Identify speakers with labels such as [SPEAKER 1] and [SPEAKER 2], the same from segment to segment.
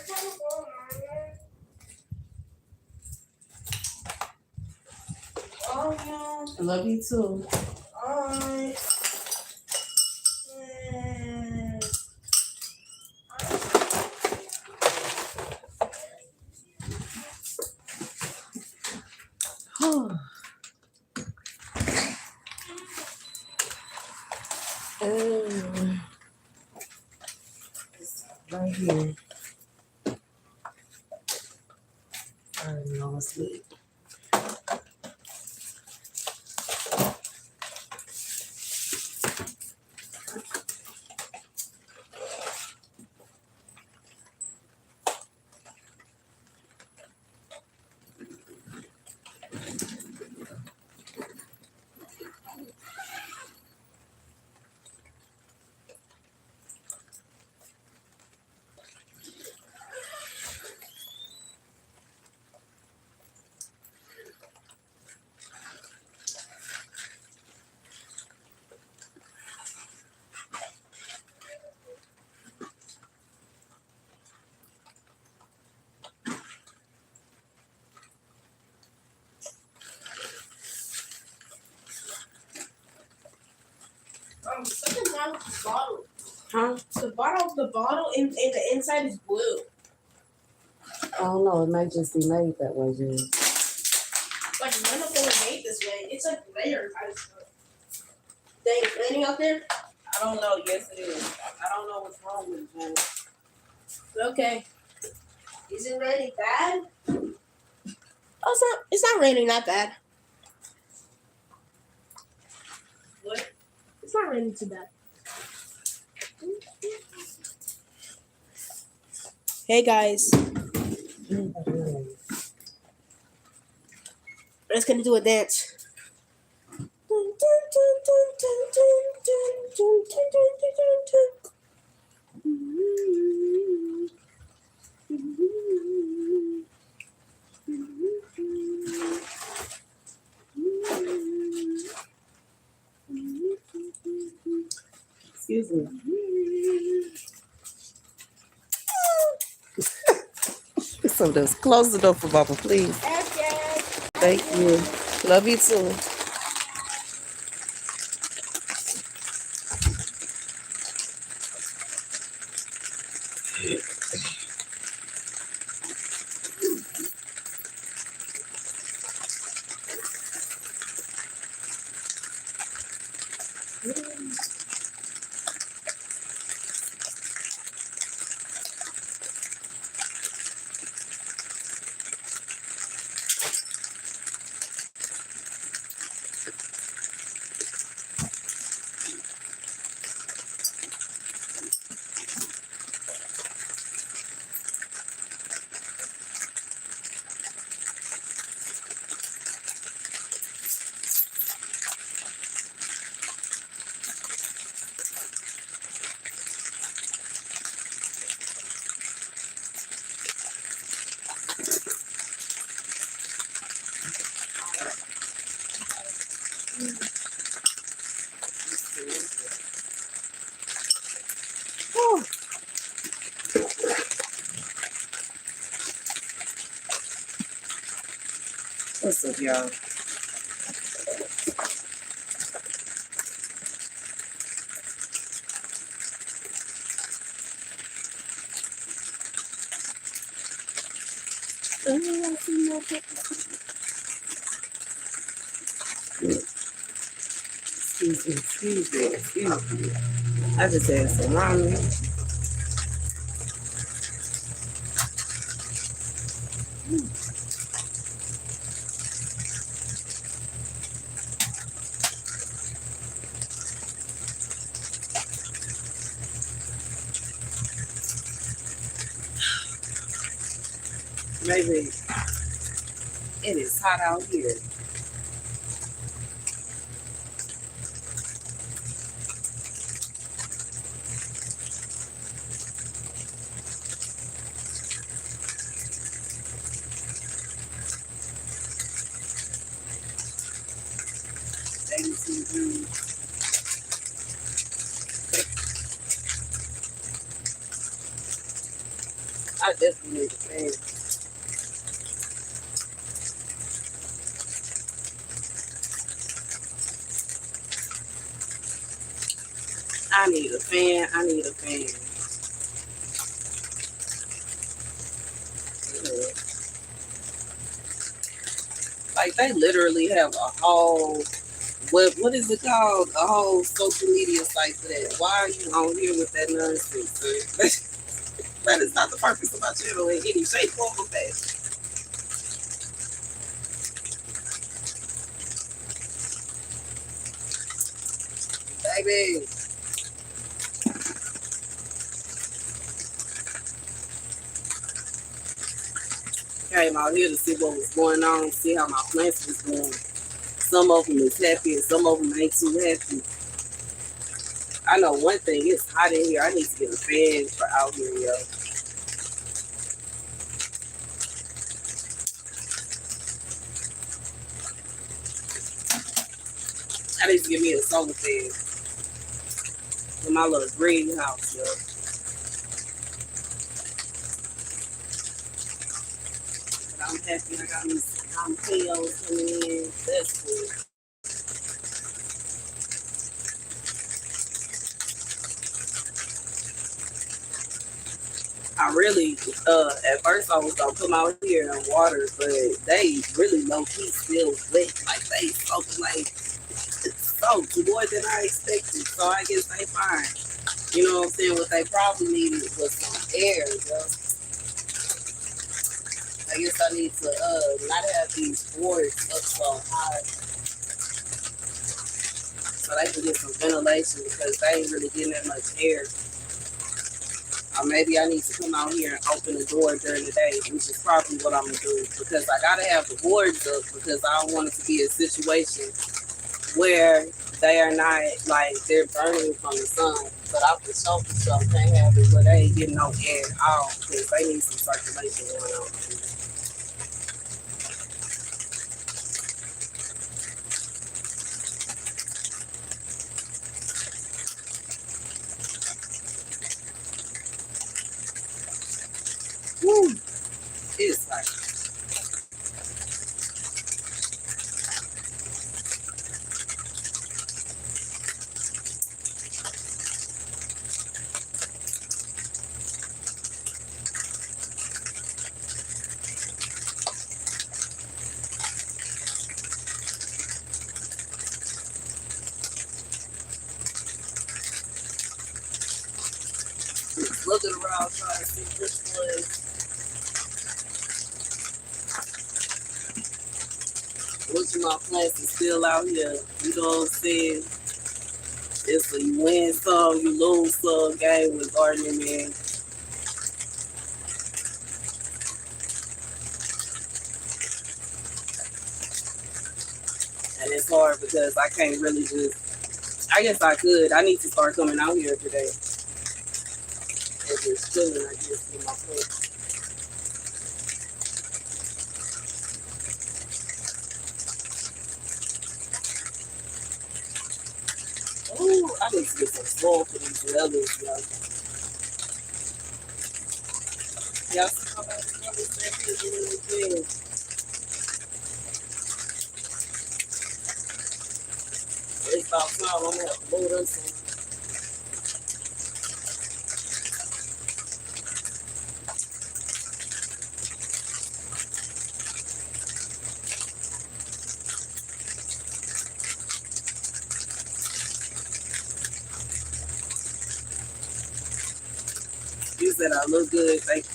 [SPEAKER 1] Oh, yeah.
[SPEAKER 2] I love you too.
[SPEAKER 1] Alright.
[SPEAKER 2] Right here. I already know what's lit.
[SPEAKER 1] Something's wrong with the bottle.
[SPEAKER 2] Huh?
[SPEAKER 1] The bottle in the inside is blue.
[SPEAKER 2] I don't know. It might just be made that way, Jen.
[SPEAKER 1] Like none of them are made this way. It's like rare kind of stuff. Dang, anything out there?
[SPEAKER 2] I don't know. Yes, it is. I don't know what's wrong with it, Jen.
[SPEAKER 1] Okay. Is it raining bad? Oh, it's not raining that bad.
[SPEAKER 2] What?
[SPEAKER 1] It's not raining too bad. Hey guys, let's gonna do a dance.
[SPEAKER 2] Excuse me. So just close the door for Papa, please.
[SPEAKER 1] Okay.
[SPEAKER 2] Thank you. Love you too. What's up, y'all? Excuse me. I just had some ramen. Maybe it is hot out here. I definitely need a fan. I need a fan. I need a fan. Yeah. Like they literally have a whole what is it called? A whole social media site for that. Why are you on here with that nonsense, sir? That is not the purpose of my channel in any shape, form, or fashion. Baby, came out here to see what was going on, see how my plants was going. Some of them is happy and some of them ain't too happy. I know one thing, it's hot in here. I need to get a fan for out here, yo. I need to get me a solar fan for my little greenhouse, yo. But I'm happy I got me some pills coming in. That's cool. I really, at first I was gonna come out here and water, but they really low key still wet. Like they soaking like soaked more than I expected. So I guess they fine. You know what I'm saying? What they probably needed was some air, yo. I guess I need to not have these boards up so high so they can get some ventilation because they ain't really getting that much air. Or maybe I need to come out here and open the door during the day, which is probably what I'm gonna do because I gotta have the boards up because I don't want it to be a situation where they are not like they're burning from the sun. But I for sure can't have it where they ain't getting no air at all because they need some circulation going on. Woo! It's like looking around trying to see which of my plants is still out here. You know what I'm saying? It's a you win some, you lose some game with gardening, man. And it's hard because I can't really just, I guess I could. I need to start coming out here today and just chilling, I guess, with my plants. Ooh, I need to get some soil for these levels, y'all. Y'all see how much levels that is really big. It's about time I'm gonna have to load up some. You said I look good, thank you.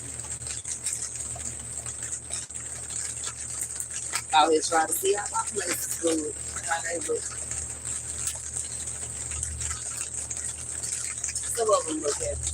[SPEAKER 2] Out here trying to see how my place is good, how they look. Some of them look happy.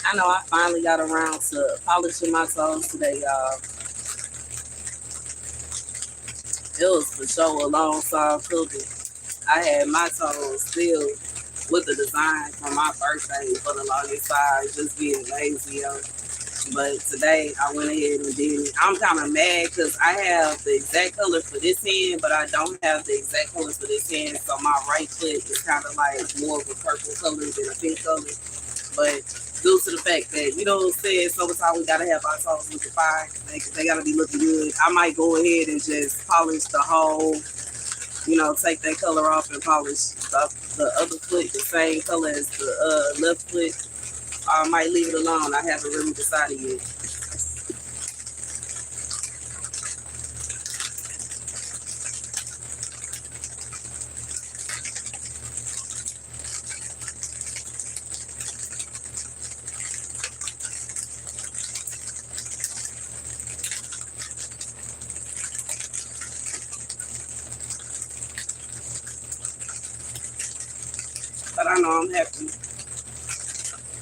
[SPEAKER 2] I know I finally got around to polishing my toes today, y'all. It was for sure a long time cooking. I had my toes still with the design from my birthday for the longest time, just being lazy, yo. But today I went ahead and did it. I'm kind of mad because I have the exact color for this hand, but I don't have the exact color for this hand. So my right foot is kind of like more of a purple color than a pink color. But due to the fact that, you know what I'm saying, sometimes we got to have our toes looking fine. They got to be looking good. I might go ahead and just polish the whole, take that color off and polish the other foot the same color as the left foot. I might leave it alone. I haven't really decided yet. But I know I'm happy.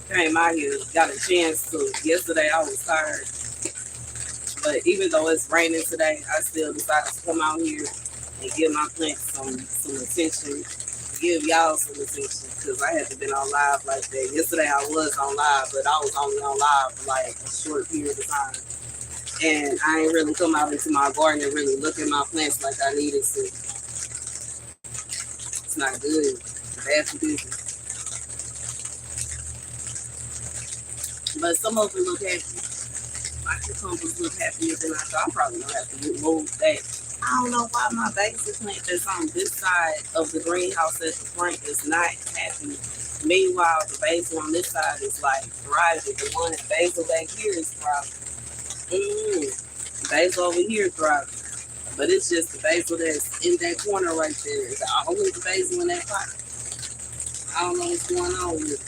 [SPEAKER 2] Came out here, got a chance to. Yesterday I was tired. But even though it's raining today, I still decided to come out here and give my plants some attention. Give y'all some attention because I haven't been on live like that. Yesterday I was on live, but I was only on live for like a short period of time. And I ain't really come out into my garden and really look at my plants like I needed to. It's not good. Bad for business. But some of them look happy. My cucumbers look happier than I thought. I'm probably gonna have to remove that. I don't know why my basil plant that's on this side of the greenhouse at the front is not happy. Meanwhile, the basil on this side is like thriving. The one basil back here is thriving. Basil over here is thriving. But it's just the basil that's in that corner right there. It's only the basil in that pot. I don't know what's going on with it.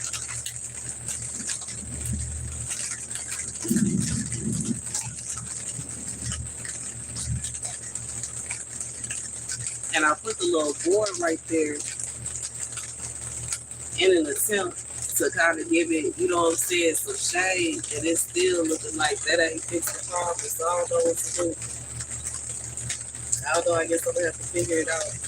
[SPEAKER 2] And I put the little board right there in an attempt to kind of give it, you know what I'm saying, some shade. And it's still looking like that ain't fixed the problem. So I don't know what to do. I don't know. I guess I'm going to have to figure it out.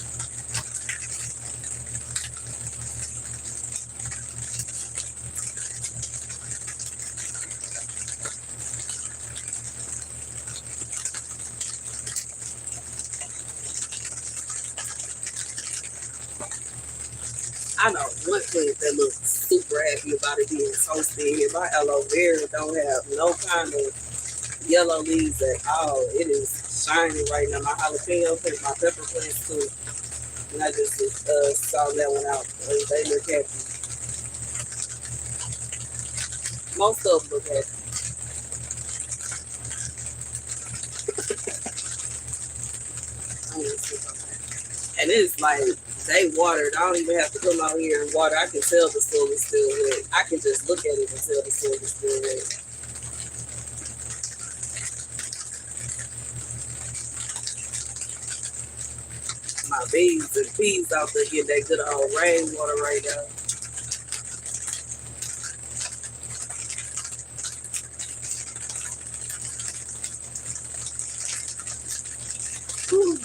[SPEAKER 2] I know one plant that looks super happy about it being toasted here. My aloe vera don't have no kind of yellow leaves at all. It is shining right now. My jalapeno plant, my pepper plants too. And I just saw that one out. They look happy. Most of them look happy. And it's like they watered. I don't even have to come out here and water. I can tell the soil is still wet. I can just look at it and tell the soil is still wet. My bees and peas out there getting that good old rainwater right now. Whew.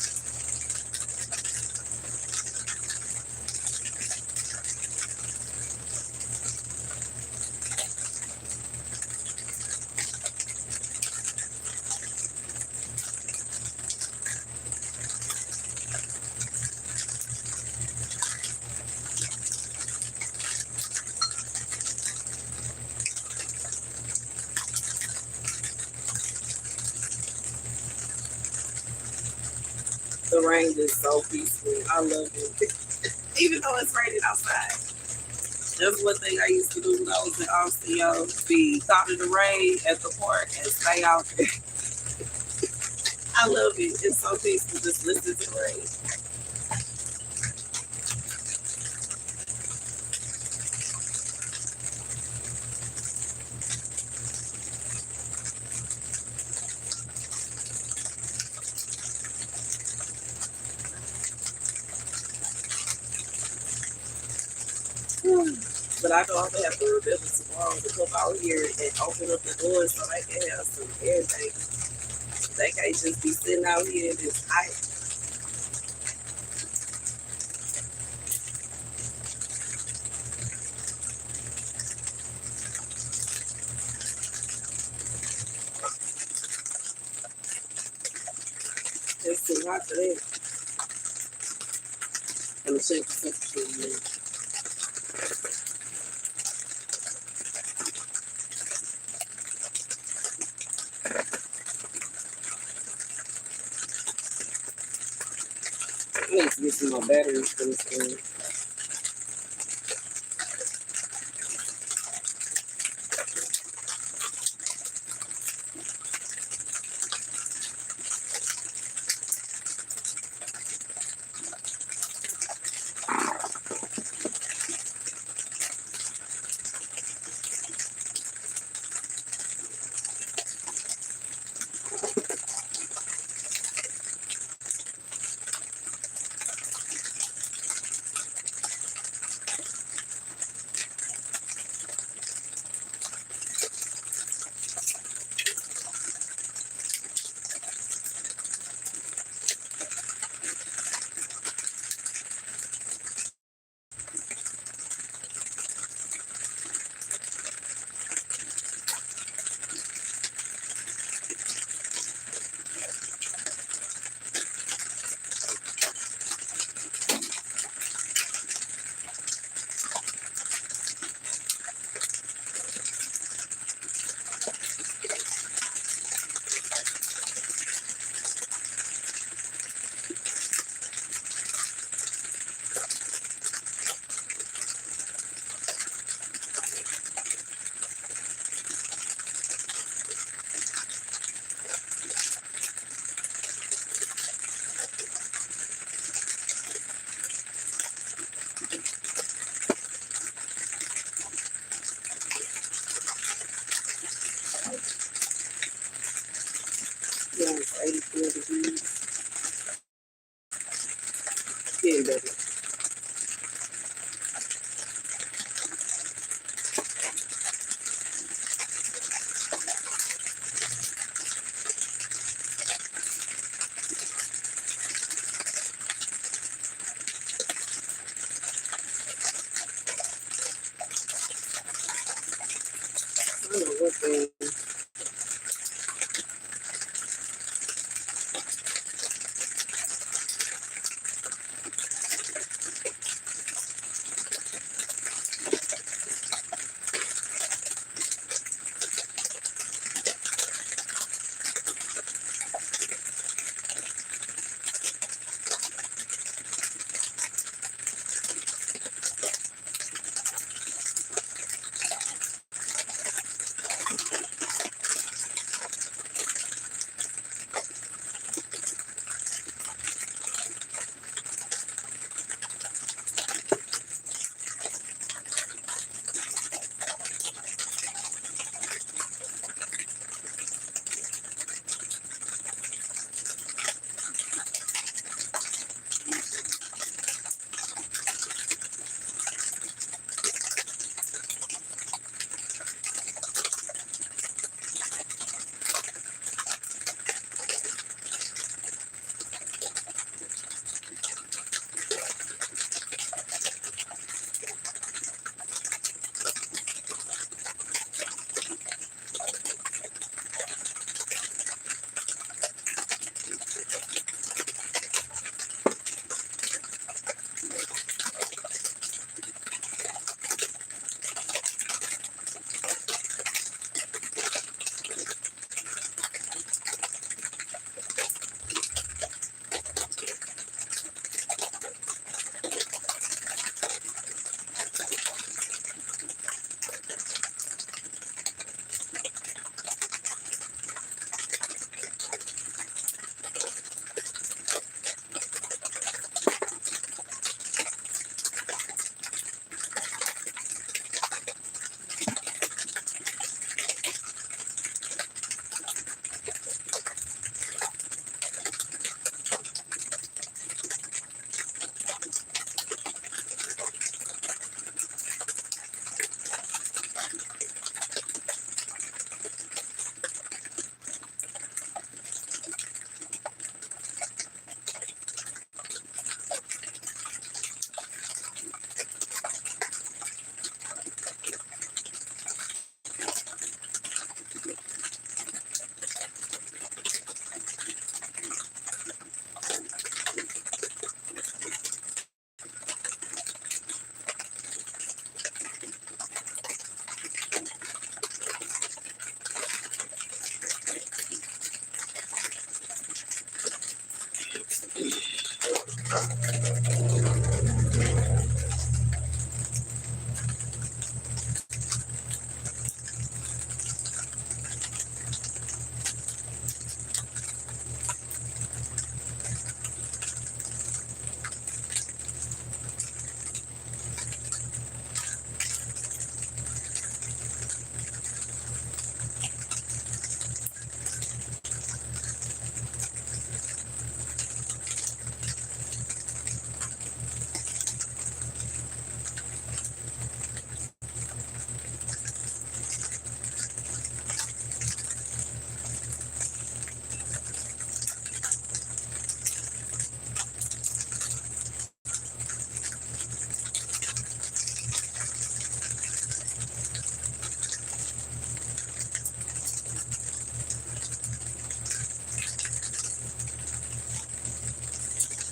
[SPEAKER 2] The rain is so peaceful. I love it. Even though it's raining outside. That's one thing I used to do when I was in Austin, yo. Be caught in the rain at the park and stay out there. I love it. It's so peaceful just listening to the rain. But I know I'm gonna have to remember to to come out here and open up the doors so they can have some everything. They can't just be sitting out here in this ice. It's too hot for them. Let me check the temperature. I need to get some more batteries for this thing. Yeah, it's 84 degrees. Yeah, baby. I don't know what thing.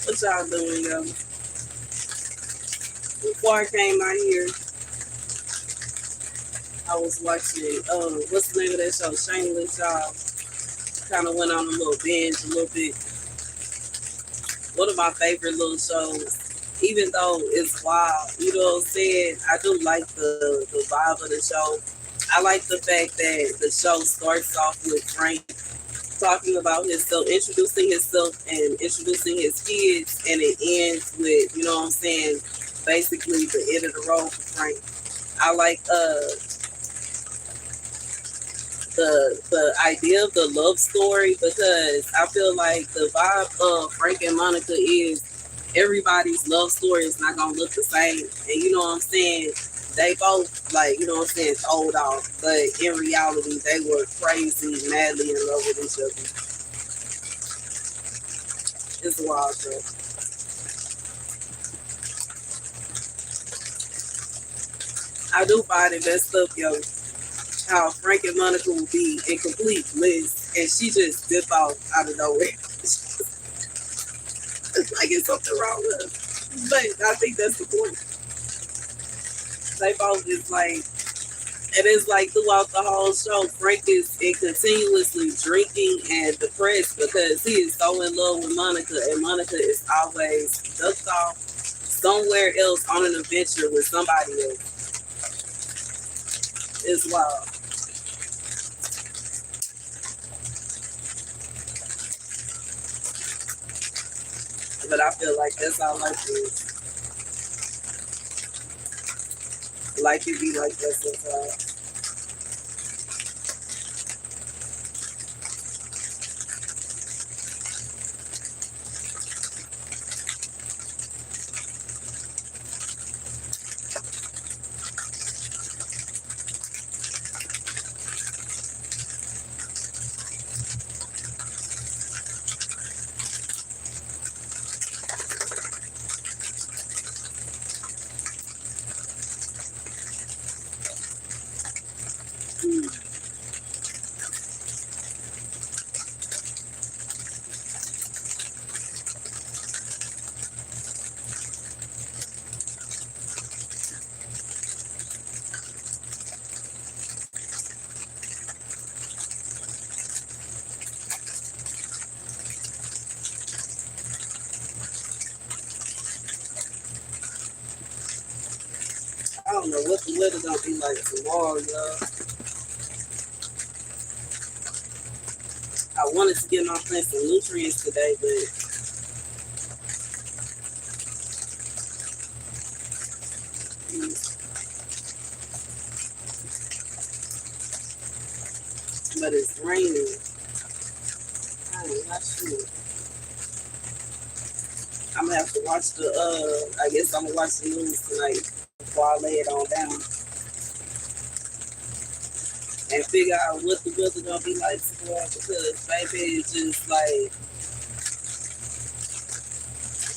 [SPEAKER 2] What y'all doing, yo? Before I came out here, I was watching, what's the name of that show? Shameless, y'all. Kind of went on a little binge a little bit. One of my favorite little shows, even though it's wild, you know what I'm saying? I do like the vibe of the show. I like the fact that the show starts off with Frank talking about himself, introducing himself and introducing his kids, and it ends with, you know what I'm saying, basically the end of the road for Frank. I like the idea of the love story, because I feel like the vibe of Frank and Monica is everybody's love story is not gonna look the same. And you know what I'm saying? They both, like, you know what I'm saying, told off, but in reality they were crazy, madly in love with each other. It's a wild show. I do find it messed up, yo, how Frank and Monica will be in complete bliss and she just dip out of nowhere. It's like it's something wrong with her. But I think that's the point. They both is like, and it's like throughout the whole show, Frank is continuously drinking and depressed because he is so in love with Monica, and Monica is always ducked off somewhere else on an adventure with somebody else. It's wild. But I feel like that's how life is. Life can be like that sometimes. I don't know what the weather gonna be like tomorrow, y'all. I wanted to get my plants some nutrients today, but it's raining. I'm not sure. I'm gonna have to watch I guess I'm gonna watch the news tonight before I lay it on down and figure out what the weather gonna be like tomorrow, because baby, it's just like,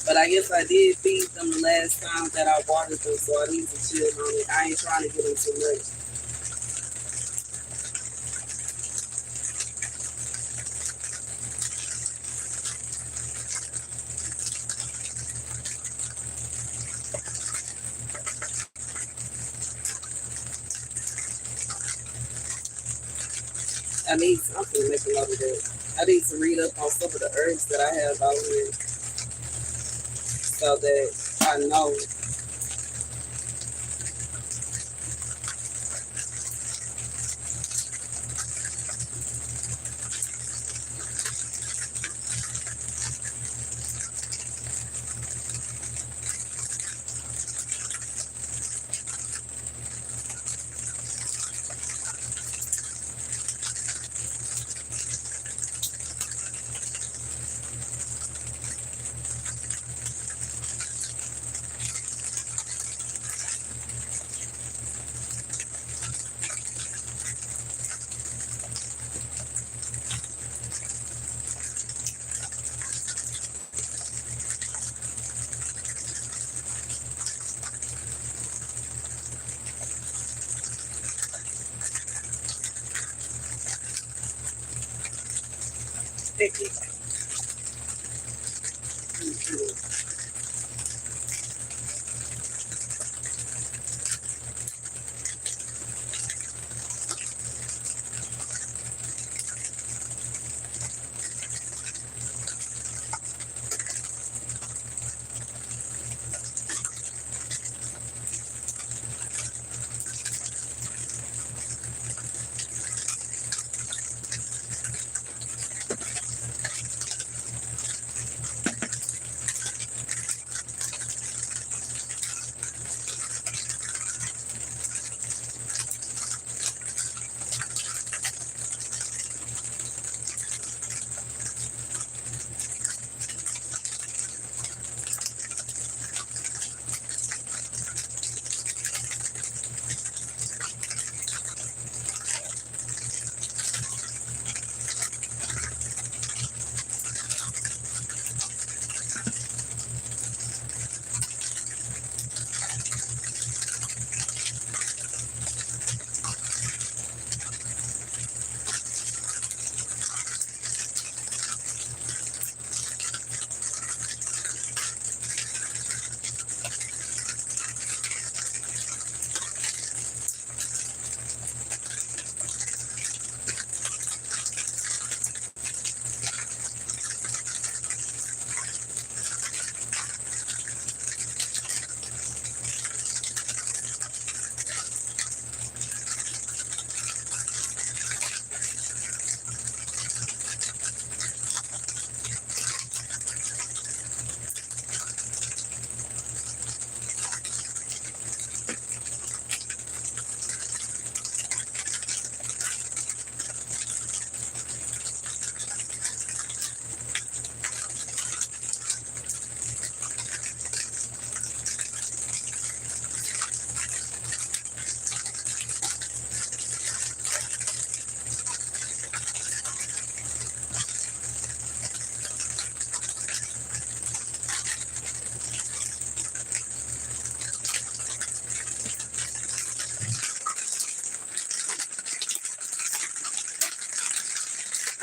[SPEAKER 2] but I guess I did feed them the last time that I watered them, so I need to chill on it. I ain't trying to get them too much. I need something to make a lot of that. I need to read up on some of the herbs that I have out here. so that I know. Sticky.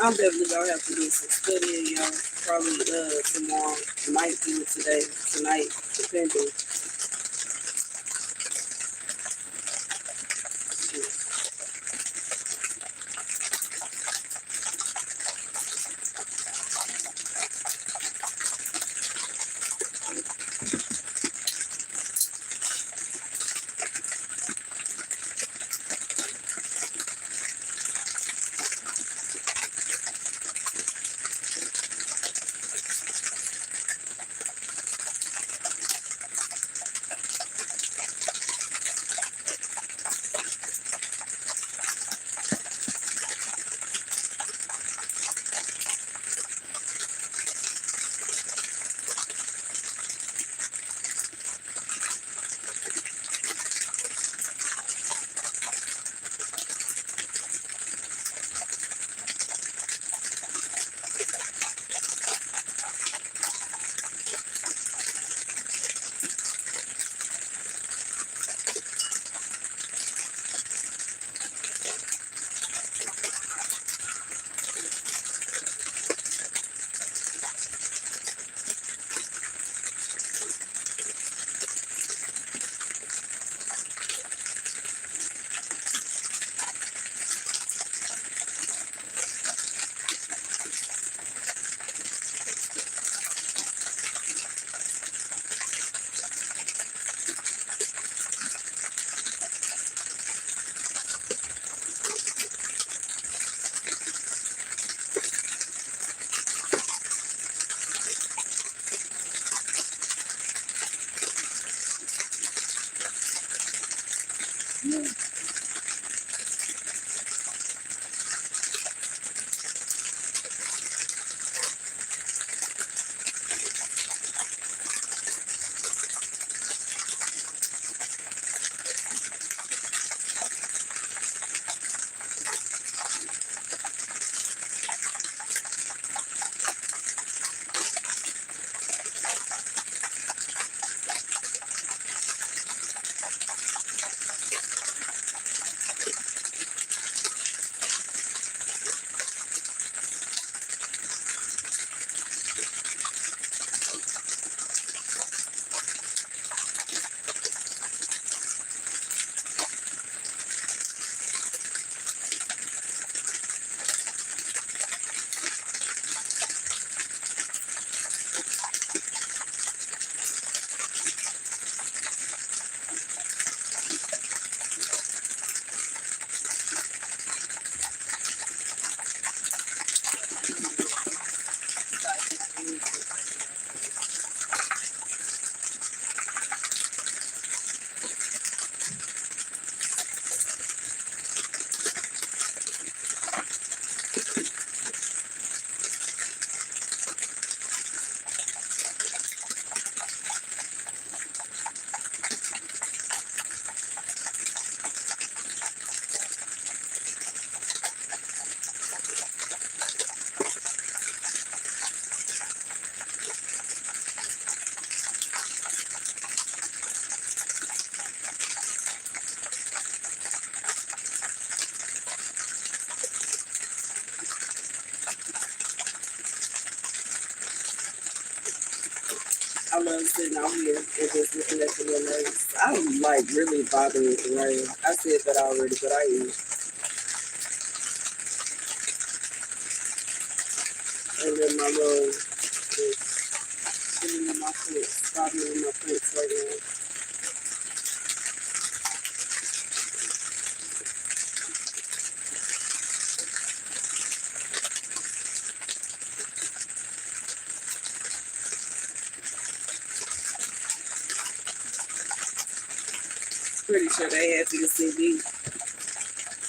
[SPEAKER 2] I'm definitely gonna have to do some studying, y'all. Probably tomorrow. Might do it today, tonight, depending. I love sitting out here and just looking at the little lakes. I'm like really bothered with the rain. I said that already, but I am. And then my little sitting in my plants, bothering in my plants right now. Pretty sure they happy to see me.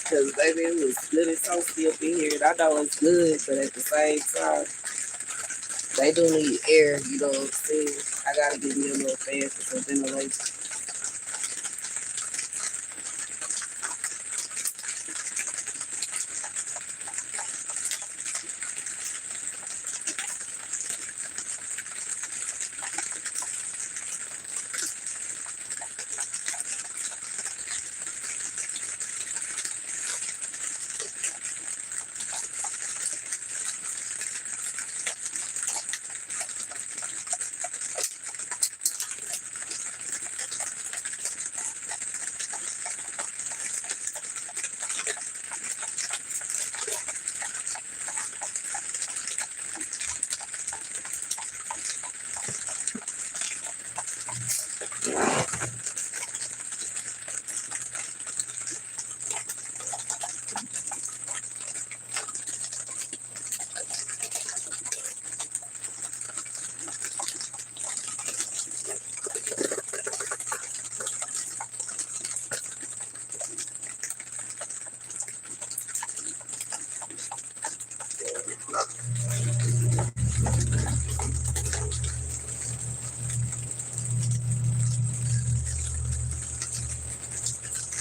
[SPEAKER 2] Because, baby, it was good and toasty up in here. And I know it's good, but at the same time, they do need air, you know what I'm saying? I gotta give me a little fan for some ventilation.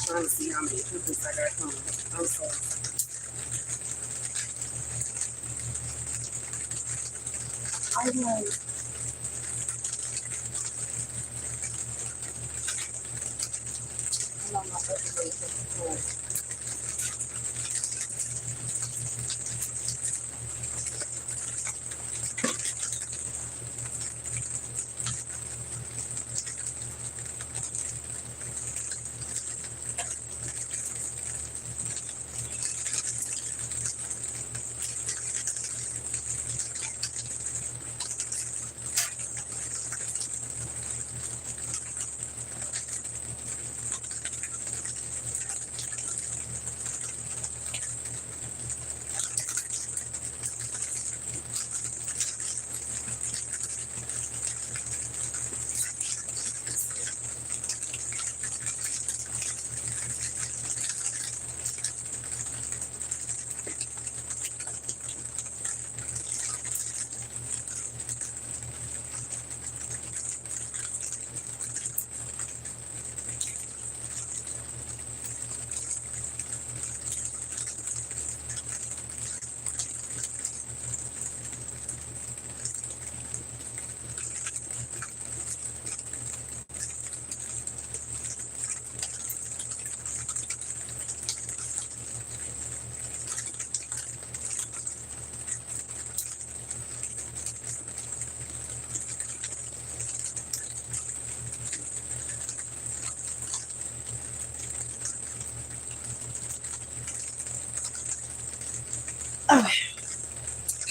[SPEAKER 2] Trying to see how many cookies I got coming. I'm sorry. I know. I'm on my other way.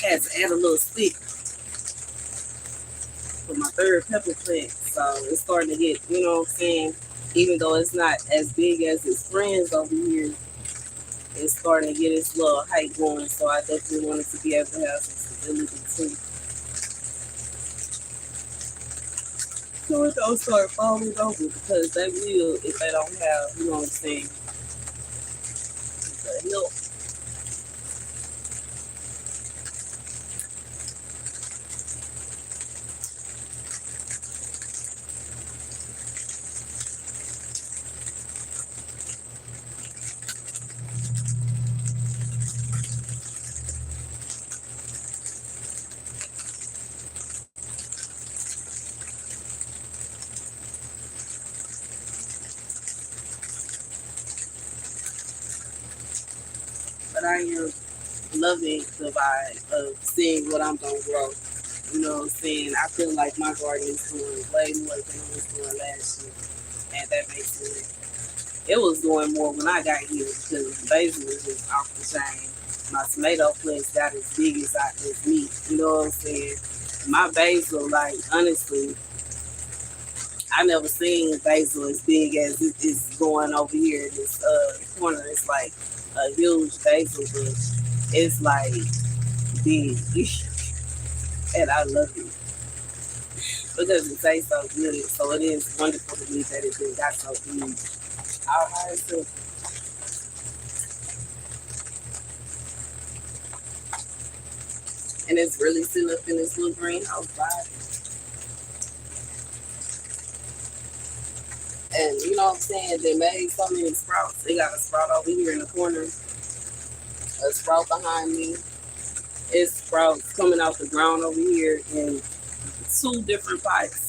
[SPEAKER 2] Had to add a little stick for my third pepper plant. So it's starting to get, you know what I'm saying? Even though it's not as big as its friends over here, it's starting to get its little height going. So I definitely wanted to be able to have some stability too. So it don't start falling over because they will if they don't have, you know what I'm saying, the help. But I am loving the vibe of seeing what I'm gonna grow. You know what I'm saying? I feel like my garden is doing way more than it was doing last year. And that makes it was doing more when I got here because the basil was just off the chain. My tomato plants got as big as me. You know what I'm saying? My basil, like honestly, I never seen basil as big as it is going over here in this corner. It's like a huge basil bush. It's like big, and I love it because it tastes so good. So it is wonderful to me that it just got so big. All right, so, and it's really sitting up in this little greenhouse vibe. And you know what I'm saying? They made so many sprouts. They got a sprout over here in the corner, a sprout behind me. It's sprouts coming out the ground over here in two different pots.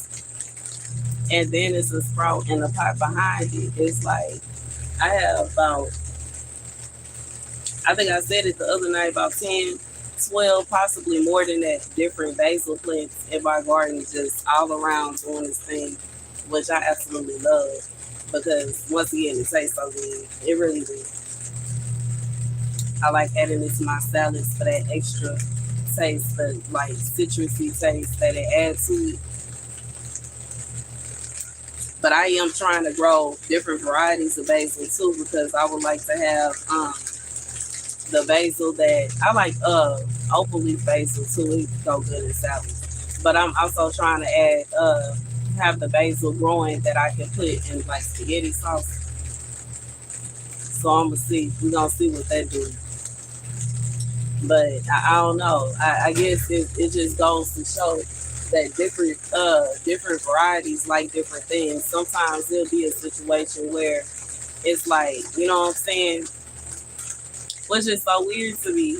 [SPEAKER 2] And then it's a sprout in the pot behind it. It's like I have about, I think I said it the other night, about 10, 12, possibly more than that, different basil plants in my garden just all around doing this thing, which I absolutely love because once again, it tastes so good. It really does. I like adding it to my salads for that extra taste, the like citrusy taste that it adds to it. But I am trying to grow different varieties of basil too because I would like to have the basil that I like opal leaf basil too. It go good in salads. But I'm also trying to add have the basil growing that I can put in like spaghetti sauce. So I'm gonna see. We're gonna see what that do. But I don't know. I guess it just goes to show that different varieties like different things. Sometimes there'll be a situation where it's like, you know what I'm saying, which is so weird to me.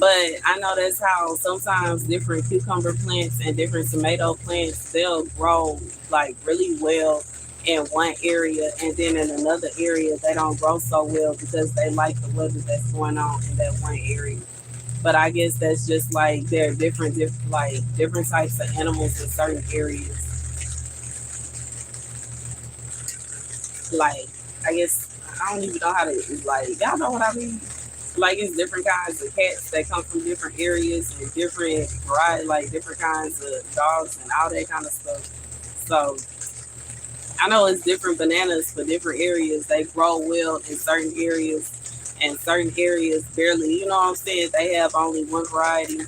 [SPEAKER 2] But I know that's how sometimes different cucumber plants and different tomato plants, they'll grow like really well in one area, and then in another area they don't grow so well because they like the weather that's going on in that one area. But I guess that's just like there are different types of animals in certain areas. Like I guess I don't even know how to, like, y'all know what I mean. Like it's different kinds of cats that come from different areas and different variety, like different kinds of dogs and all that kind of stuff. So I know it's different bananas for different areas. They grow well in certain areas, and certain areas barely. You know what I'm saying? They have only one variety.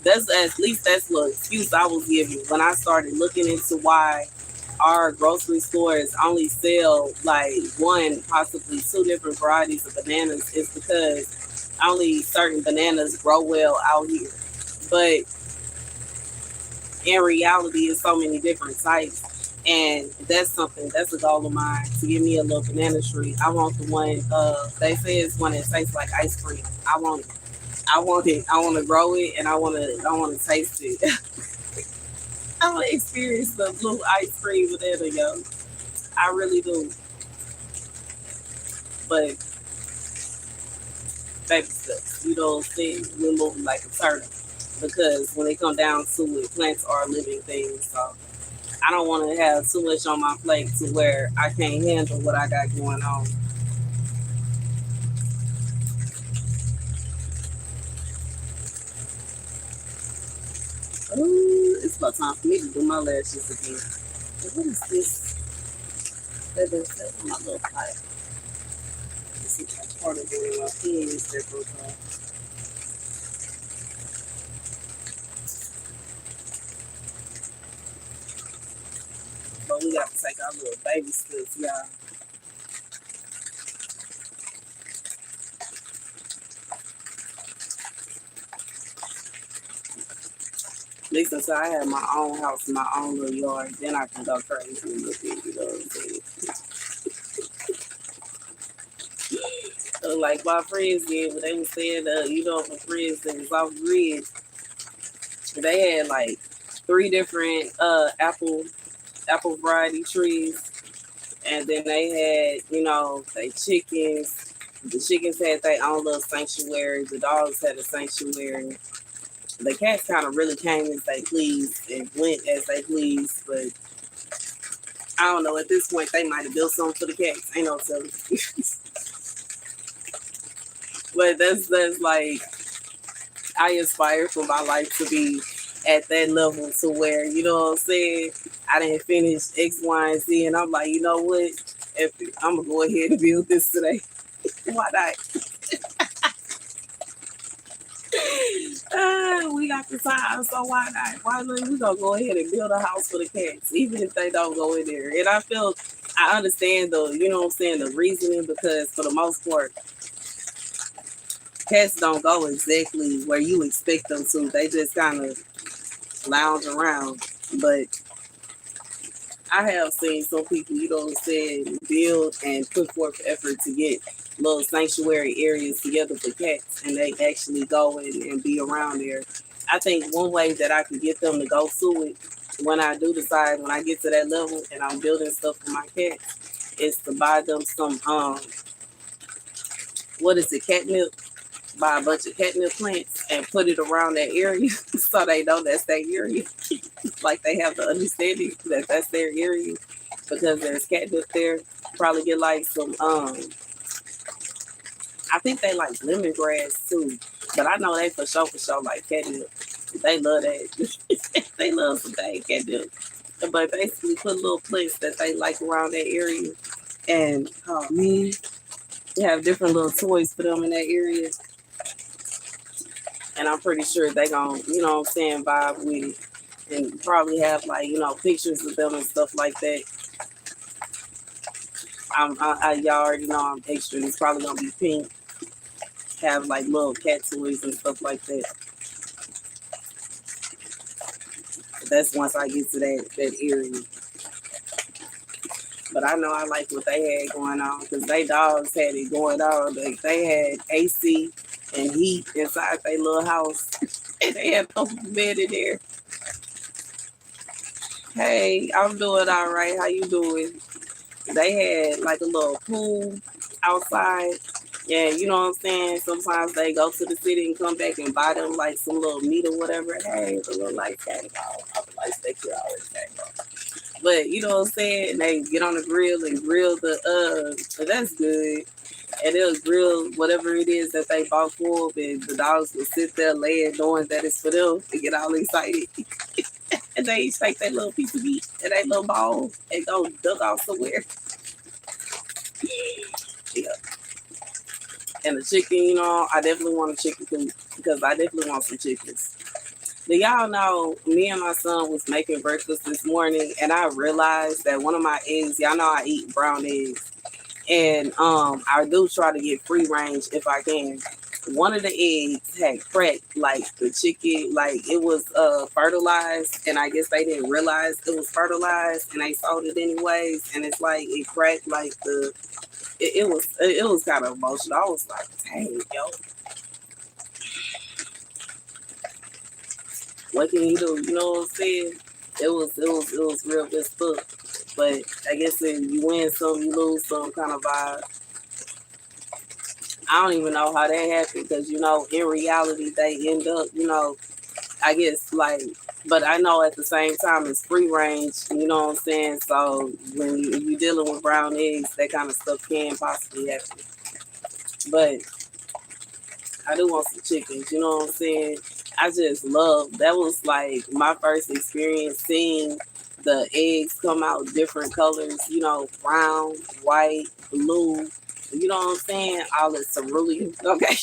[SPEAKER 2] That's at least that's what excuse I was giving when I started looking into why our grocery stores only sell like one, possibly two different varieties of bananas. Is because only certain bananas grow well out here. But in reality, it's so many different types. And that's a goal of mine to give me a little banana tree. I want the one, they say it's one that tastes like ice cream. I want it. I want it. I want to grow it and I want to taste it. I want to experience the blue ice cream banana, yo. I really do. But baby steps, you know what I'm saying? We're moving like a turtle. Because when it comes down to it, plants are living things. So I don't want to have too much on my plate to where I can't handle what I got going on. Ooh, it's about time for me to do my lashes again. What is this? That's my little pot. This is like part of doing my pins that goes on. But we got to take our little baby steps, y'all. At least until I have my own house, my own little yard, then I can go crazy a little bit, you know what I'm saying? Like my friends did, but they were saying, you know, my friends that was off grid, they had like 3 different apple variety trees, and then they had, you know, they chickens. The chickens had their own little sanctuary. The dogs had a sanctuary. The cats kind of really came as they pleased and went as they pleased, but I don't know. At this point, they might have built something for the cats. Ain't no telling. But that's like, I aspire for my life to be at that level to where, you know what I'm saying, I didn't finish X, Y, and Z, and I'm like, you know what? I'm gonna go ahead and build this today. Why not? We got the time, so why not? Why not? We gonna go ahead and build a house for the cats, even if they don't go in there. And I understand the, you know what I'm saying, the reasoning, because for the most part, cats don't go exactly where you expect them to. They just kind of lounge around. But I have seen some people, you know what I'm saying, build and put forth effort to get little sanctuary areas together for cats, and they actually go in and be around there. I think one way that I can get them to go to it when I do decide, when I get to that level and I'm building stuff for my cats, is to buy them some what is it, catnip? Buy a bunch of catnip plants and put it around that area so they know that's their area. Like they have the understanding that that's their area because there's catnip there. Probably get like some I think they like lemongrass too, but I know they for sure like catnip. They love that. They love some dang catnip. But basically put little plants that they like around that area, and oh man, they have different little toys for them in that area. And I'm pretty sure they gonna, you know what I'm saying, vibe with it. And probably have like, you know, pictures of them and stuff like that. Y'all already know I'm extra. It's probably gonna be pink. Have like little cat toys and stuff like that. But that's once I get to that area. But I know I like what they had going on because they dogs had it going on. They had AC and heat inside their little house. And they had a bed in there. Hey, I'm doing all right. How you doing? They had like a little pool outside. Yeah, you know what I'm saying? Sometimes they go to the city and come back and buy them like some little meat or whatever. Hey, the little light came on. The lights they could always came on. But you know what I'm saying? And they get on the grill and grill so that's good. And they'll grill whatever it is that they bought for them, and the dogs will sit there laying knowing that it's for them and get all excited. And they each take that little piece of meat and that little ball and go duck off somewhere. Yeah. And the chicken, you know, I definitely want a chicken coop because I definitely want some chickens. Do y'all know me and my son was making breakfast this morning and I realized that one of my eggs, y'all know I eat brown eggs. And I do try to get free range if I can. One of the eggs had cracked, like the chicken, like it was fertilized, and I guess they didn't realize it was fertilized, and they sold it anyways. And it's like it cracked, like it was kind of emotional. I was like, dang, yo, what can you do? You know what I'm saying? It was real good stuff. But I guess if you win some, you lose some kind of vibe. I don't even know how that happened because, you know, in reality, they end up, you know, I guess like, but I know at the same time it's free range, you know what I'm saying? So when you're dealing with brown eggs, that kind of stuff can possibly happen. But I do want some chickens, you know what I'm saying? I just love, that was like my first experience seeing the eggs come out different colors, you know, brown, white, blue. You know what I'm saying? All the cerulean. Okay.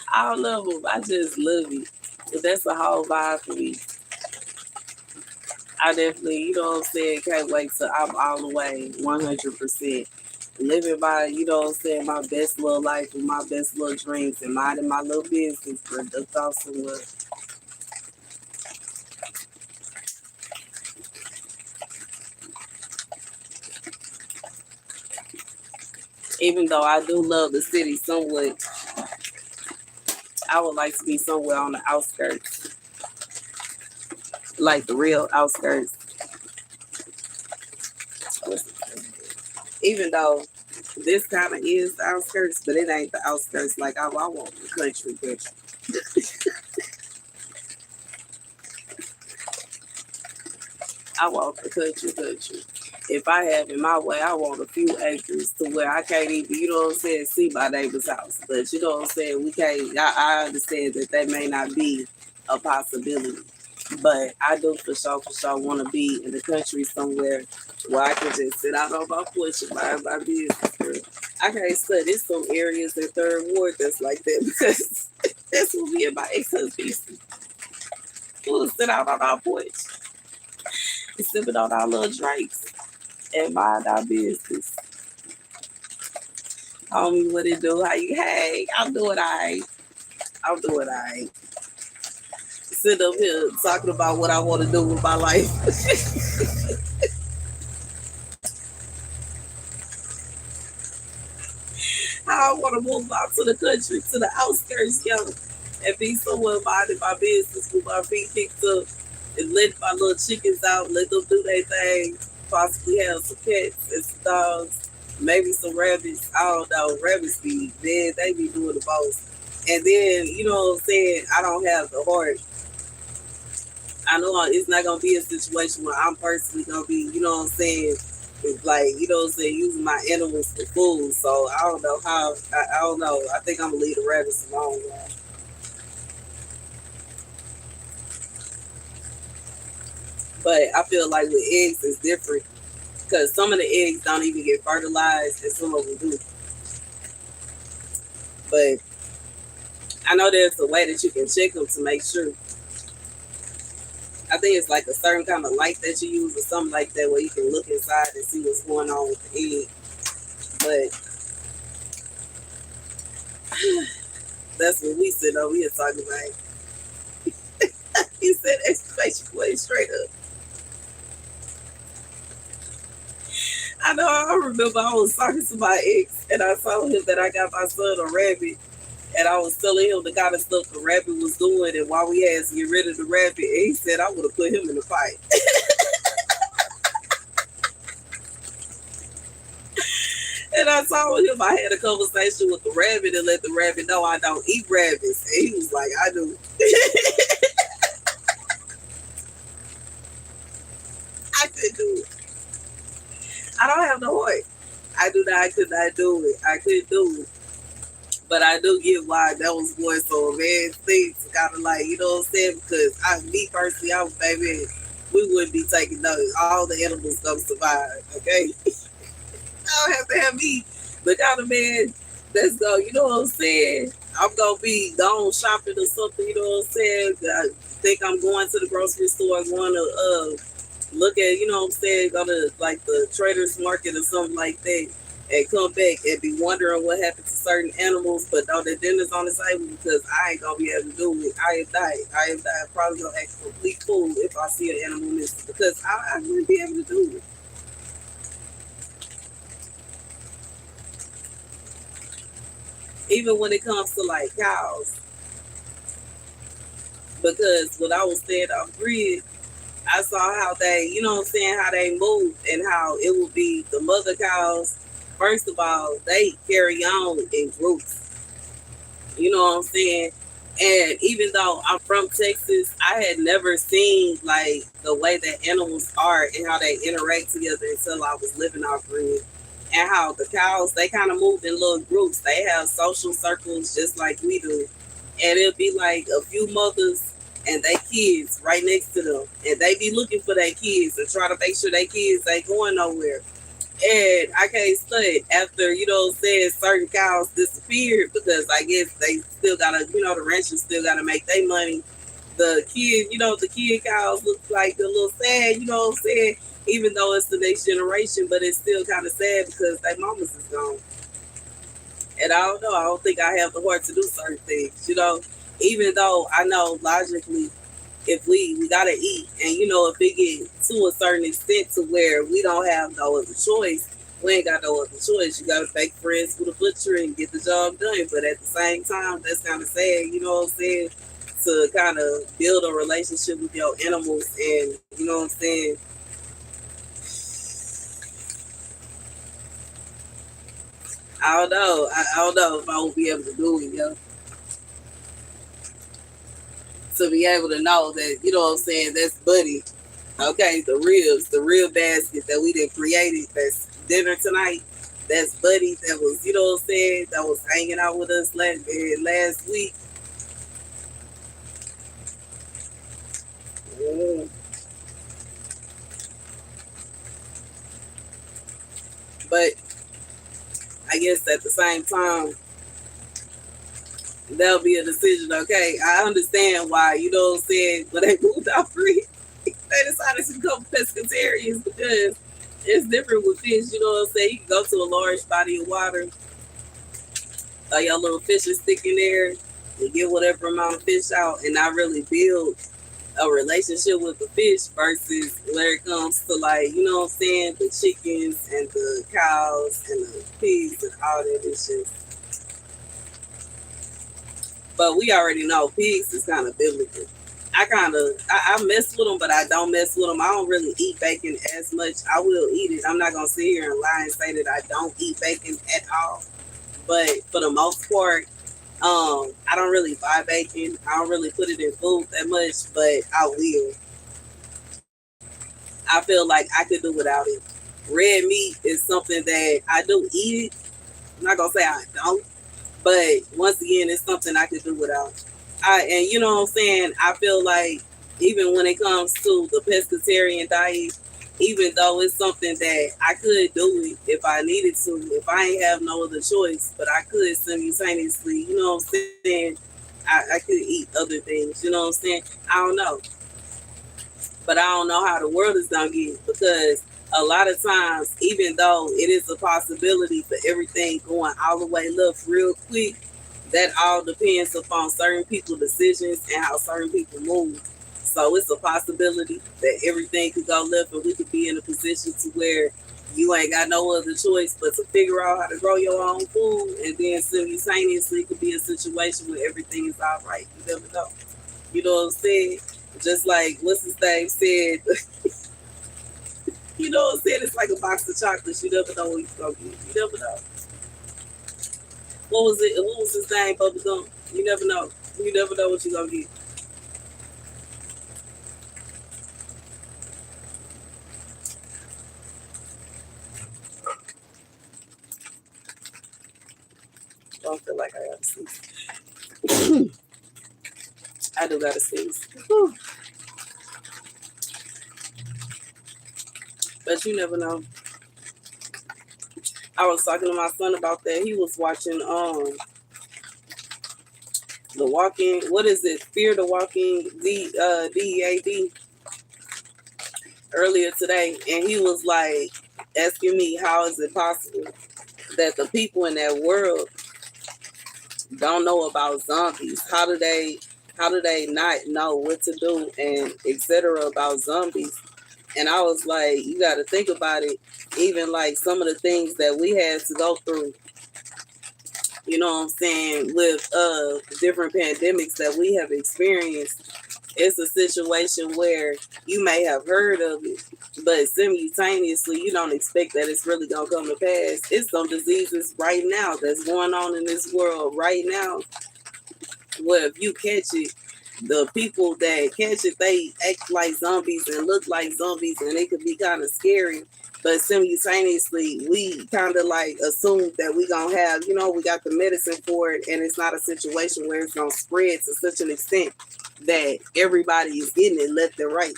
[SPEAKER 2] I love them. I just love it. That's a whole vibe for me. I definitely, you know what I'm saying, can't wait till I'm all the way 100%. Living by, you know what I'm saying, my best little life and my best little dreams and minding my little business. But that's awesome. Even though I do love the city somewhat, I would like to be somewhere on the outskirts, like the real outskirts. Even though this kind of is the outskirts, but it ain't the outskirts. Like I want the country. I want the country. If I have it my way, I want a few acres to where I can't even, you know what I'm saying, see my neighbor's house. But you know what I'm saying, we can't, I understand that may not be a possibility. But I do for sure want to be in the country somewhere where I can just sit out on my porch and mind my business. Girl. I can't study some areas in Third Ward that's like that because that's what me and my ex-husband used to do. We'll sit out on our porch and sipping on our little drinks and mind our business. Homie, what it do? How you? Hey, I'm doing alright. Sit up here talking about what I want to do with my life. How I want to move out to the country, to the outskirts, yo, and be somewhere minding my business with my feet kicked up and let my little chickens out, let them do their thing, possibly have some cats and some dogs, maybe some rabbits. I don't know, rabbits be, man, they be doing the most. And then, you know what I'm saying, I don't have the heart. I know it's not going to be a situation where I'm personally going to be, you know what I'm saying, like, you know what I'm saying, using my animals for food. So I don't know how, I don't know. I think I'm going to leave the rabbits alone, y'all. But I feel like with eggs, it's different because some of the eggs don't even get fertilized and some of them do. But I know there's a way that you can check them to make sure. I think it's like a certain kind of light that you use or something like that where you can look inside and see what's going on with the egg. But that's what we sit over here talking about. He said exclamation point straight up. I know, I remember I was talking to my ex and I told him that I got my son a rabbit. And I was telling him the kind of stuff the rabbit was doing and why we had to get rid of the rabbit. And he said I would have put him in the fight. And I told him I had a conversation with the rabbit and let the rabbit know I don't eat rabbits. And he was like, I do. I couldn't do it. I don't have no heart. I could not do it. I couldn't do it. But I do get why that was going so bad things kind of like, you know what I'm saying? Because me personally, I was, baby, we wouldn't be taking those. All the animals gonna survive, okay? I don't have to have me the kind of man that's going, you know what I'm saying? I'm gonna be gone shopping or something, you know what I'm saying? I think I'm going to the grocery store, going to look at, you know what I'm saying, go to like the Trader's Market or something like that. And come back and be wondering what happened to certain animals, but know that dinner's on the table because I ain't gonna be able to do it. I am dying. Probably gonna act a complete fool if I see an animal missing because I wouldn't be able to do it. Even when it comes to like cows, because when I was staying off grid, I saw how they, you know what I'm saying, how they move and how it would be the mother cows. First of all, they carry on in groups. You know what I'm saying? And even though I'm from Texas, I had never seen like the way that animals are and how they interact together until I was living off grid. And how the cows, they kind of move in little groups. They have social circles just like we do. And it'll be like a few mothers and their kids right next to them. And they be looking for their kids and try to make sure their kids ain't going nowhere. And I can't study after, you know what I'm saying, certain cows disappeared because I guess they still gotta, you know, the ranchers still gotta make their money. The kid, you know, the kid cows look like a little sad, you know what I'm saying, even though it's the next generation, but it's still kind of sad because their mamas is gone. And I don't think I have the heart to do certain things, you know, even though I know logically if we gotta eat, and you know, if it get to a certain extent to where we don't have no other choice, we ain't got no other choice. You gotta make friends with a butcher and get the job done. But at the same time, that's kind of sad, you know what I'm saying, to kind of build a relationship with your animals, and you know what I'm saying. I don't know. I don't know if I will be able to do it, yo. To be able to know that, you know what I'm saying, that's Buddy. Okay, the ribs, the real basket that we did created, that's dinner tonight. That's Buddy that was, you know what I'm saying, that was hanging out with us last week. Mm. But I guess at the same time, that'll be a decision, okay? I understand why, you know what I'm saying, when they moved out free, they decided to become pescatarians because it's different with fish, you know what I'm saying? You can go to a large body of water, your little fishing stick in there, and get whatever amount of fish out and not really build a relationship with the fish versus where it comes to, like, you know what I'm saying, the chickens and the cows and the pigs and all that and shit. But we already know pigs is kind of biblical. I mess with them, but I don't mess with them. I don't really eat bacon as much. I will eat it. I'm not gonna sit here and lie and say that I don't eat bacon at all. But for the most part, I don't really buy bacon. I don't really put it in food that much, but I will. I feel like I could do without it. Red meat is something that I do eat it. I'm not gonna say I don't, but once again, it's something I could do without. And you know what I'm saying? I feel like even when it comes to the pescatarian diet, even though it's something that I could do it if I needed to, if I ain't have no other choice, but I could simultaneously, you know what I'm saying? I could eat other things, you know what I'm saying? I don't know. But I don't know how the world is gonna get because a lot of times, even though it is a possibility for everything going all the way left real quick, that all depends upon certain people's decisions and how certain people move. So it's a possibility that everything could go left and we could be in a position to where you ain't got no other choice but to figure out how to grow your own food, and then simultaneously it could be a situation where everything is all right. You never know. You know what I'm saying? Just like what's his name said, you know what I'm saying? It's like a box of chocolates. You never know what you're gonna get. You never know. What was it? What was his name? Bubblegum. You never know. You never know what you're gonna get. I don't feel like I gotta sneeze. I do gotta sneeze. Whew. But you never know. I was talking to my son about that. He was watching the Walking. What is it? Fear the Walking DEAD earlier today, and he was like asking me how is it possible that the people in that world don't know about zombies? How do they not know what to do and etc. about zombies? And I was like, you got to think about it. Even like some of the things that we had to go through, you know what I'm saying, with different pandemics that we have experienced, it's a situation where you may have heard of it, but simultaneously you don't expect that it's really gonna come to pass. It's some diseases right now that's going on in this world right now where if you catch it, the people that catch it, they act like zombies and look like zombies, and it could be kind of scary. But simultaneously, we kind of like assume that we gonna have, you know, we got the medicine for it, and it's not a situation where it's gonna spread to such an extent that everybody is getting it left and right,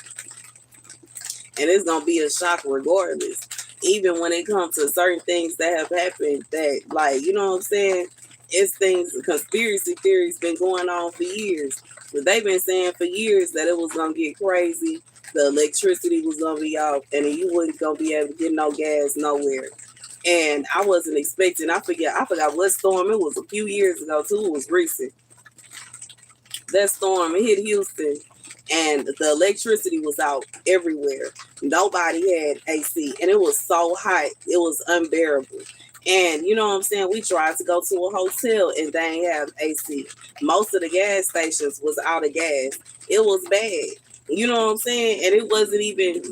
[SPEAKER 2] and it's gonna be a shock regardless. Even when it comes to certain things that have happened, that like, you know what I'm saying, it's things, conspiracy theories been going on for years. But they've been saying for years that it was gonna get crazy, the electricity was gonna be off, and you wasn't gonna be able to get no gas nowhere. And I wasn't expecting. I forgot what storm it was a few years ago too. It was recent. That storm hit Houston, and the electricity was out everywhere. Nobody had AC, and it was so hot, it was unbearable. And you know what I'm saying? We tried to go to a hotel, and they ain't have AC. Most of the gas stations was out of gas. It was bad. You know what I'm saying? And it wasn't even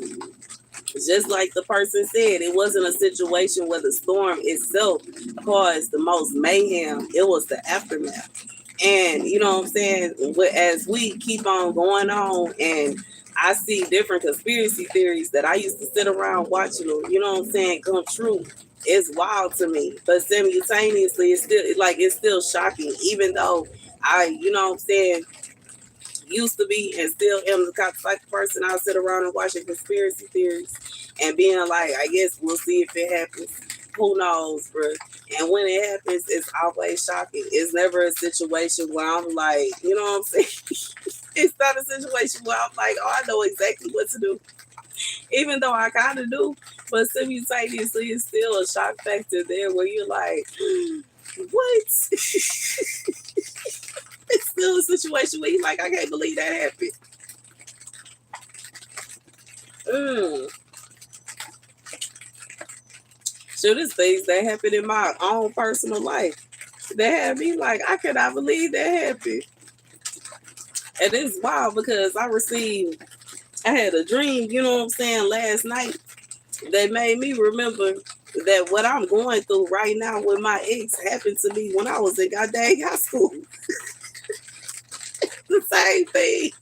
[SPEAKER 2] Just like the person said, it wasn't a situation where the storm itself caused the most mayhem. It was the aftermath. And you know what I'm saying? As we keep on going on and I see different conspiracy theories that I used to sit around watching them, you know what I'm saying, come true. It's wild to me. But simultaneously, it's still shocking, even though you know what I'm saying, used to be and still am the type of person I'll sit around and watching conspiracy theories and being like, I guess we'll see if it happens. Who knows, bro? And when it happens, it's always shocking. It's never a situation where I'm like, you know what I'm saying? It's not a situation where I'm like, oh, I know exactly what to do. Even though I kind of do, but simultaneously, it's still a shock factor there where you're like, what? It's still a situation where you're like, I can't believe that happened. So there's things that happened in my own personal life that had me like, I cannot believe that happened. And it's wild because I had a dream, you know what I'm saying, last night that made me remember that what I'm going through right now with my ex happened to me when I was in goddamn high school. The same thing.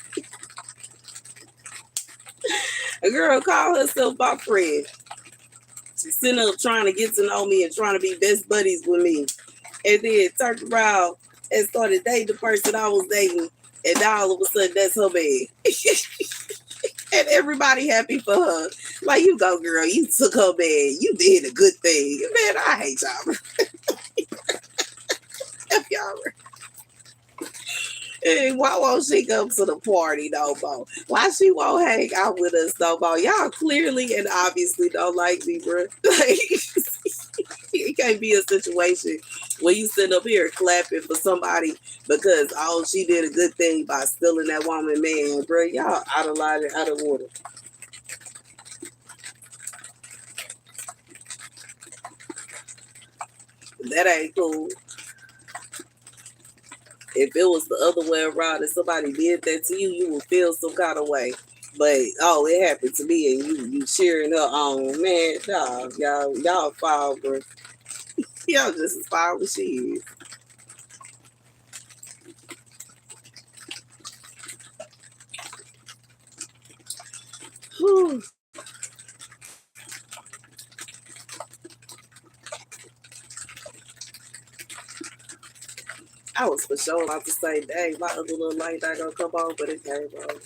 [SPEAKER 2] A girl called herself my friend. She's sitting up trying to get to know me and trying to be best buddies with me. And then turned around and started dating the person I was dating. And now all of a sudden that's her man. And everybody happy for her. Like, you go, girl. You took her man. You did a good thing. Man, I hate y'all. F y'all. Hey, why won't she come to the party no more? Why she won't hang out with us no more? Y'all clearly and obviously don't like me, bro. Like, it can't be a situation where you sit up here clapping for somebody because, oh, she did a good thing by stealing that woman, man, bro. Y'all out of line and out of order. That ain't cool. If it was the other way around and somebody did that to you, you would feel some kind of way. But oh, it happened to me, and you cheering her on, man. Nah, y'all foul, bro. Y'all just as foul as she is. Whew. I was for sure about to say, dang, my other little light not gonna come on, but it came on.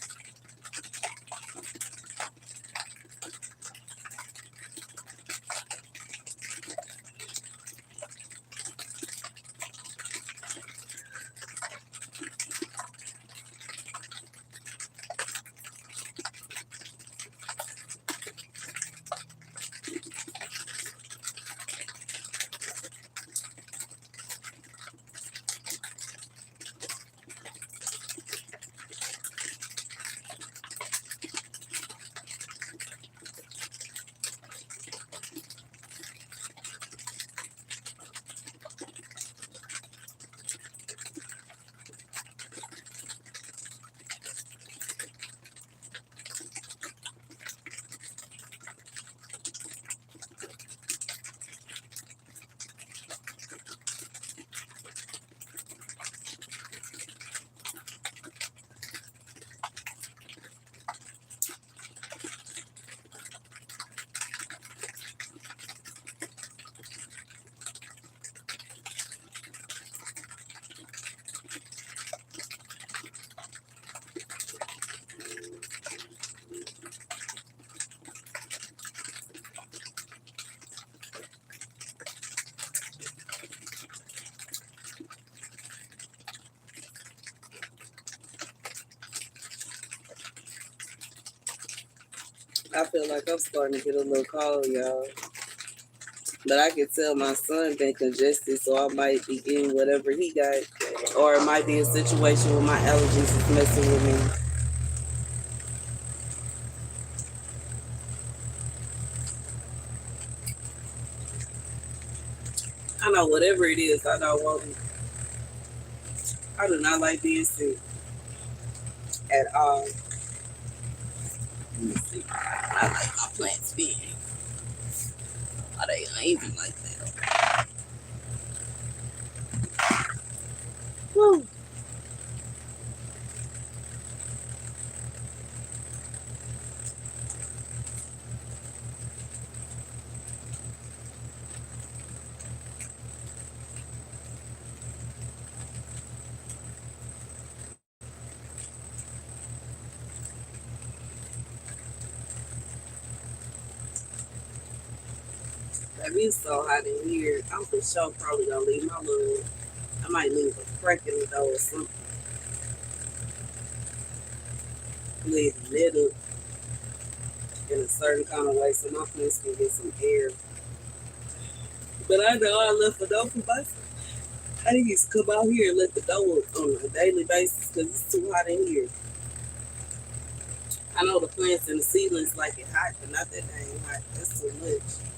[SPEAKER 2] I feel like I'm starting to get a little cold, y'all. But I can tell my son been congested, so I might be getting whatever he got. Or it might be a situation where my allergies is messing with me. I know whatever it is, I don't want it. I do not like being sick at all. Let me see. I like my plants big. Are they uneven like that? Woo. Baby, it's so hot in here. I'm for sure probably gonna leave my little. I might leave a crack in the door or something. Leave it lit up in a certain kind of way so my plants can get some air. But I know I left the door for myself. I need to come out here and let the door up on a daily basis because it's too hot in here. I know the plants and the seedlings like it hot, but not that dang hot. That's too much.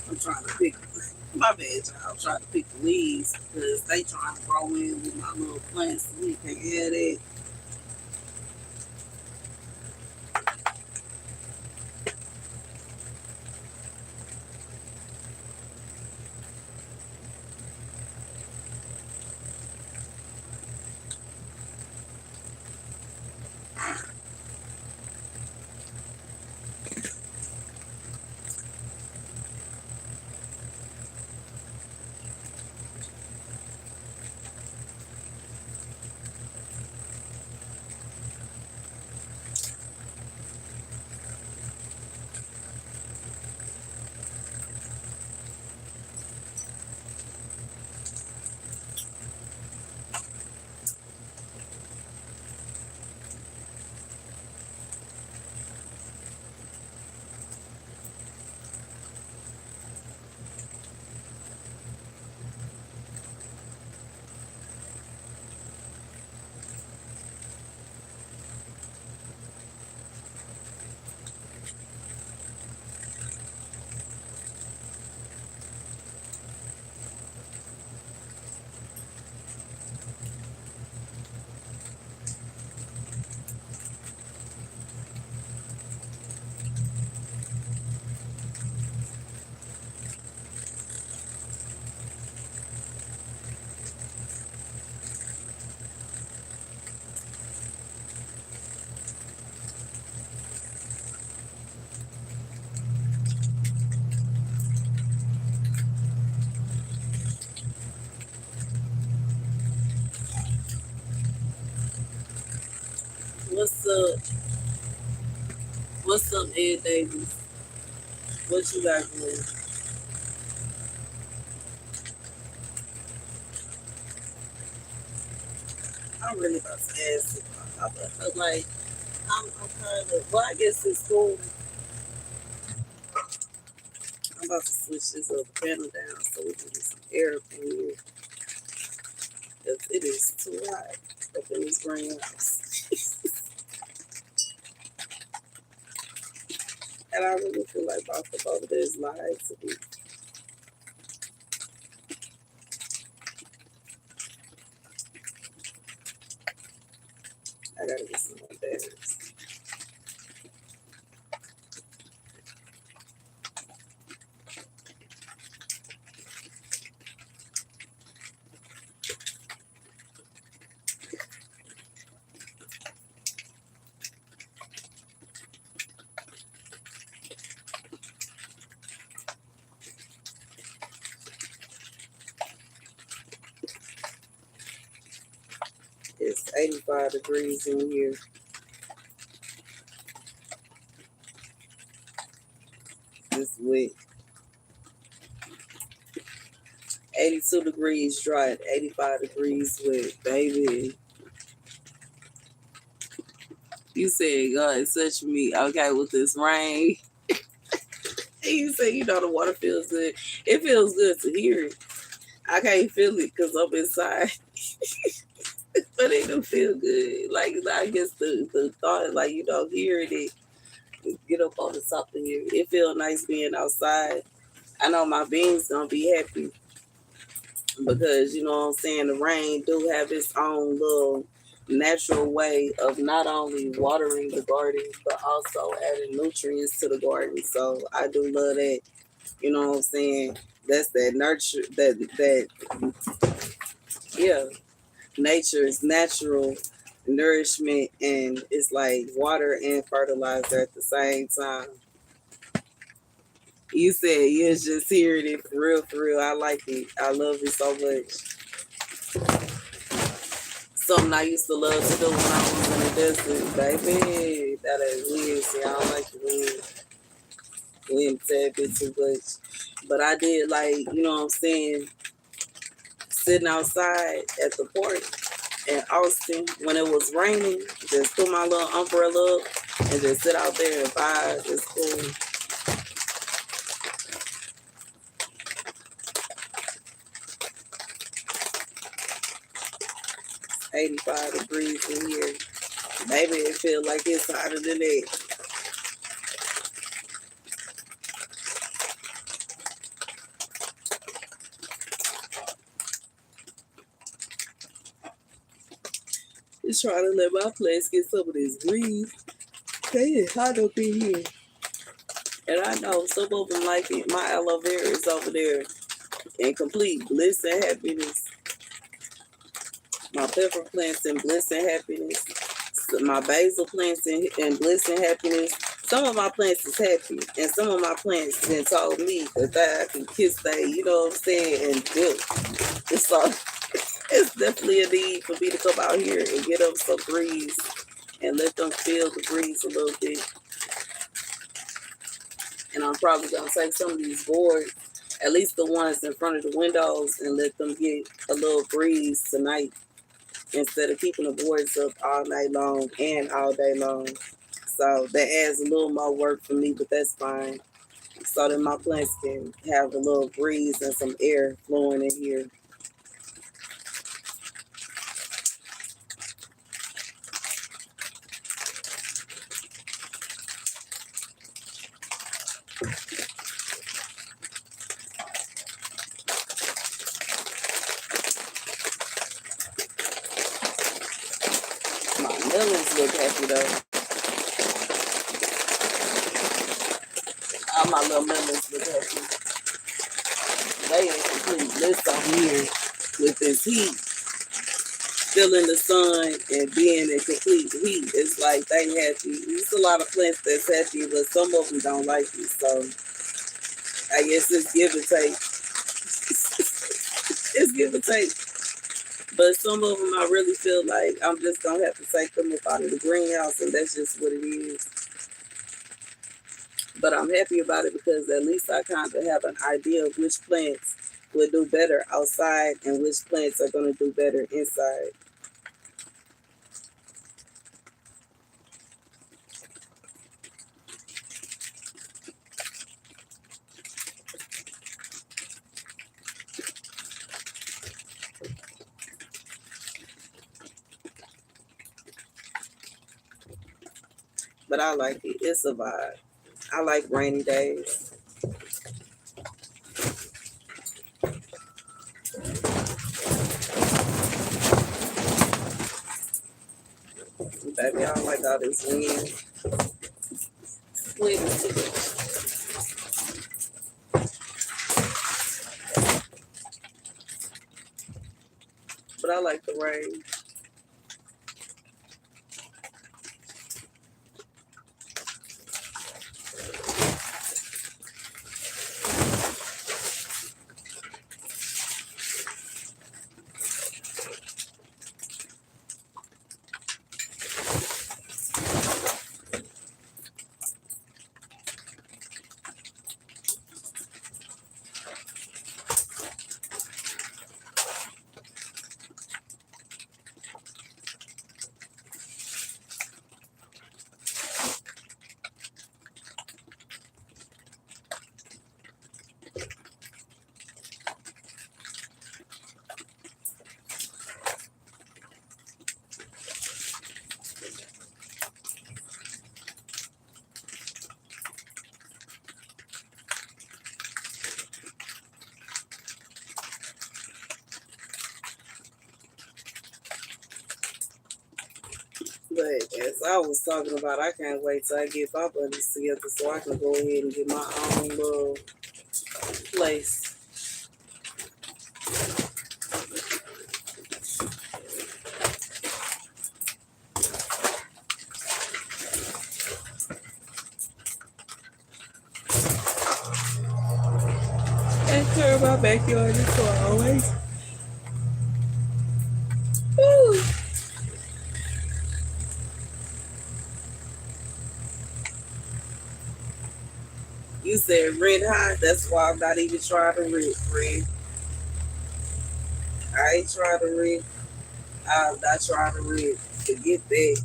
[SPEAKER 2] I'm trying to pick, my bad, y'all. I'm trying to pick the leaves because they trying to grow in with my little plants. We can't have that. What's up? What's up, Ed Davis? What you got going? I'm really about to ask you. I'm like, I'm kind of, well, I guess it's cool. I'm about to switch this other panel down so we can get some air up in here. Because it is too hot up in this greenhouse. And I really feel like both of this lies to be. I gotta get some more batteries. It's 85 degrees in here. It's wet. 82 degrees dry at 85 degrees wet, baby. You said God such me. Okay, with this rain. And you say, the water feels good. It feels good to hear it. I can't feel it because I'm inside. But it do feel good. Like, I guess the thought, like, hearing it, get up on the top of here. It feels nice being outside. I know my beans gonna be happy because, you know what I'm saying, the rain do have its own little natural way of not only watering the garden, but also adding nutrients to the garden. So I do love that. You know what I'm saying? That's that nurture, that yeah, nature's natural nourishment, and it's like water and fertilizer at the same time. You said you're just hearing it for real, for real. I like it. I love it so much. Something I used to love to do when I was in the desert, baby. That is weird. See, I don't like the wind a tad bit too much. But I did like, you know what I'm saying, sitting outside at the port in Austin when it was raining, just put my little umbrella up and just sit out there and vibe. It's cool. It's 85 degrees in here. Maybe it feels like it's hotter than that. Just trying to let my plants get some of this breeze. They is hot up in here. And I know some of them like it. My aloe vera is over there in complete bliss and happiness. My pepper plants in bliss and happiness. My basil plants in bliss and happiness. Some of my plants is happy, and some of my plants then told me that I can kiss they, you know what I'm saying, and build. So it's definitely a need for me to come out here and get them some breeze and let them feel the breeze a little bit. And I'm probably gonna take some of these boards, at least the ones in front of the windows, and let them get a little breeze tonight instead of keeping the boards up all night long and all day long. So that adds a little more work for me, but that's fine. So that my plants can have a little breeze and some air flowing in here. My melons look happy though. All my little melons look happy. They in complete bliss on here with this heat, feeling the sun and being in complete heat. It's like they happy. There's a lot of plants that's happy, but some of them don't like it. So I guess it's give and take. It's give and take. But some of them I really feel like I'm just gonna have to take them up out of the greenhouse, and that's just what it is. But I'm happy about it because at least I kind of have an idea of which plants will do better outside and which plants are gonna do better inside. But I like it. It's a vibe. I like rainy days. Baby, I don't like all this wind. Wind is too much. But I like the rain. But as I was talking about, I can't wait till I get my buddies together so I can go ahead and get my own little place. And turn my backyard into an always. Woo. You said rent high, that's why I'm not even trying to rent, friend. I ain't trying to rent. I'm not trying to rent. Forget that.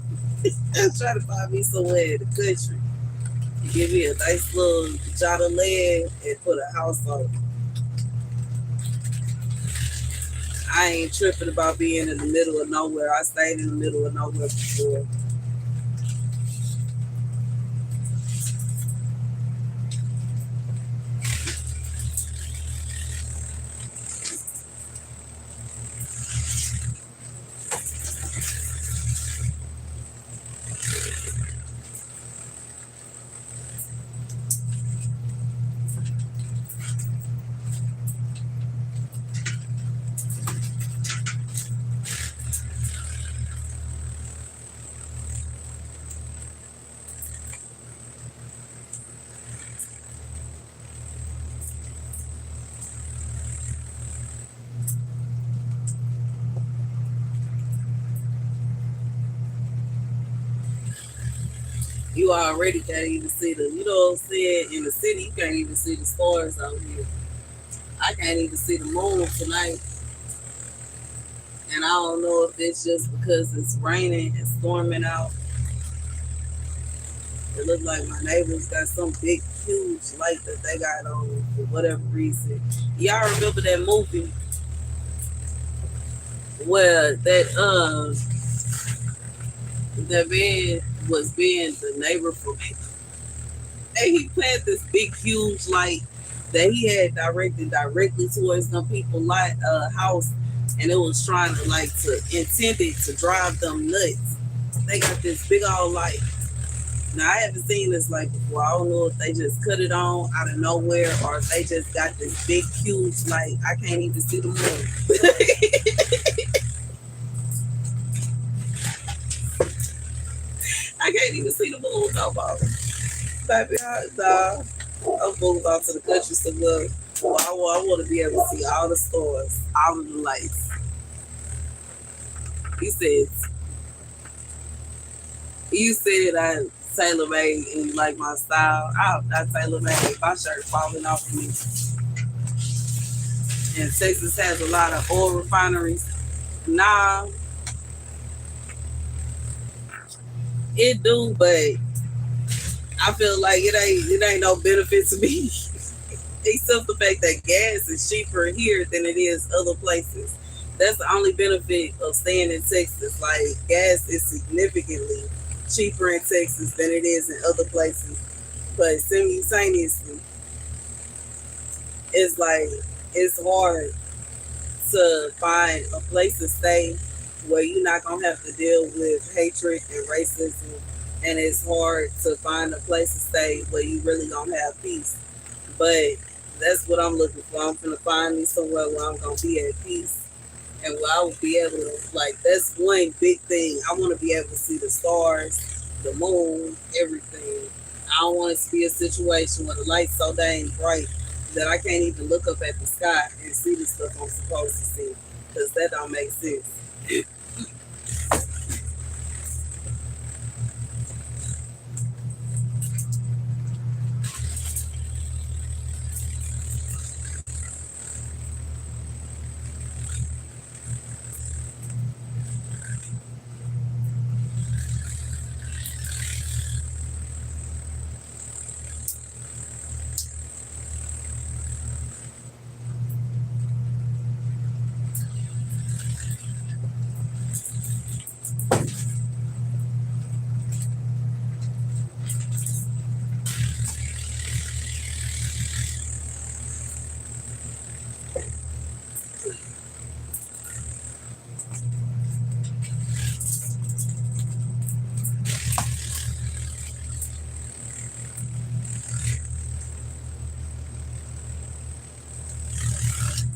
[SPEAKER 2] I'm trying to find me somewhere in the country. Give me a nice little jot of land and put a house on it. I ain't tripping about being in the middle of nowhere. I stayed in the middle of nowhere before. You already can't even see the, you know what I'm saying? In the city, you can't even see the stars out here. I can't even see the moon tonight. And I don't know if it's just because it's raining and storming out. It looks like my neighbors got some big, huge light that they got on for whatever reason. Y'all remember that movie where that man was being the neighbor for me? And he planted this big, huge light that he had directed directly towards them people house, and it was trying to intended to drive them nuts. They got this big old light. Now I haven't seen this light before. I don't know if they just cut it on out of nowhere or if they just got this big, huge light. I can't even see the moon. I can't even see the moon no more. Baby, I'm moving out to the country somewhere. Well, I want to be able to see all the stars, all of the lights. He says, you said I tailor made and you like my style. I'm not tailor made. My shirt falling off of me. And Texas has a lot of oil refineries. Nah, it do, but I feel like it ain't no benefit to me. Except the fact that gas is cheaper here than it is other places. That's the only benefit of staying in Texas. Like gas is significantly cheaper in Texas than it is in other places. But simultaneously, it's like it's hard to find a place to stay where you're not gonna have to deal with hatred and racism, and it's hard to find a place to stay where you really gonna have peace. But that's what I'm looking for. I'm gonna find me somewhere where I'm gonna be at peace and where I will be able to, like, that's one big thing. I want to be able to see the stars, the moon, everything. I don't want it to be a situation where the light's so dang bright that I can't even look up at the sky and see the stuff I'm supposed to see, because that don't make sense.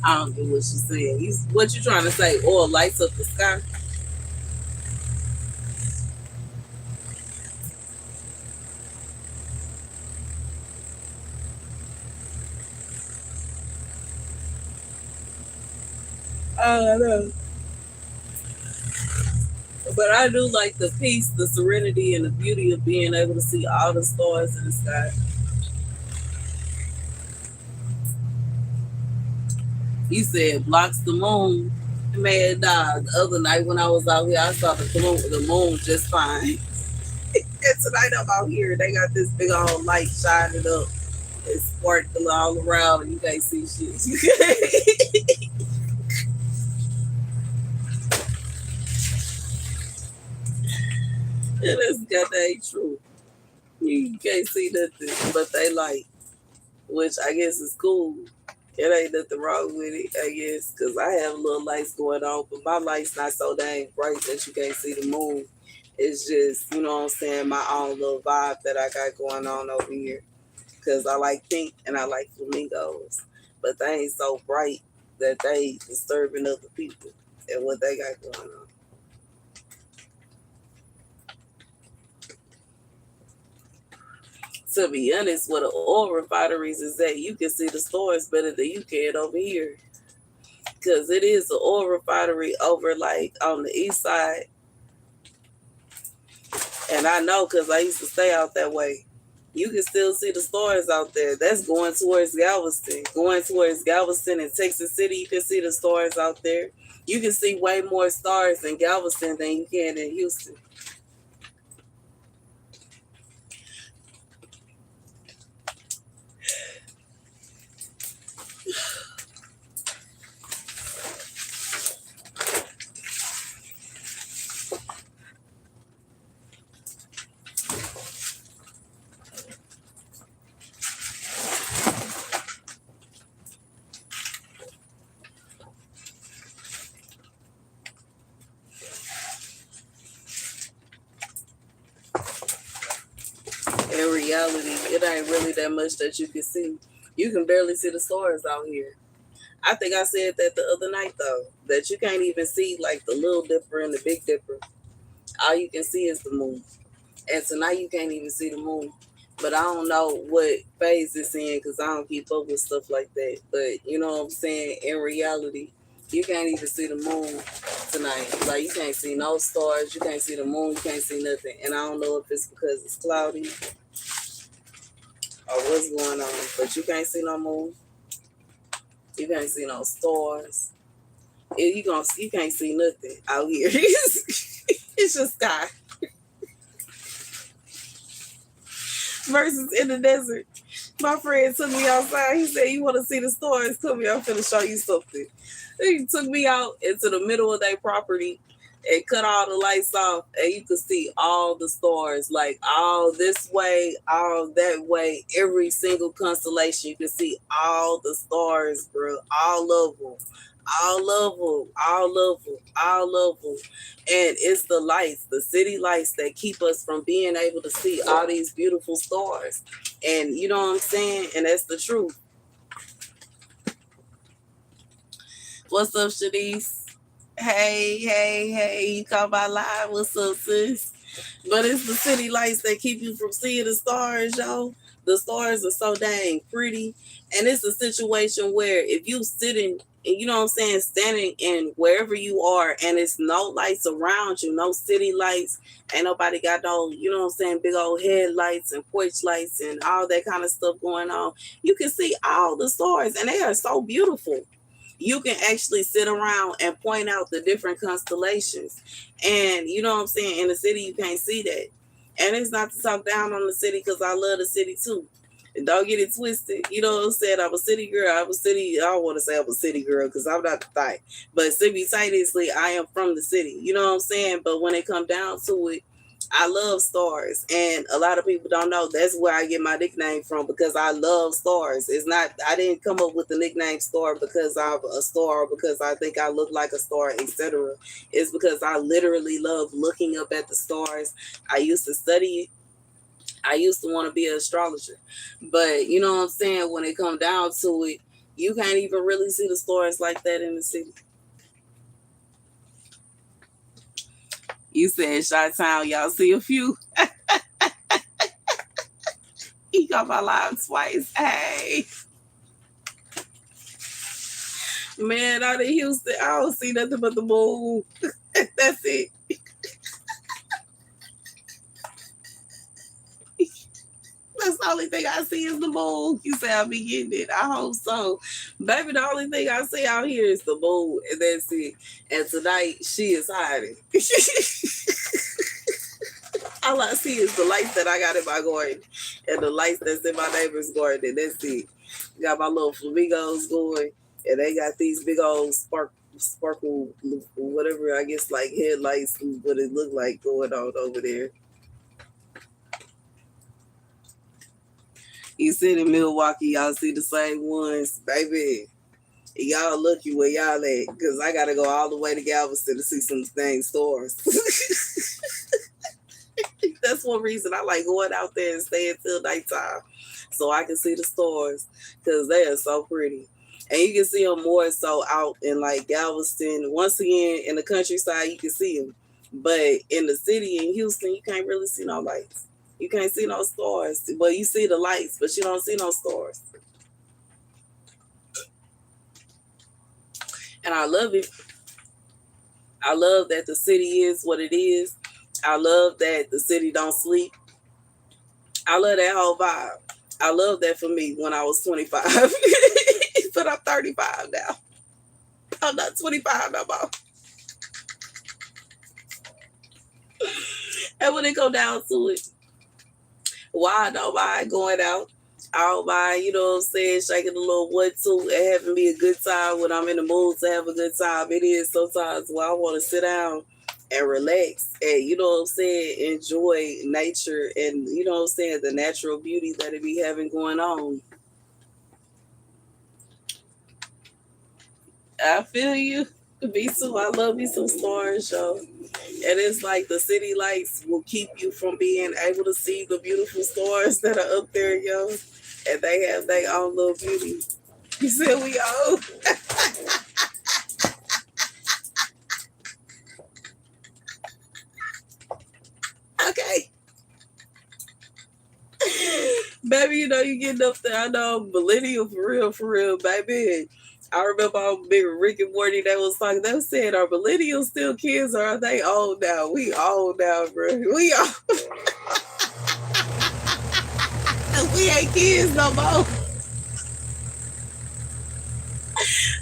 [SPEAKER 2] I don't get what you're saying. What you trying to say? Oil lights up the sky? I don't know. But I do like the peace, the serenity, and the beauty of being able to see all the stars in the sky. You said blocks the moon. Man, nah, the other night when I was out here, I saw the moon just fine. And tonight I'm out here, they got this big old light shining up. It's sparkling all around, and you can't see shit. And that's goddamn true. You can't see nothing, but they light, which I guess is cool. It ain't nothing wrong with it, I guess, because I have little lights going on, but my light's not so dang bright that you can't see the moon. It's just, you know what I'm saying, my own little vibe that I got going on over here. Because I like pink and I like flamingos, but they ain't so bright that they disturbing other people and what they got going on. To be honest, where the oil refineries is at, you can see the stars better than you can over here. Because it is an oil refinery over like on the east side. And I know because I used to stay out that way. You can still see the stars out there. That's going towards Galveston. Going towards Galveston and Texas City, you can see the stars out there. You can see way more stars in Galveston than you can in Houston. In reality, it ain't really that much that you can see. You can barely see the stars out here. I think I said that the other night though, that you can't even see like the little dipper and the big dipper. All you can see is the moon. And tonight you can't even see the moon. But I don't know what phase it's in because I don't keep up with stuff like that. But you know what I'm saying? In reality, You can't even see the moon tonight. Like, you can't see no stars. You can't see the moon. You can't see nothing. And I don't know if it's because it's cloudy or what's going on. But you can't see no moon. You can't see no stars. You can't see nothing out here. It's just sky. Versus in the desert. My friend took me outside. He said, "You want to see the stars? Come here, I'm finna show you something." He took me out into the middle of their property and cut all the lights off, and you could see all the stars, like all this way, all that way, every single constellation. You can see all the stars, bro, all of them. All of them, all of them, all of them. And it's the lights, the city lights that keep us from being able to see all these beautiful stars. And you know what I'm saying? And that's the truth. What's up, Shanice? Hey, you caught my live. What's up, sis? But it's the city lights that keep you from seeing the stars, y'all. The stars are so dang pretty. And it's a situation where if you sitting, you know what I'm saying, standing in wherever you are and it's no lights around you, no city lights, ain't nobody got no, you know what I'm saying, big old headlights and porch lights and all that kind of stuff going on, you can see all the stars and they are so beautiful. You can actually sit around and point out the different constellations. And you know what I'm saying? In the city, you can't see that. And it's not to talk down on the city because I love the city too. And don't get it twisted. You know what I'm saying? I'm a city girl. I don't want to say I'm a city girl because I'm not the type. But simultaneously, I am from the city. You know what I'm saying? But when it comes down to it, I love StaR's, and a lot of people don't know that's where I get my nickname from because I love StaR's. It's not, I didn't come up with the nickname Star because I'm a star or because I think I look like a star, etc. It's because I literally love looking up at the stars. I used to study it. I used to want to be an astrologer, but you know what I'm saying? When it comes down to it, you can't even really see the stars like that in the city. You said Chi-Town, y'all see a few. He got my live twice. Hey. Man, out in Houston, I don't see nothing but the moon. That's it. That's the only thing I see is the moon. You say I'll be getting it. I hope so. Baby, the only thing I see out here is the moon, and that's it. And tonight, she is hiding. All I see is the lights that I got in my garden and the lights that's in my neighbor's garden, and that's it. Got my little flamingos going, and they got these big old sparkle, whatever, I guess, like headlights, what it look like going on over there. You said in Milwaukee, y'all see the same ones, baby. Y'all lucky where y'all at, because I got to go all the way to Galveston to see some dang stars. That's one reason I like going out there and staying till nighttime so I can see the stars because they are so pretty. And you can see them more so out in like Galveston. Once again, in the countryside, you can see them. But in the city in Houston, you can't really see no lights. You can't see no stars. But you see the lights, but you don't see no stars. And I love it. I love that the city is what it is. I love that the city don't sleep. I love that whole vibe. I love that for me when I was 25. But I'm 35 now. I'm not 25 no more. And when it go down to it, why I don't mind going out. I don't mind, you know what I'm saying, shaking a little 1-2 and having me a good time when I'm in the mood to have a good time. It is sometimes where I want to sit down and relax and, you know what I'm saying, enjoy nature and, you know what I'm saying, the natural beauty that it be having going on. I feel you. Me too. I love me some stars, yo. And it's like the city lights will keep you from being able to see the beautiful stars that are up there, yo. And they have their own little beauty. You said we old. Okay. Baby, you know you getting up there. I know millennial for real, baby. I remember on Big Rick and Morty, they was talking. They was saying, "Are millennials still kids, or are they old now?" We old now, bro. We old. We ain't kids no more.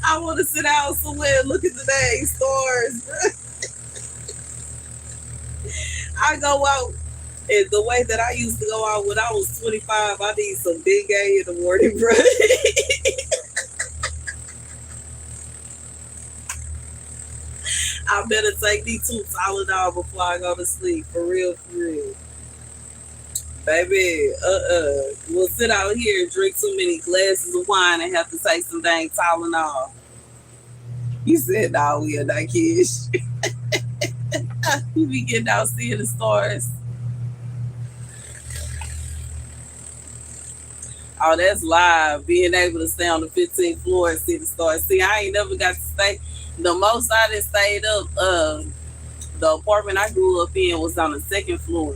[SPEAKER 2] I want to sit out somewhere and look at the dang stars, bro. I go out, and the way that I used to go out when I was 25, I need some big A in the morning, bro. I better take these 2 Tylenol before I go to sleep. For real, for real. Baby, we'll sit out here and drink too many glasses of wine and have to take some dang Tylenol. You said, "No, we are not kids." You be getting out seeing the stars. Oh, that's live. Being able to stay on the 15th floor and see the stars. See, I ain't never got to stay. The most I done stayed up, the apartment I grew up in was on the 2nd floor.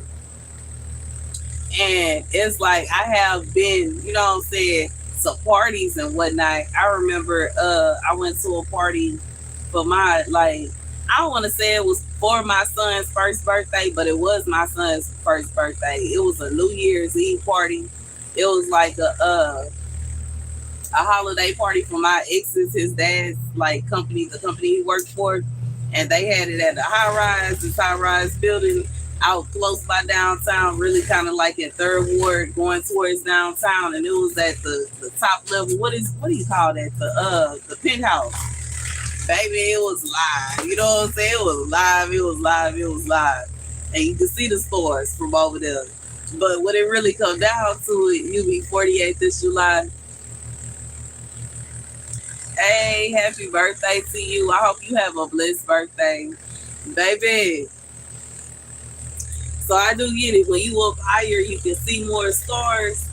[SPEAKER 2] And it's like I have been, you know what I'm saying, to parties and whatnot. I remember I went to a party for my, like, I don't want to say it was for my son's first birthday, but it was my son's first birthday. It was a New Year's Eve party. It was like a holiday party for my ex's, his dad's like company, the company he worked for, and they had it at this high rise building out close by downtown, really kind of like at 3rd Ward going towards downtown, and it was at the top level. What do you call that? The penthouse. Baby, it was live. You know what I'm saying? It was live. It was live. It was live, and you can see the stores from over there. But when it really comes down to it, you be 48 this July. Hey, happy birthday to you. I hope you have a blessed birthday, baby. So I do get it. When you up higher, you can see more stars.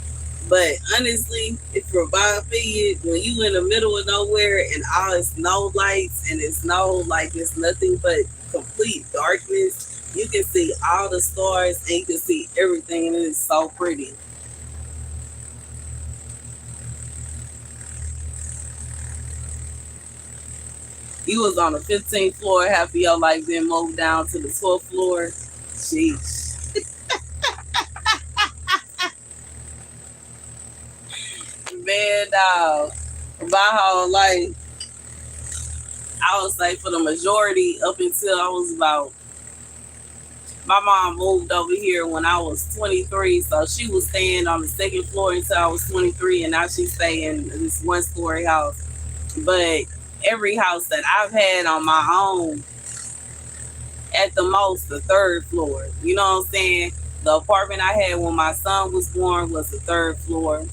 [SPEAKER 2] But honestly, from my opinion, when you in the middle of nowhere and all it's no lights and it's it's nothing but complete darkness, you can see all the stars and you can see everything, and it is so pretty. You was on the 15th floor, half of your life, then moved down to the 12th floor. Sheesh. Man, dog. My whole life, I would say for the majority, up until I was about, my mom moved over here when I was 23, so she was staying on the 2nd floor until I was 23, and now she's staying in this 1-story house. But every house that I've had on my own, at the most, the 3rd floor. You know what I'm saying? The apartment I had when my son was born was the 3rd floor.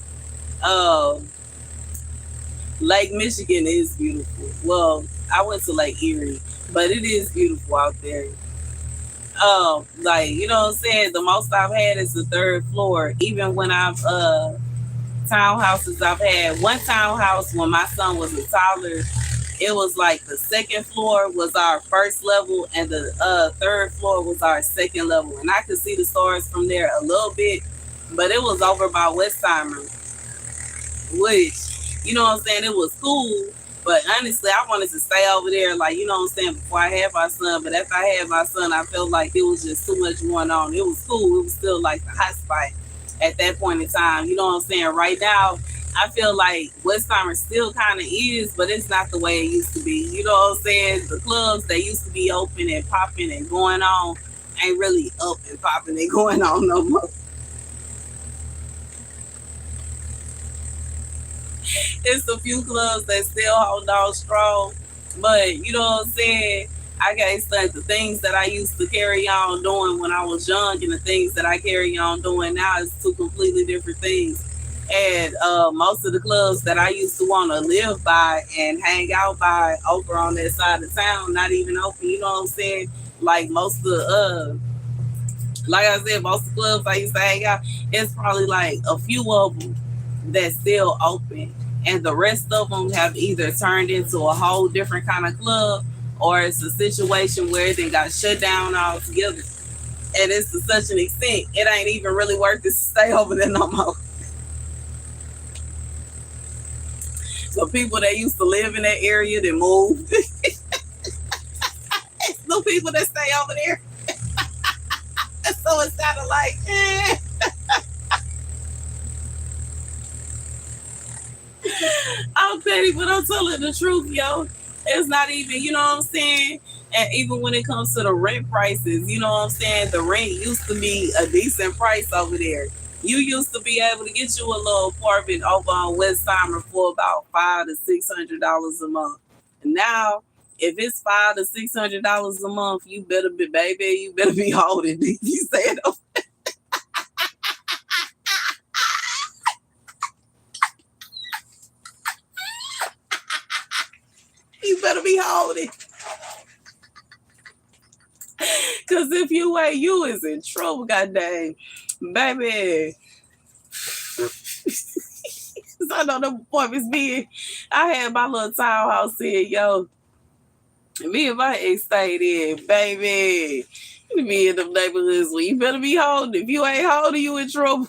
[SPEAKER 2] Lake Michigan is beautiful. Well, I went to Lake Erie, but it is beautiful out there. Like, you know what I'm saying? The most I've had is the 3rd floor. Even when I've townhouses I've had. One townhouse when my son was a toddler, it was like the 2nd floor was our 1st level and the 3rd floor was our 2nd level. And I could see the stars from there a little bit, but it was over by Westheimer, which, you know what I'm saying, it was cool. But honestly, I wanted to stay over there, like, you know what I'm saying, before I had my son. But after I had my son, I felt like it was just too much going on. It was cool. It was still like the hot spot at that point in time. You know what I'm saying? Right now, I feel like Westheimer still kind of is, but it's not the way it used to be. You know what I'm saying? The clubs that used to be open and popping and going on ain't really up and popping and going on no more. It's a few clubs that still hold on strong, but you know what I'm saying? I can't say the things that I used to carry on doing when I was young and the things that I carry on doing now is two completely different things. And most of the clubs that I used to want to live by and hang out by over on that side of town, not even open, you know what I'm saying? Like most of the, like I said, most of the clubs I used to hang out, it's probably like a few of them that's still open. And the rest of them have either turned into a whole different kind of club or it's a situation where they got shut down altogether. And it's to such an extent, it ain't even really worth it to stay over there no more. some people that used to live in that area that moved. No people that stay over there. So it's kind of like, I'm petty, but I'm telling the truth, yo. It's not even, you know what I'm saying? And even when it comes to the rent prices, you know what I'm saying? The rent used to be a decent price over there. You used to be able to get you a little apartment over on Westheimer for about $500 to $600 a month. And now, if it's $500 to $600 a month, you better be, baby, you better be holding it. You said, you better be holding. Because if you ain't, you is in trouble, goddamn. Baby. So I know the appointments being, I had my little townhouse here, yo. Me and my ex stayed in, baby. You be in them neighborhoods where you better be holding. If you ain't holding, you in trouble.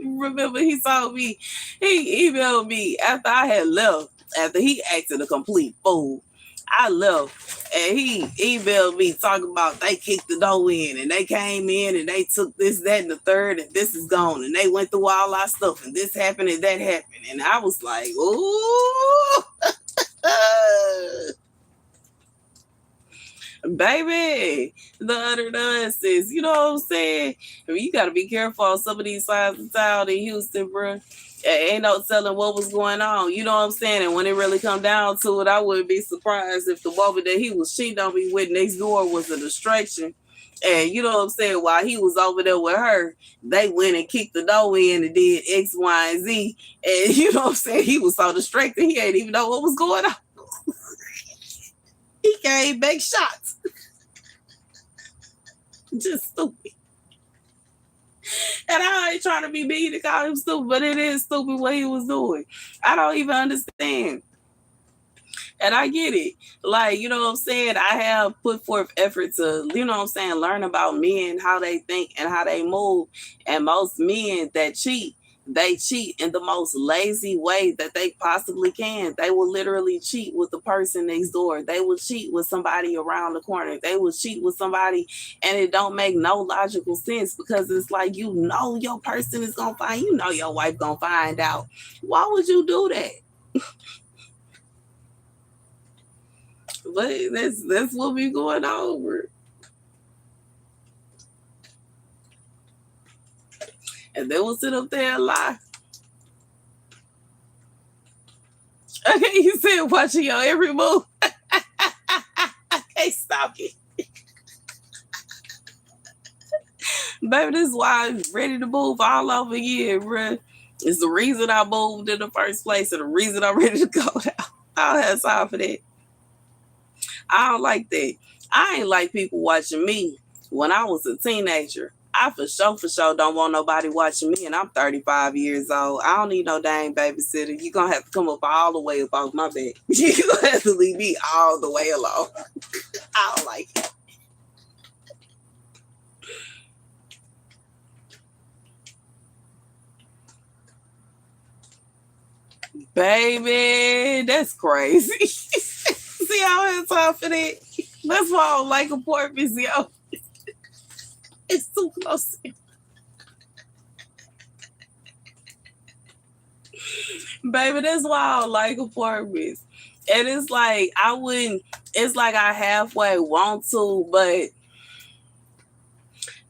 [SPEAKER 2] Remember, he told me, he emailed me after I had left, after he acted a complete fool. I left, and he emailed me talking about they kicked the door in, and they came in, and they took this, that, and the third, and this is gone, and they went through all our stuff, and this happened, and that happened, and I was like, ooh. Baby, the other nonsense, you know what I'm saying? I mean, you got to be careful on some of these sides of town in Houston, bro. Ain't no telling what was going on, you know what I'm saying? And when it really come down to it, I wouldn't be surprised if the woman that he was cheating on me with next door was a distraction. And you know what I'm saying? While he was over there with her, they went and kicked the door in and did X, Y, and Z. And you know what I'm saying? He was so distracted, he ain't even know what was going on. He can't make shots. Just stupid. And I ain't trying to be mean to call him stupid, but it is stupid what he was doing. I don't even understand. And I get it. Like, you know what I'm saying? I have put forth effort to, you know what I'm saying, learn about men, how they think and how they move. And most men that cheat, they cheat in the most lazy way that they possibly can. They will literally cheat with the person next door. They will cheat with somebody around the corner. They will cheat with somebody, and it don't make no logical sense because it's like, you know, your person is gonna find, you know, your wife gonna find out. Why would you do that? But that's what we going over. And they will sit up there and lie. Okay, you said watching your every move. Hey, stop it. Baby, this is why I'm ready to move all over again, bro. It's the reason I moved in the first place and the reason I'm ready to go out. I don't have time for that. I don't like that. I ain't like people watching me when I was a teenager. I for sure don't want nobody watching me, and I'm 35 years old. I don't need no dang babysitter. You're going to have to come up all the way up off my back. You're going to have to leave me all the way alone. I don't like it. Baby, that's crazy. See, I don't have time for that. That's why I don't like apartments, yo. It's too close. Baby, that's why I don't like apartments. And it's like, it's like I halfway want to, but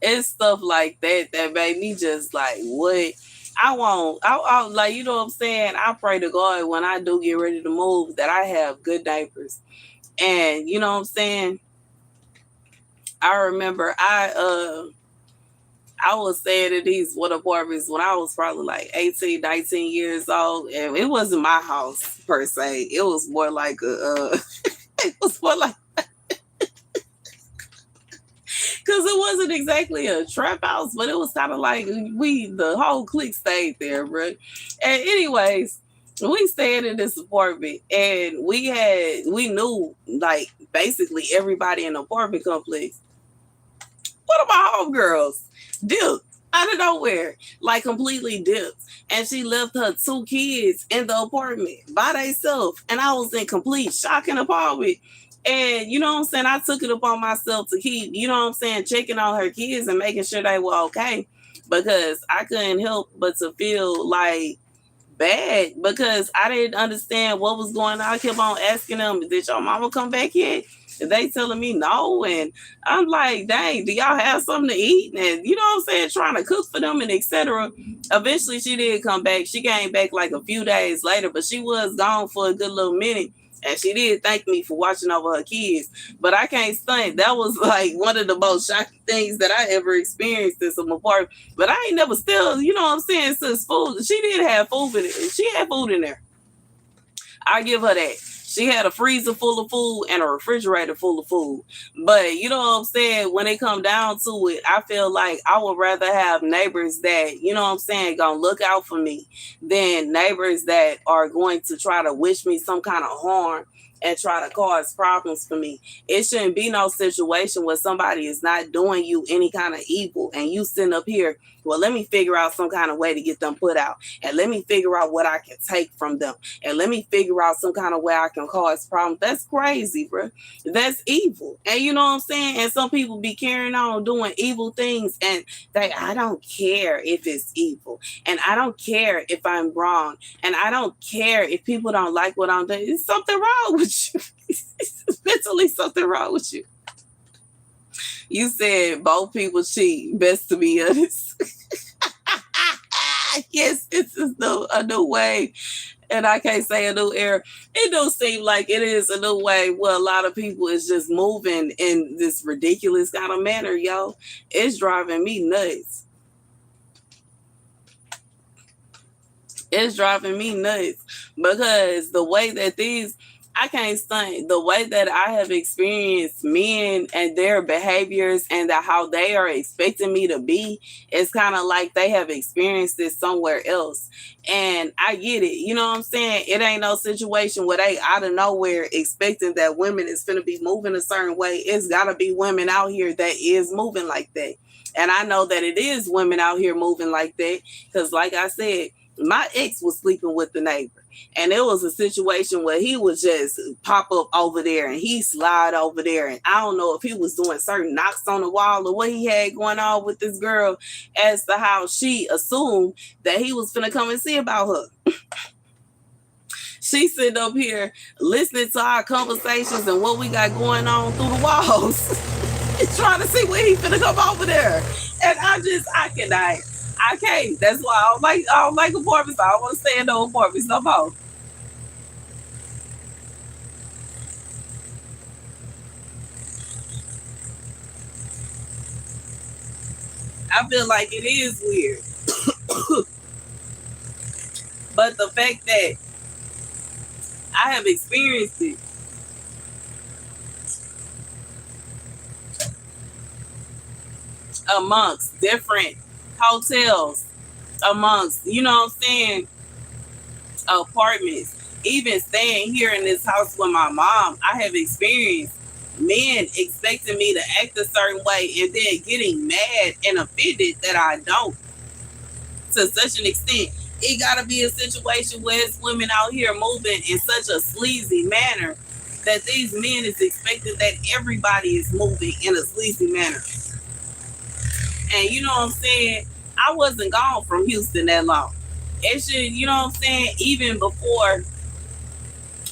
[SPEAKER 2] it's stuff like that made me just like, what? I like, you know what I'm saying? I pray to God when I do get ready to move that I have good neighbors. And you know what I'm saying? I remember I was staying in these one apartments when I was probably like 18, 19 years old. And it wasn't my house per se. It was more like it was more like, because it wasn't exactly a trap house, but it was kind of like the whole clique stayed there, bro. And anyways, we stayed in this apartment and we knew like basically everybody in the apartment complex. One of my homegirls, Duke, out of nowhere, like completely dipped. And she left her 2 kids in the apartment by themselves. And I was in complete shock and appallment. And you know what I'm saying? I took it upon myself to keep, you know what I'm saying, checking on her kids and making sure they were okay. Because I couldn't help but to feel like bad because I didn't understand what was going on. I kept on asking them, did your mama come back yet? And they telling me no. And I'm like, dang, do y'all have something to eat? And you know what I'm saying? Trying to cook for them and etc. Eventually she did come back. She came back like a few days later, but she was gone for a good little minute. And she did thank me for watching over her kids. But I can't stunt. That was like one of the most shocking things that I ever experienced in some apartment. But I ain't never still, you know what I'm saying, since food. She did have food in it. She had food in there. I give her that. She had a freezer full of food and a refrigerator full of food. But you know what I'm saying? When it come down to it, I feel like I would rather have neighbors that, you know what I'm saying, gonna look out for me than neighbors that are going to try to wish me some kind of harm and try to cause problems for me. It shouldn't be no situation where somebody is not doing you any kind of evil and you sitting up here, well, let me figure out some kind of way to get them put out. And let me figure out what I can take from them. And let me figure out some kind of way I can cause problems. That's crazy, bro. That's evil. And you know what I'm saying? And some people be carrying on doing evil things and I don't care if it's evil. And I don't care if I'm wrong. And I don't care if people don't like what I'm doing. There's something wrong with you. It's mentally something wrong with you. You said both people cheat. Best to be honest. Yes, it's a new way. And I can't say a new era. It don't seem like it is a new way where a lot of people is just moving in this ridiculous kind of manner, yo. It's driving me nuts. It's driving me nuts because the way that I can't stunt, the way that I have experienced men and their behaviors and how they are expecting me to be, it's kind of like they have experienced this somewhere else. And I get it. You know what I'm saying? It ain't no situation where they out of nowhere expecting that women is going to be moving a certain way. It's got to be women out here that is moving like that. And I know that it is women out here moving like that because like I said, my ex was sleeping with the neighbor. And it was a situation where he would just pop up over there and he slide over there. And I don't know if he was doing certain knocks on the wall or what he had going on with this girl as to how she assumed that he was finna come and see about her. She sitting up here listening to our conversations and what we got going on through the walls. Trying to see when he finna come over there. And I cannot. I can't. That's why I don't like apartments. I don't want to stay in no apartments no more. I feel like it is weird. But the fact that I have experienced it amongst different hotels, amongst, you know what I'm saying, apartments, even staying here in this house with my mom, I have experienced men expecting me to act a certain way and then getting mad and offended that I don't to such an extent. It gotta be a situation where it's women out here moving in such a sleazy manner that these men is expecting that everybody is moving in a sleazy manner. And you know what I'm saying? I wasn't gone from Houston that long. It should, you know what I'm saying? Even before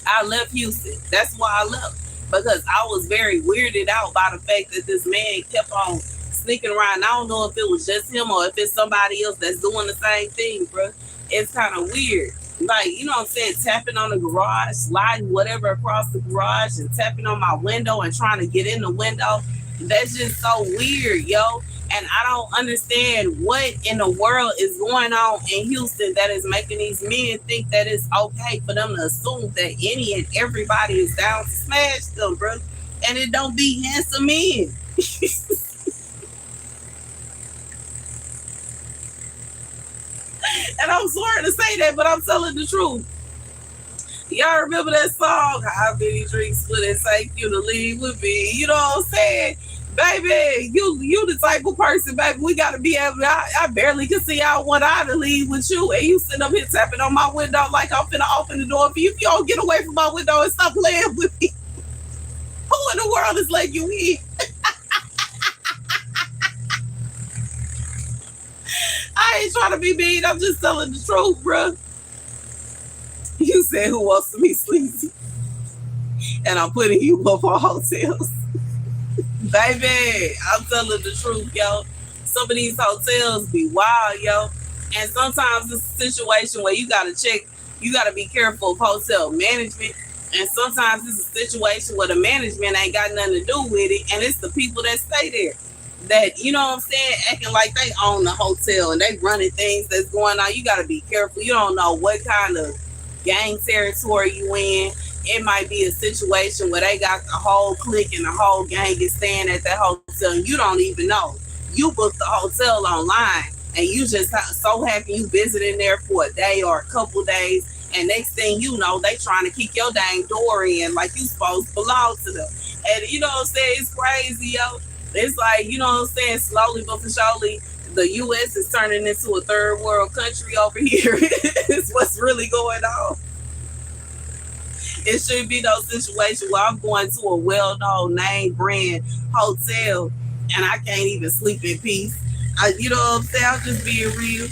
[SPEAKER 2] I left Houston, that's why I left. Because I was very weirded out by the fact that this man kept on sneaking around. I don't know if it was just him or if it's somebody else that's doing the same thing, bro. It's kind of weird. Like, you know what I'm saying? Tapping on the garage, sliding whatever across the garage and tapping on my window and trying to get in the window. That's just so weird, yo. And I don't understand what in the world is going on in Houston that is making these men think that it's okay for them to assume that any and everybody is down to smash them, bro. And it don't be handsome men. And I'm sorry to say that, but I'm telling the truth. Y'all remember that song, How Many Drinks Would It Take You to Leave With Me? You know what I'm saying? Baby, you the type of person, baby. We gotta be able. I barely can see out one eye to leave with you, and you sitting up here tapping on my window like I'm finna open the door for you. If you don't get away from my window and stop playing with me, who in the world is letting you in? I ain't trying to be mean. I'm just telling the truth, bro. You said who wants to be sleazy, and I'm putting you up on hotels. Baby, I'm telling the truth, yo. Some of these hotels be wild, yo. And sometimes it's a situation where you gotta check, you gotta be careful of hotel management. And sometimes it's a situation where the management ain't got nothing to do with it, and it's the people that stay there. That, you know what I'm saying, acting like they own the hotel and they running things that's going on. You gotta be careful. You don't know what kind of gang territory you in. It might be a situation where they got the whole clique and the whole gang is staying at that hotel and you don't even know. You booked the hotel online and you just so happy you visiting there for a day or a couple days, and next thing you know, they trying to kick your dang door in like you supposed to belong to them. And you know what I'm saying? It's crazy, yo. It's like, you know what I'm saying, slowly but for surely, the U.S. is turning into a third world country over here. It's what's really going on. It should be no situation where I'm going to a well-known name brand hotel and I can't even sleep in peace. You know what I'm saying? I'm just being real.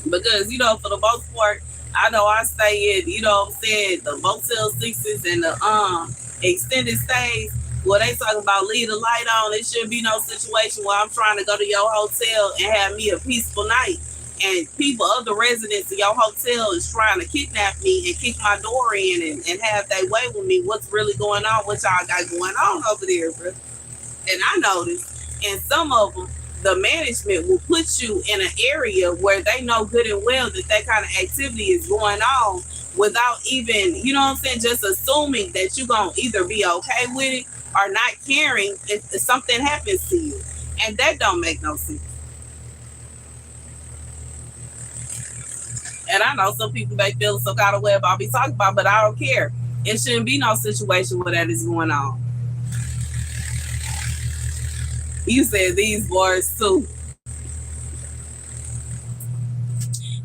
[SPEAKER 2] Because, you know, for the most part, I know I stay in, you know what I'm saying, the Motel 6s and the extended stays. Well, they talking about leave the light on. It shouldn't be no situation where I'm trying to go to your hotel and have me a peaceful night. And people, other residents of your hotel is trying to kidnap me and kick my door in and have their way with me. What's really going on? What y'all got going on over there, bro? And I noticed in some of them, the management will put you in an area where they know good and well that kind of activity is going on without even, you know what I'm saying, just assuming that you're going to either be okay with it or not caring if something happens to you. And that don't make no sense. And I know some people may feel some kind of way about me talking about, but I don't care. It shouldn't be no situation where that is going on. You said these bars too.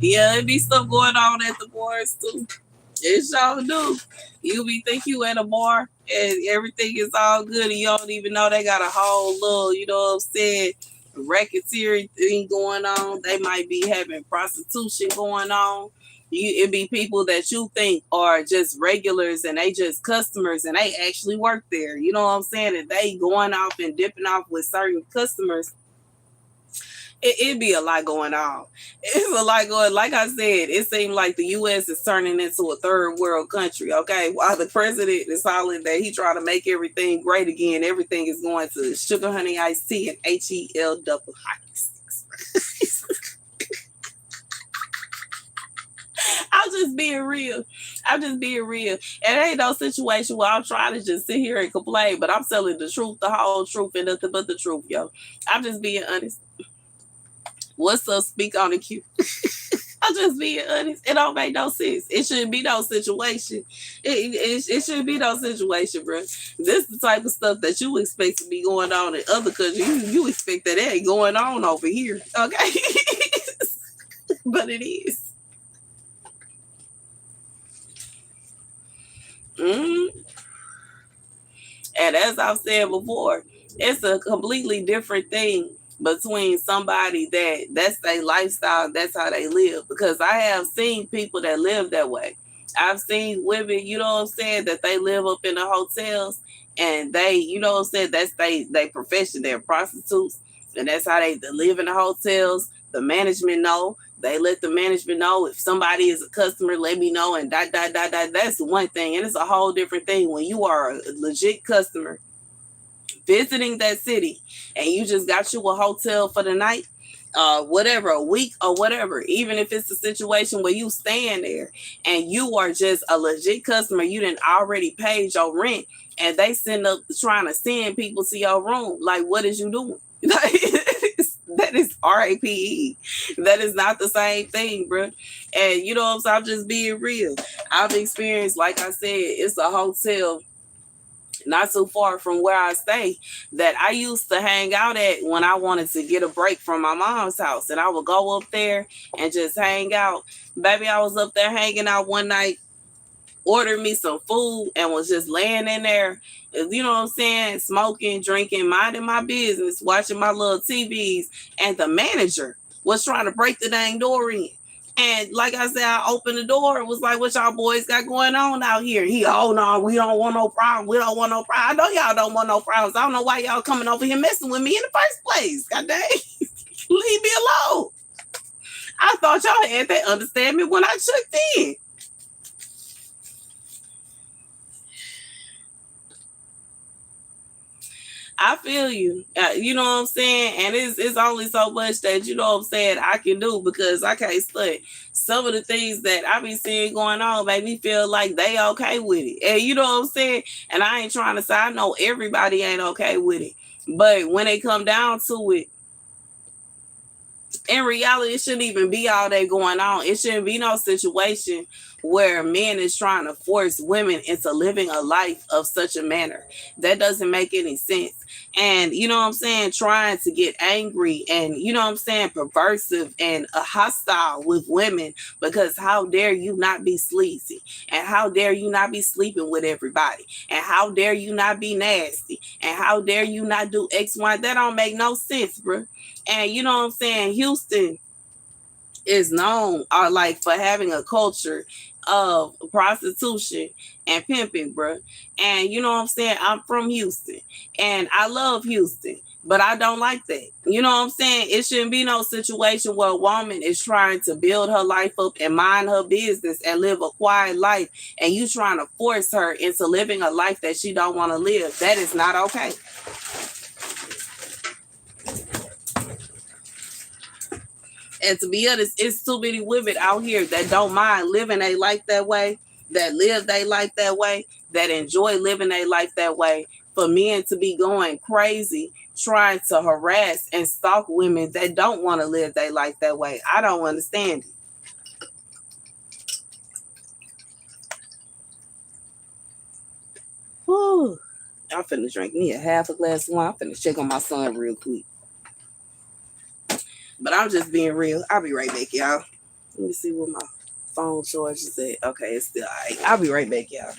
[SPEAKER 2] Yeah, it be stuff going on at the bars too. It sure do. You be think you at a bar and everything is all good and you don't even know they got a whole little, you know what I'm saying, racketeering thing going on. They might be having prostitution going on. It be people that you think are just regulars and they just customers and they actually work there. You know what I'm saying? And they going off and dipping off with certain customers. It'd be a lot going on. It's a lot going. Like I said, it seems like the U.S. is turning into a third world country. Okay, while the president is hollering that he trying to make everything great again, everything is going to sugar honey iced tea and HEL double hockey sticks. I'm just being real. I'm just being real. And it ain't no situation where I'm trying to just sit here and complain, but I'm telling the truth, the whole truth, and nothing but the truth, yo. I'm just being honest. What's up? Speak on the cue. I'm just being honest. It don't make no sense. It shouldn't be no situation. It shouldn't be no situation, bro. This is the type of stuff that you expect to be going on in other countries. You expect that it ain't going on over here, okay? But it is. Mm-hmm. And as I've said before, it's a completely different thing between somebody that's their lifestyle, that's how they live. Because I have seen people that live that way. I've seen women, you know what I'm saying, that they live up in the hotels and they, you know what I'm saying, that's they profession, they're prostitutes, and that's how they live in the hotels. The management know. They let the management know if somebody is a customer, let me know, and dot. That's one thing. And it's a whole different thing when you are a legit customer visiting that city and you just got you a hotel for the night, whatever, a week or whatever, even if it's a situation where you staying there and you are just a legit customer, you didn't already paid your rent and they send up trying to send people to your room. Like, what is you doing? That is RAPE. That is not the same thing, bro. And you know what I'm saying? I'm just being real. I've experienced, like I said, it's a hotel not too far from where I stay, that I used to hang out at when I wanted to get a break from my mom's house. And I would go up there and just hang out. Baby, I was up there hanging out one night, ordered me some food, and was just laying in there, you know what I'm saying, smoking, drinking, minding my business, watching my little TVs. And the manager was trying to break the dang door in. And like I said, I opened the door and was like, what y'all boys got going on out here? He, oh no, we don't want no problem. We don't want no problem. I know y'all don't want no problems. I don't know why y'all coming over here messing with me in the first place. God dang. Leave me alone. I thought y'all had that understand me when I checked in. I feel you. You know what I'm saying? And it's only so much that, you know what I'm saying, I can do, because I can't study. Some of the things that I be seeing going on make me feel like they okay with it. And you know what I'm saying? And I ain't trying to say, I know everybody ain't okay with it. But when they come down to it, in reality, it shouldn't even be all that going on. It shouldn't be no situation where men is trying to force women into living a life of such a manner. That doesn't make any sense. And you know what I'm saying, trying to get angry and, you know what I'm saying, perversive and hostile with women, because how dare you not be sleazy, and how dare you not be sleeping with everybody, and how dare you not be nasty, and how dare you not do X, Y. That don't make no sense, bro. And you know what I'm saying, Houston is known for having a culture of prostitution and pimping, bro. And you know what I'm saying, I'm from Houston and I love Houston, but I don't like that. You know what I'm saying? It shouldn't be no situation where a woman is trying to build her life up and mind her business and live a quiet life, and you trying to force her into living a life that she don't want to live. That is not okay. And to be honest, it's too many women out here that don't mind living their life that way, that live their life that way, that enjoy living their life that way, for men to be going crazy trying to harass and stalk women that don't want to live their life that way. I don't understand it. Whew. I'm finna drink me a half a glass of wine. I'm finna check on my son real quick. But I'm just being real. I'll be right back, y'all. Let me see where my phone charge is at. Okay, it's still all right. I'll be right back, y'all.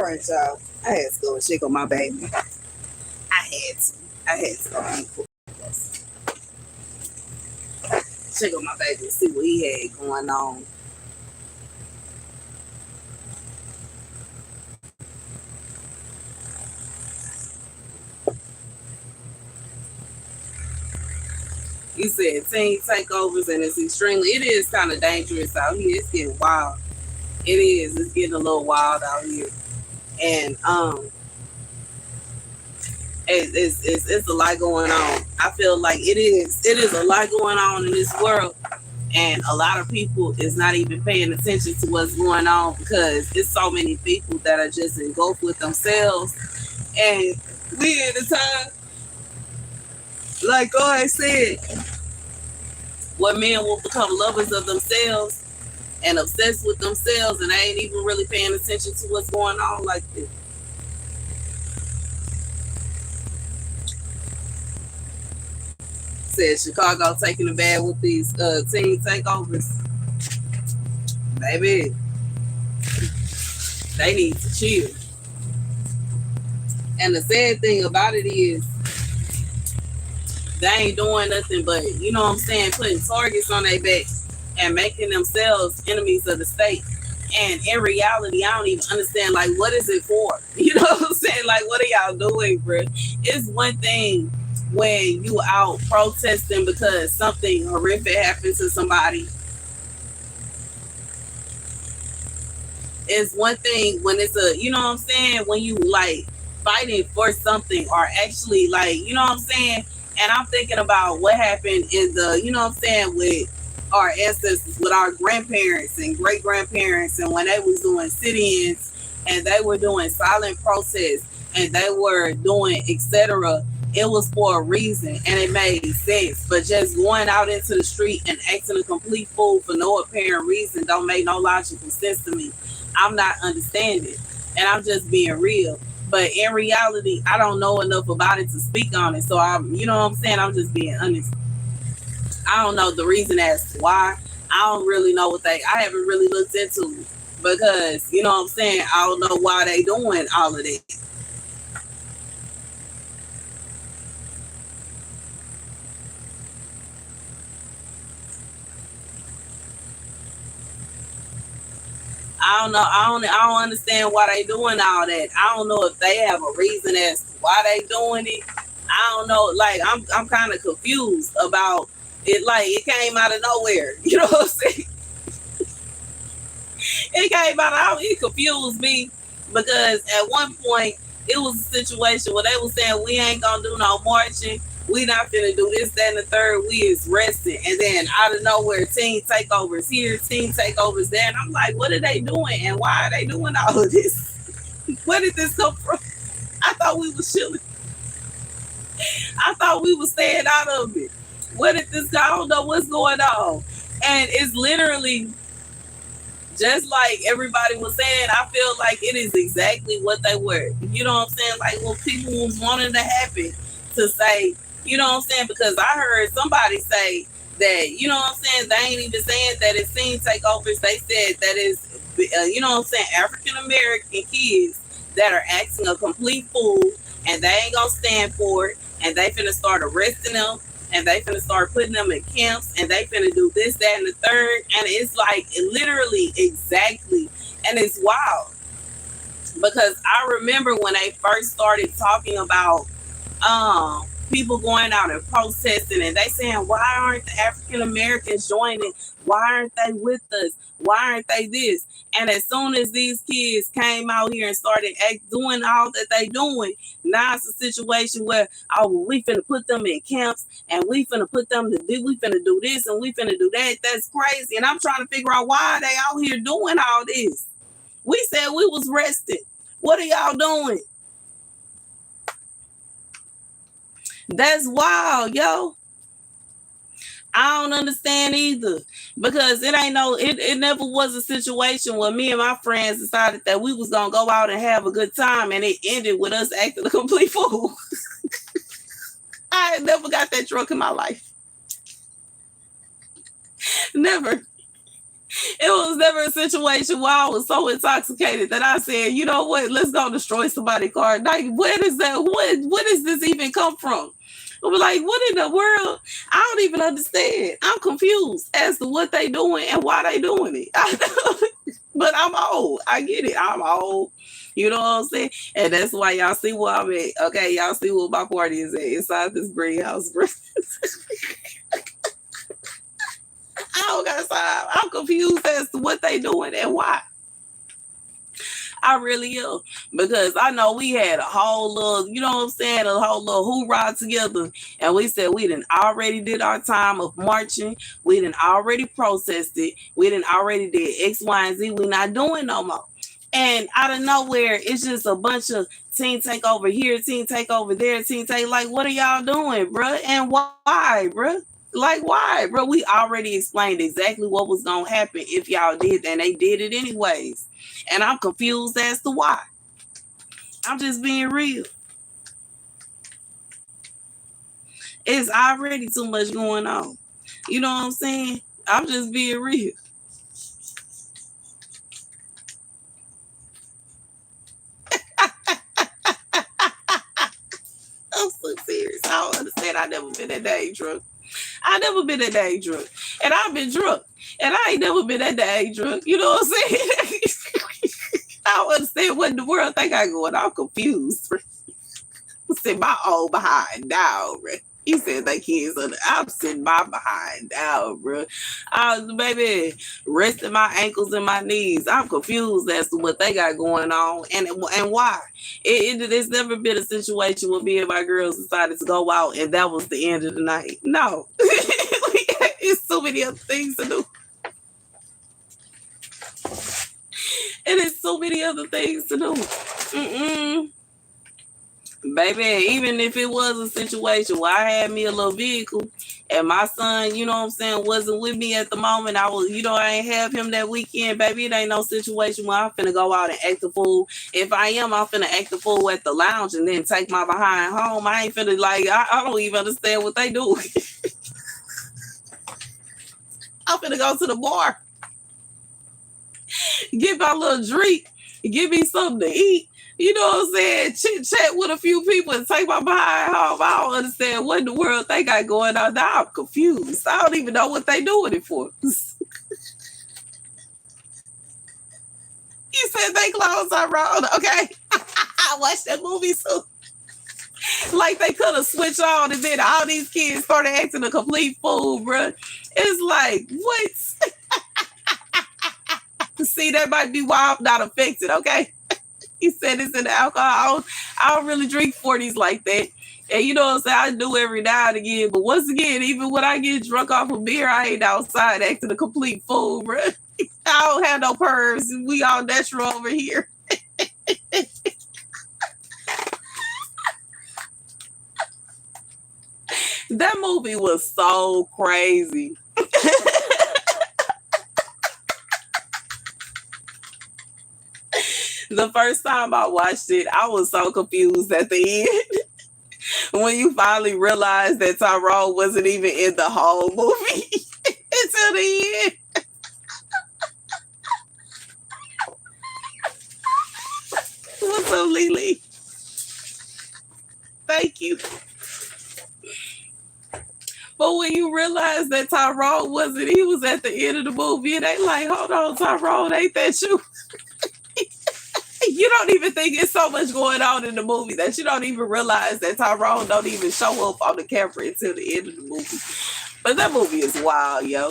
[SPEAKER 2] right, y'all. I had to go and check on my baby. I had to go check on my baby and see what he had going on. You said team takeovers, and it is kind of dangerous out here. It's getting wild. It is. It's getting a little wild out here. And it's a lot going on. I feel like it is a lot going on in this world, and a lot of people is not even paying attention to what's going on because it's so many people that are just engulfed with themselves. And we at the time, like God said, where men will become lovers of themselves and obsessed with themselves, and they ain't even really paying attention to what's going on like this. Said Chicago taking a bad with these team takeovers. Baby, they need to chill. And the sad thing about it is they ain't doing nothing but, you know what I'm saying, putting targets on their back and making themselves enemies of the state. And in reality, I don't even understand, like, what is it for? You know what I'm saying? Like, what are y'all doing, bro? It's one thing when you out protesting because something horrific happened to somebody. It's one thing when it's a, you know what I'm saying, when you like fighting for something or actually like, you know what I'm saying? And I'm thinking about what happened in the, you know what I'm saying, with our ancestors, with our grandparents and great grandparents, and when they was doing sit-ins and they were doing silent protests and they were doing etc. It was for a reason and it made sense. But just going out into the street and acting a complete fool for no apparent reason don't make no logical sense to me. I'm not understanding, and I'm just being real. But in reality, I don't know enough about it to speak on it. So I'm, you know what I'm saying? I'm just being honest. I don't know the reason as to why. I don't really know I haven't really looked into it because, you know what I'm saying? I don't know why they doing all of that. I don't know. I don't understand why they doing all that. I don't know if they have a reason as to why they doing it. I don't know. Like I'm kind of confused about it. Like it came out of nowhere. You know what I'm saying? It came out. It confused me because at one point it was a situation where they were saying we ain't gonna do no marching. We not finna do this, that, and the third. We is resting, and then out of nowhere, team takeovers here, team takeovers there, and I'm like, what are they doing, and why are they doing all of this? Where did this come from? I thought we was chilling. I thought we was staying out of it. Where did this go? I don't know what's going on, and it's literally just like everybody was saying. I feel like it is exactly what they were. You know what I'm saying? Like what people was wanting to happen to say. You know what I'm saying? Because I heard somebody say that, you know what I'm saying, they ain't even saying that it's scene takeovers. They said that is, you know what I'm saying, African American kids that are acting a complete fool and they ain't gonna stand for it, and they finna start arresting them and they finna start putting them in camps and they finna do this, that, and the third. And it's like literally exactly, and it's wild because I remember when they first started talking about people going out and protesting and they saying, why aren't the African Americans joining? Why aren't they with us? Why aren't they this? And as soon as these kids came out here and started doing all that they doing, now it's a situation where, oh, well, we finna put them in camps and we finna put them to do, we finna do this and we finna do that. That's crazy. And I'm trying to figure out why they out here doing all this. We said we was rested. What are y'all doing? That's wild, yo. I don't understand either because it never was a situation where me and my friends decided that we was gonna go out and have a good time and it ended with us acting a complete fool. I never got that drunk in my life. Never. It was never a situation where I was so intoxicated that I said, you know what, let's go destroy somebody's car. Like, where does that, what does this even come from? I was like, what in the world? I don't even understand. I'm confused as to what they doing and why they doing it. But I'm old. I get it. I'm old. You know what I'm saying? And that's why y'all see where I'm at. Okay, y'all see what my party is at inside this greenhouse. I don't got time. I'm confused as to what they doing and why. I really am. Because I know we had a whole little, you know what I'm saying, a whole little hoorah together. And we said we done already did our time of marching. We done already processed it. We done already did X, Y, and Z. We not doing no more. And out of nowhere, it's just a bunch of team take over here, team take over there, team take. Like, what are y'all doing, bruh? And why, bruh? Like, why, bro? We already explained exactly what was going to happen if y'all did that, and they did it anyways. And I'm confused as to why. I'm just being real. It's already too much going on. You know what I'm saying? I'm just being real. I'm so serious. I don't understand. I never been that day drunk. I never been that day drunk. And I've been drunk. And I ain't never been that day drunk. You know what I'm saying? I don't understand what in the world think I going. I'm confused. Sit my old behind down, bro. He said they kids on the I'm sitting my behind down, bro. I was, baby, resting my ankles and my knees. I'm confused as to what they got going on and why. It's never been a situation where me and my girls decided to go out and that was the end of the night. No. It's so many other things to do. And it's so many other things to do. Baby, even if it was a situation where I had me a little vehicle and my son, you know what I'm saying, wasn't with me at the moment, I ain't have him that weekend, baby, it ain't no situation where I'm finna go out and act the fool. If I am, I'm finna act the fool at the lounge and then take my behind home. I ain't finna, I don't even understand what they do. I'm finna go to the bar, get my little drink, give me something to eat. You know what I'm saying? Chit chat with a few people and take my behind home. I don't understand what in the world they got going on. Now I'm confused. I don't even know what they doing it for. You said they closed our road. Okay. I watched that movie too. Like they could have switched on and then all these kids started acting a complete fool, bro. It's like, what? See, that might be why I'm not affected, okay? He said it's in the alcohol. I don't really drink 40s like that. And you know what I'm saying? I do every now and again. But once again, even when I get drunk off a beer, I ain't outside acting a complete fool, bro. I don't have no purse. We all natural over here. That movie was so crazy. The first time I watched it, I was so confused at the end. When you finally realized that Tyrone wasn't even in the whole movie until the end. What's up, Lily? Thank you. But when you realize that Tyrone wasn't, he was at the end of the movie, and they like, hold on, Tyrone, ain't that you? You don't even think it's so much going on in the movie that you don't even realize that Tyrone don't even show up on the camera until the end of the movie. But that movie is wild, yo.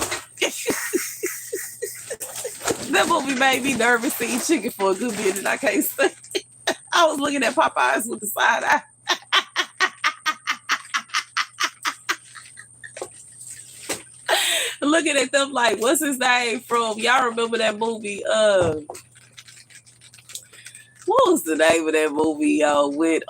[SPEAKER 2] That movie made me nervous to eat chicken for a good minute. I can't say. I was looking at Popeyes with the side eye. Looking at them like, what's his name from? Y'all remember that movie? What was the name of that movie, y'all? With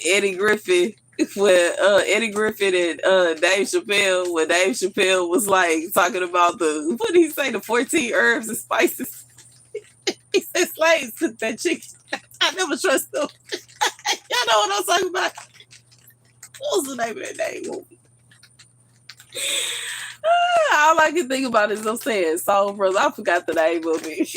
[SPEAKER 2] Eddie Griffin, with Eddie Griffin and Dave Chappelle, when Dave Chappelle was like talking about what did he say, the 14 herbs and spices. He said slaves cook that chicken. I never trust them. Y'all know what I'm talking about. What was the name of that movie? All I can think about is I'm saying Soul Brothers. I forgot the name of it.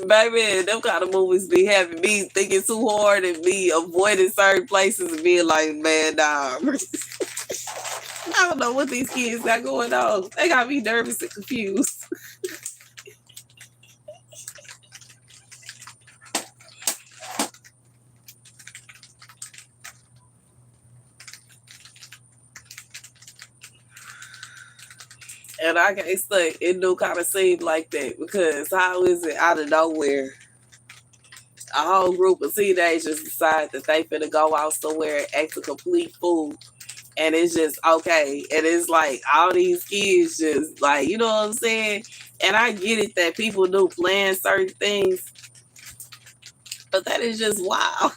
[SPEAKER 2] Baby, them kind of movies be having me thinking too hard and me avoiding certain places and being like, man, nah. I don't know what these kids got going on. They got me nervous and confused. And I can't say it do kind of seem like that because how is it out of nowhere? A whole group of teenagers decide that they finna go out somewhere and act a complete fool. And it's just okay. And it's like all these kids just like, you know what I'm saying? And I get it that people do plan certain things, but that is just wild.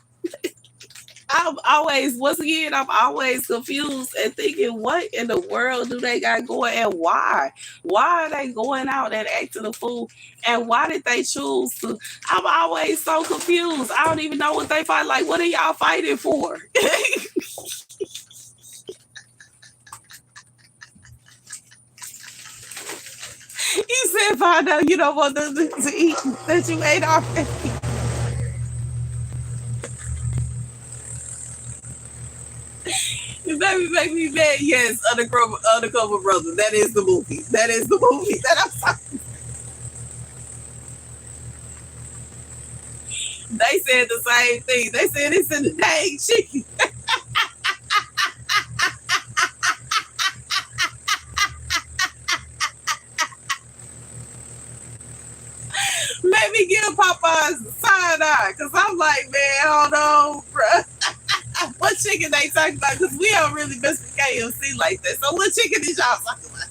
[SPEAKER 2] I'm always confused and thinking, what in the world do they got going and why? Why are they going out and acting a fool? And why did they choose to? I'm always so confused. I don't even know what they fight. Like, what are y'all fighting for? You said find out you don't want them to eat that you ate already. Baby make me mad. Yes, Undercover Brother. That is the movie. That is the movie that I'm talking. They said the same thing. They said it's in the dang chicken. Let me give Popeyes the side eye, cause I'm like, man, hold on, bruh. What chicken they talking about? Cause we don't really mess with KFC like that. So what chicken is y'all talking about?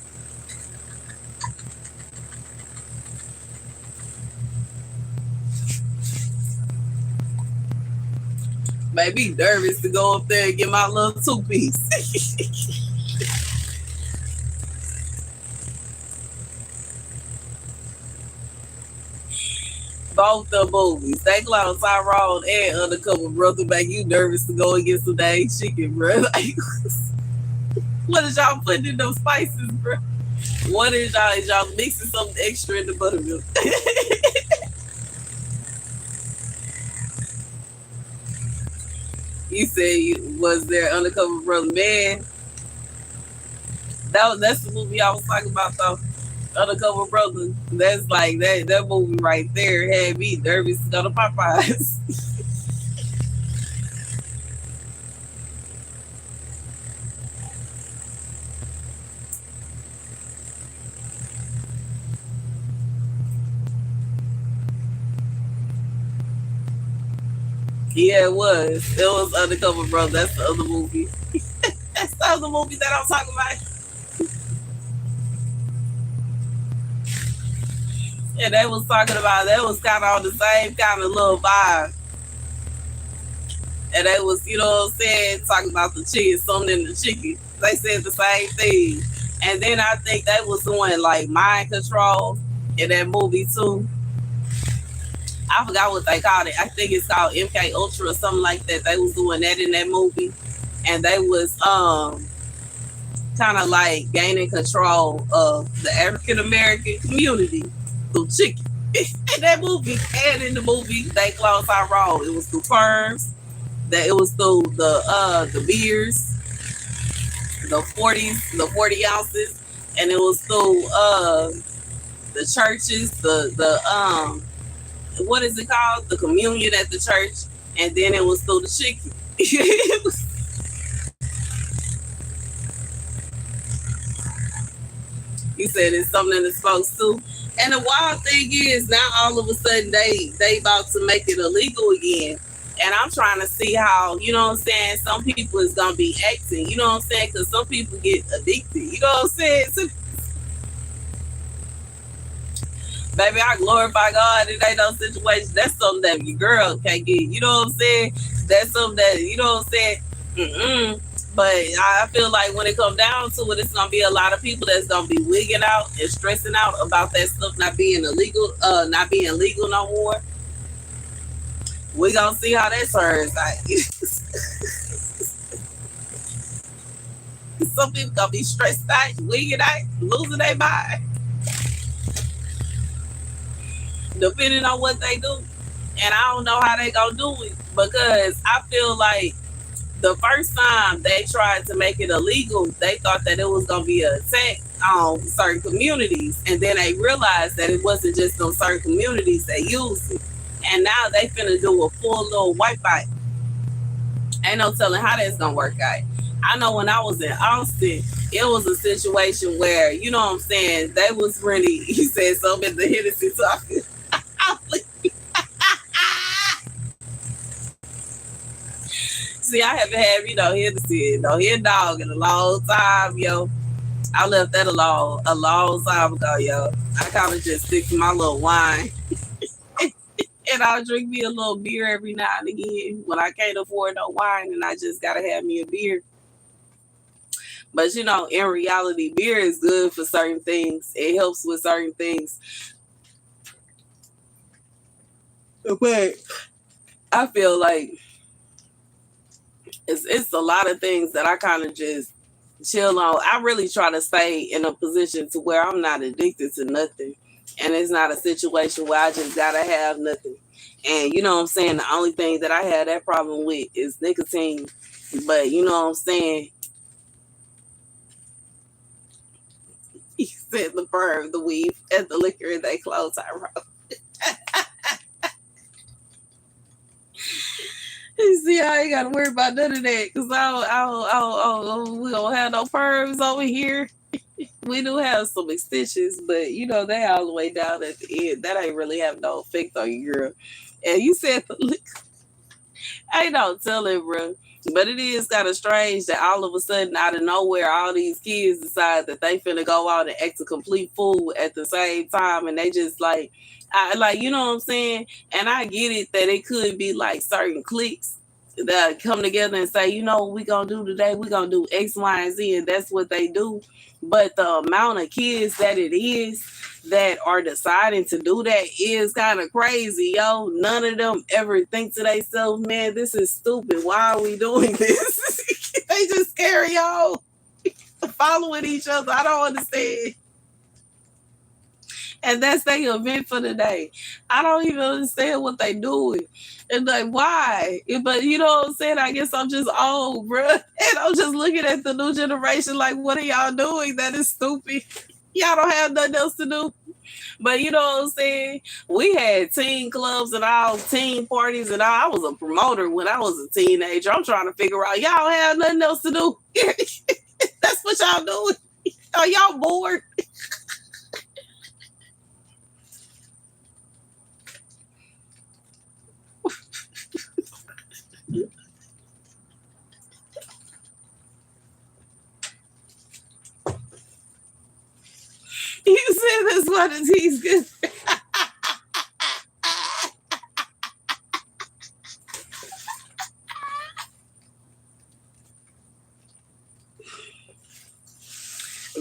[SPEAKER 2] Made me nervous to go up there and get my little 2-piece. Both the movies, They Clown Tyrone and Undercover Brother, make you nervous to go and get some dang chicken, bro. Like, what is y'all putting in those spices, bro? What is y'all? Is y'all mixing something extra in the buttermilk? You said was there Undercover Brother, man? That's the movie I was talking about though. Undercover Brother. That's like that movie right there had me nervous to go to Popeyes. Yeah, it was. It was Undercover Brother. That's the other movie. That's the other movie that I'm talking about. And they was talking about that was kind of on the same kind of little vibe. And they was, you know what I'm saying, talking about the chicken, something in the chicken. They said the same thing. And then I think they was doing like mind control in that movie too. I forgot what they called it. I think it's called MK Ultra or something like that. They was doing that in that movie. And they was kind of like gaining control of the African American community through chicken. In that movie and in the movie They Close Our Road. It was through firms, that it was through the beers, the 40 ounces, and it was through the churches, the what is it called? The communion at the church, and then it was through the chicken. You said it's something in the spokes too. And the wild thing is now all of a sudden they about to make it illegal again. And I'm trying to see how, you know what I'm saying, some people is gonna be acting, you know what I'm saying? Because some people get addicted, you know what I'm saying? So, baby, I glorify God. It ain't no situation. That's something that your girl can't get. You know what I'm saying? That's something that, you know what I'm saying? Mm-mm. But I feel like when it comes down to it, it's gonna be a lot of people that's gonna be wigging out and stressing out about that stuff not being illegal, not being legal no more. We gonna see how that turns out. Some people gonna be stressed out, wigging out, losing their mind, depending on what they do. And I don't know how they gonna do it because I feel like the first time they tried to make it illegal, they thought that it was gonna be an attack on certain communities, and then they realized that it wasn't just on certain communities that used it. And now they finna do a full little wipeout. Ain't no telling how that's gonna work out. I know when I was in Austin, it was a situation where, you know what I'm saying, they was really, he said something at the Hennessy talking. See, I haven't had, Hennessy, hit dog in a long time, yo. I left that alone a long time ago, yo. I kind of just stick to my little wine. And I'll drink me a little beer every now and again when I can't afford no wine and I just gotta have me a beer. But in reality, beer is good for certain things. It helps with certain things. But I feel like it's a lot of things that I kind of just chill on. I really try to stay in a position to where I'm not addicted to nothing. And it's not a situation where I just gotta have nothing. And you know what I'm saying? The only thing that I had that problem with is nicotine. But you know what I'm saying? He said the perv, the weed, and the liquor in their clothes. I wrote. You see, I ain't got to worry about none of that because we don't have no pervs over here. We do have some extensions, but they all the way down at the end. That ain't really have no effect on you, girl. And you said, I ain't no telling, bro. But it is kind of strange that all of a sudden, out of nowhere, all these kids decide that they finna go out and act a complete fool at the same time, and they just you know what I'm saying? And I get it that it could be like certain cliques that come together and say, what we gonna do today? We gonna do X, Y, and Z, and that's what they do. But the amount of kids that it is that are deciding to do that is kind of crazy, yo. None of them ever think to themselves, man, this is stupid. Why are we doing this? They just carry on following each other. I don't understand. And that's their event for the day. I don't even understand what they doing. And why? But you know what I'm saying? I guess I'm just old, bro. And I'm just looking at the new generation like, what are y'all doing? That is stupid. Y'all don't have nothing else to do. But you know what I'm saying? We had teen clubs and all, teen parties and all. I was a promoter when I was a teenager. I'm trying to figure out, y'all have nothing else to do. That's what y'all doing. Are y'all bored? You said this one is he's good.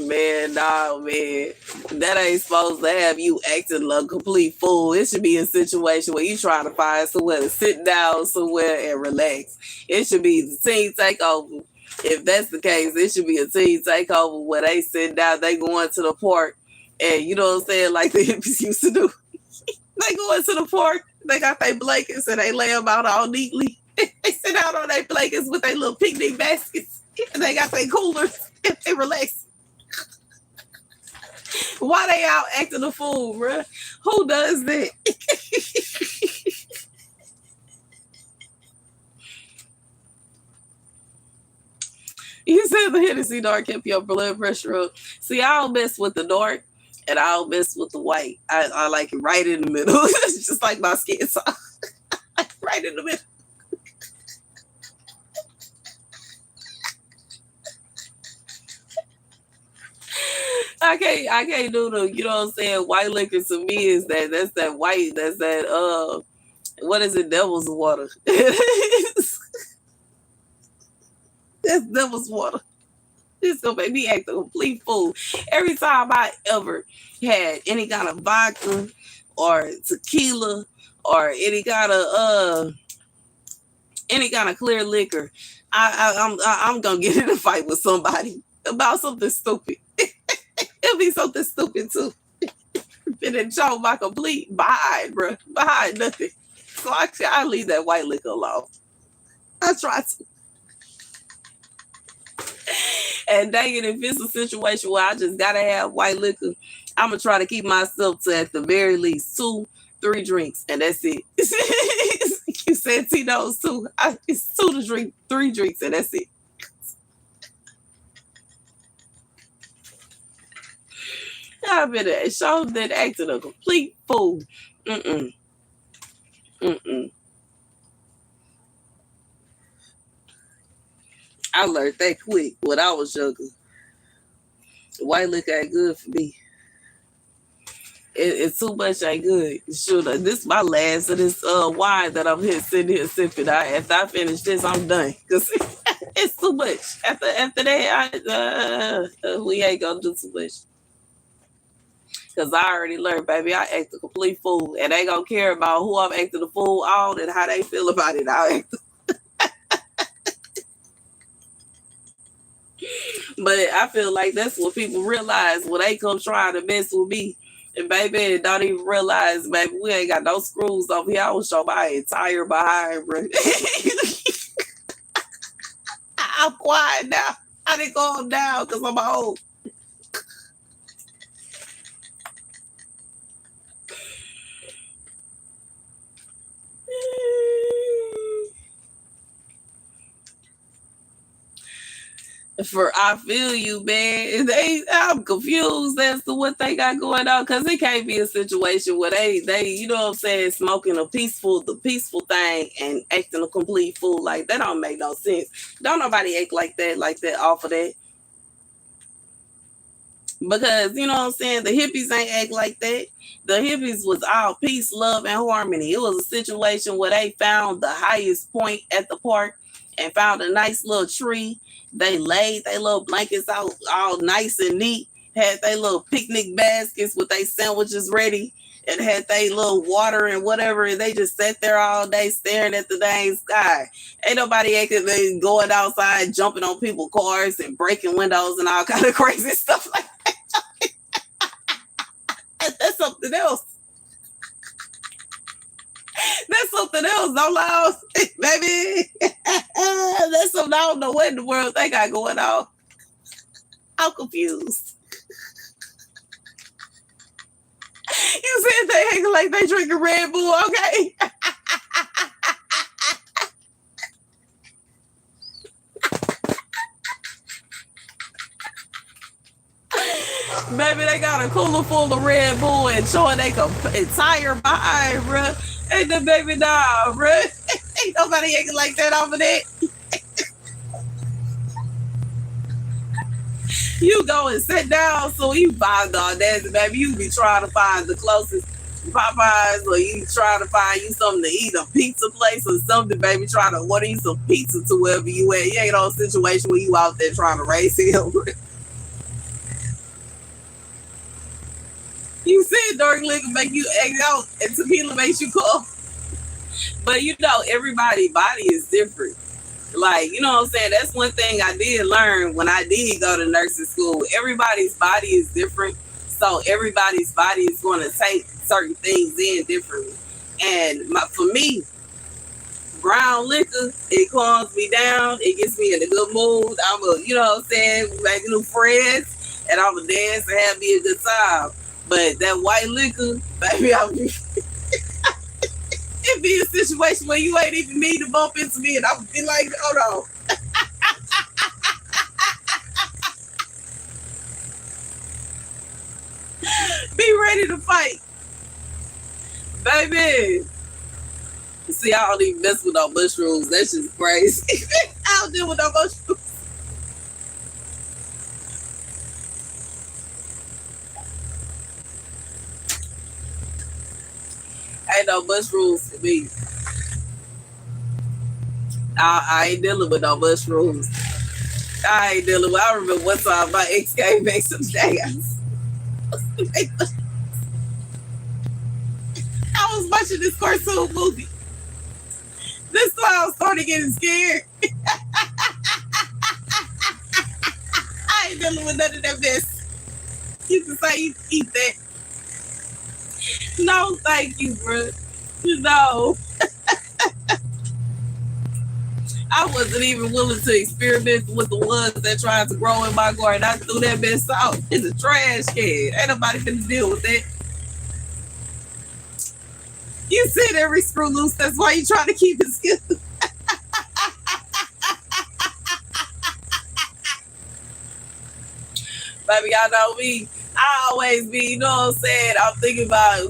[SPEAKER 2] Man, nah, man. That ain't supposed to have you acting like a complete fool. It should be a situation where you trying to find somewhere to sit down somewhere and relax. It should be the team takeover. If that's the case, it should be a team takeover where they sit down, they going to the park, and you know what I'm saying, like the hippies used to do. They go into the park, they got their blankets and they lay them out all neatly. They sit out on their blankets with their little picnic baskets and they got their coolers and they relax. Why they out acting a fool, bruh? Who does that? You said the Hennessy dark kept your blood pressure up. See, I don't mess with the dark and I don't mess with the white. I like it right in the middle. It's just like my skin tone. Right in the middle. I can't do the, you know what I'm saying, white liquor to me is that's that white, that's that what is it, devil's water. That's devil's water. It's gonna make me act a complete fool. Every time I ever had any kind of vodka or tequila or any kind of clear liquor, I'm gonna get in a fight with somebody. about something stupid. It'll be something stupid too. And then show my complete behind, bro. Behind nothing. So I leave that white liquor alone. I try to. And dang it, if it's a situation where I just gotta have white liquor, I'm gonna try to keep myself to at the very least 2-3 drinks, and that's it. You said Tito's too. It's 2 to drink, 3 drinks, and that's it. I've been shown that acting a complete fool. Mm-mm. I learned that quick when I was younger. White liquor ain't good for me. It's too much ain't good. Sure, this is my last of this wine that I'm here sitting here sipping. After I finish this, I'm done. Because it's too much. After that, we ain't gonna do too much. Because I already learned, baby, I act a complete fool. And they gonna care about who I'm acting a fool on and how they feel about it. I'll act. But I feel like that's what people realize when they come trying to mess with me. And baby, don't even realize, baby, we ain't got no screws over here. I will show my entire behind, bro. I'm quiet now. I didn't calm down because I'm old. I feel you, man. I'm confused as to what they got going on, because it can't be a situation where they, you know what I'm saying, smoking the peaceful thing and acting a complete fool. Like, that don't make no sense. Don't nobody act like that off of that. Because, you know what I'm saying, the hippies ain't act like that. The hippies was all peace, love, and harmony. It was a situation where they found the highest point at the park and found a nice little tree. They laid their little blankets out all nice and neat, had their little picnic baskets with their sandwiches ready, and had their little water and whatever, and they just sat there all day staring at the dang sky. Ain't nobody acting going outside, jumping on people's cars and breaking windows and all kind of crazy stuff like that. That's something else. That's something else. Don't lie, baby. That's something I don't know what in the world they got going on. I'm confused. You said they acting like they drinking Red Bull, okay? Baby, they got a cooler full of Red Bull and showing they entire behind, bruh. Ain't the baby dog, bruh. Ain't nobody acting like that over there. You go and sit down so you find all that, baby. You be trying to find the closest Popeyes, or you trying to find you something to eat, a pizza place or something, baby. Trying to order you some pizza to wherever you at. You ain't on a situation where you out there trying to raise him. You said dark liquor make you act out and tequila makes you cool. But you know, everybody's body is different. Like, you know what I'm saying? That's one thing I did learn when I did go to nursing school. Everybody's body is different. So everybody's body is going to take certain things in differently. And for me, brown liquor, it calms me down. It gets me in a good mood. You know what I'm saying, make new friends, and I'm a dance and have me a good time. But that white liquor, baby, it'd be a situation where you ain't even mean to bump into me, and I would be like, hold on. Be ready to fight. Baby. See, I don't even mess with no mushrooms. That's just crazy. I don't deal with no mushrooms. Ain't no mushrooms for me. I ain't dealing with no mushrooms. I remember one time my ex came back some days. I was watching this cartoon movie. This clown started getting scared. I ain't dealing with none of that mess. You can say you eat that. No, thank you, bro. No. I wasn't even willing to experiment with the ones that tried to grow in my garden. I threw that mess out in the trash can. Ain't nobody finna deal with that. You said every screw loose, that's why you trying to keep it skilled. Baby, y'all know me. I always be, you know what I'm saying? I'm thinking about,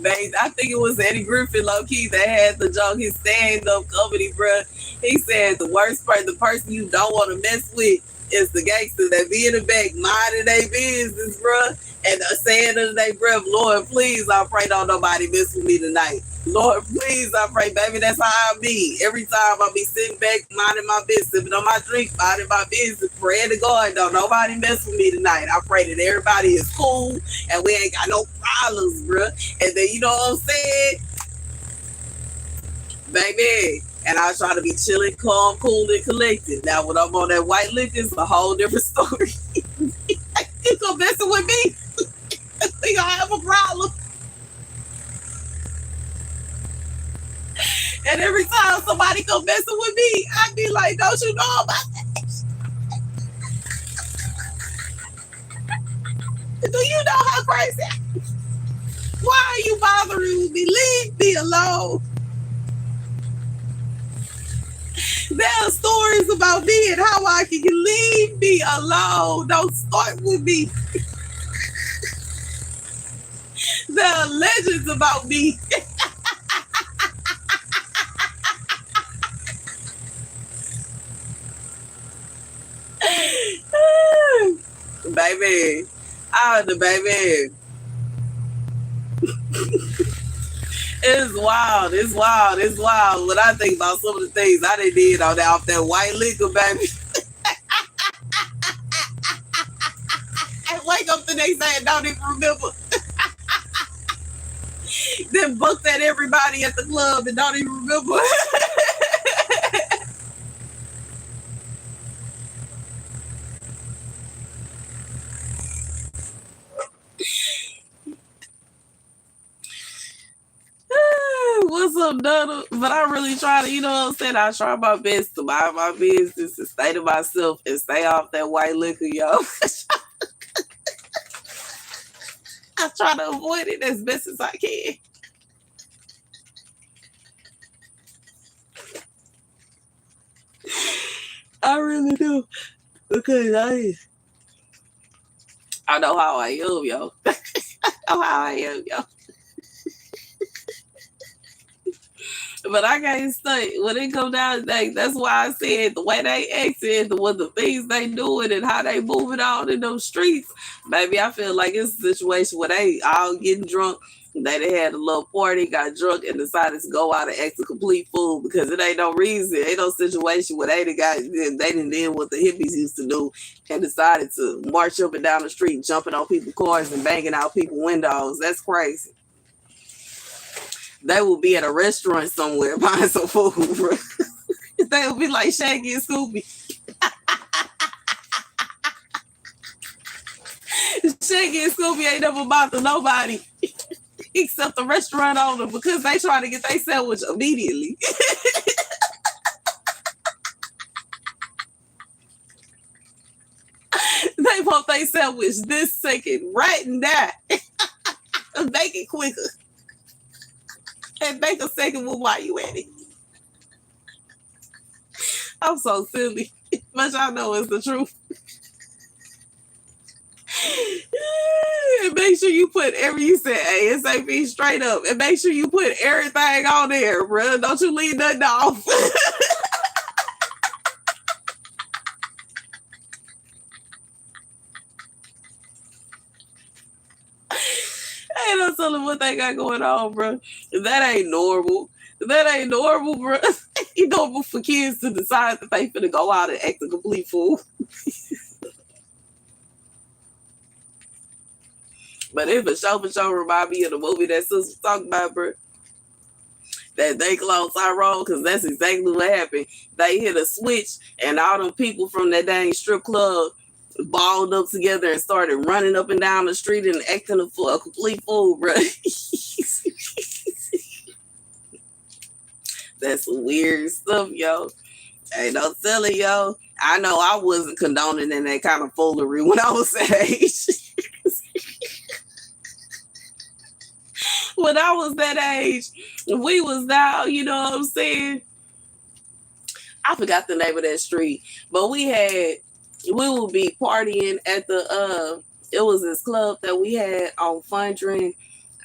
[SPEAKER 2] babe, I think it was Eddie Griffin, low-key, that had the joke, his stand-up comedy, bruh. He said the worst part, the person you don't want to mess with is the gangster that be in the back minding their business, bruh. And saying under their breath, Lord, please, I pray don't nobody mess with me tonight. Lord, please, I pray, baby, that's how I be. Every time I be sitting back, minding my business, sipping on my drink, minding my business, praying to God, don't nobody mess with me tonight. I pray that everybody is cool and we ain't got no problems, bruh. And then, you know what I'm saying? Baby, and I was trying to be chilling, calm, cool, and collected. Now, when I'm on that white liquor, it's a whole different story. You gonna messing with me? We gonna have a problem. And every time somebody come messing with me, I be like, don't you know about that? Do you know how crazy? Why are you bothering me? Leave me alone. There are stories about me and how I can leave me alone. Don't start with me. There are legends about me. Baby. Baby. It's wild. It's wild. It's wild. When I think about some of the things I did on that off that white liquor, baby. I wake up the next day and don't even remember. Then booked at everybody at the club and don't even remember. What's up, Donna? But I really try to, you know what I'm saying? I try my best to mind my business and stay to myself and stay off that white liquor, yo. I try to avoid it as best as I can. I really do. Because I know how I am, yo. I know how I am, yo. But I can't say when it comes down to that's why I said the way they exit, the things they doing and how they moving on in those streets, baby, I feel like it's a situation where they all getting drunk. They had a little party, got drunk, and decided to go out and act a complete fool because it ain't no reason, ain't no situation where they didn't do what the hippies used to do and decided to march up and down the street, jumping on people's cars and banging out people's windows. That's crazy. They will be at a restaurant somewhere buying some food, bro. They will be like Shaggy and Scooby. Shaggy and Scooby ain't never bothered nobody except the restaurant owner because they trying to get their sandwich immediately. They want their sandwich this second, right now. Make it quicker. And make a second one while you at it. I'm so silly. But y'all know it's the truth. Make sure you put you said ASAP straight up. And make sure you put everything on there, bro. Don't you leave nothing off. Ain't no telling what they got going on, bro. That ain't normal. That ain't normal, bro. It's normal for kids to decide that they finna go out and act a complete fool. But it for sure remind me of the movie that Sis was talking about, bro. That they closed Tyrone, because that's exactly what happened. They hit a switch, and all them people from that dang strip club balled up together and started running up and down the street and acting a complete fool, bro. That's some weird stuff, yo. Hey, don't tell it, yo. I know I wasn't condoning in that kind of foolery when I was that age. When I was that age, we was down, you know what I'm saying? I forgot the name of that street, but we would be partying at it was this club that we had on Fundren.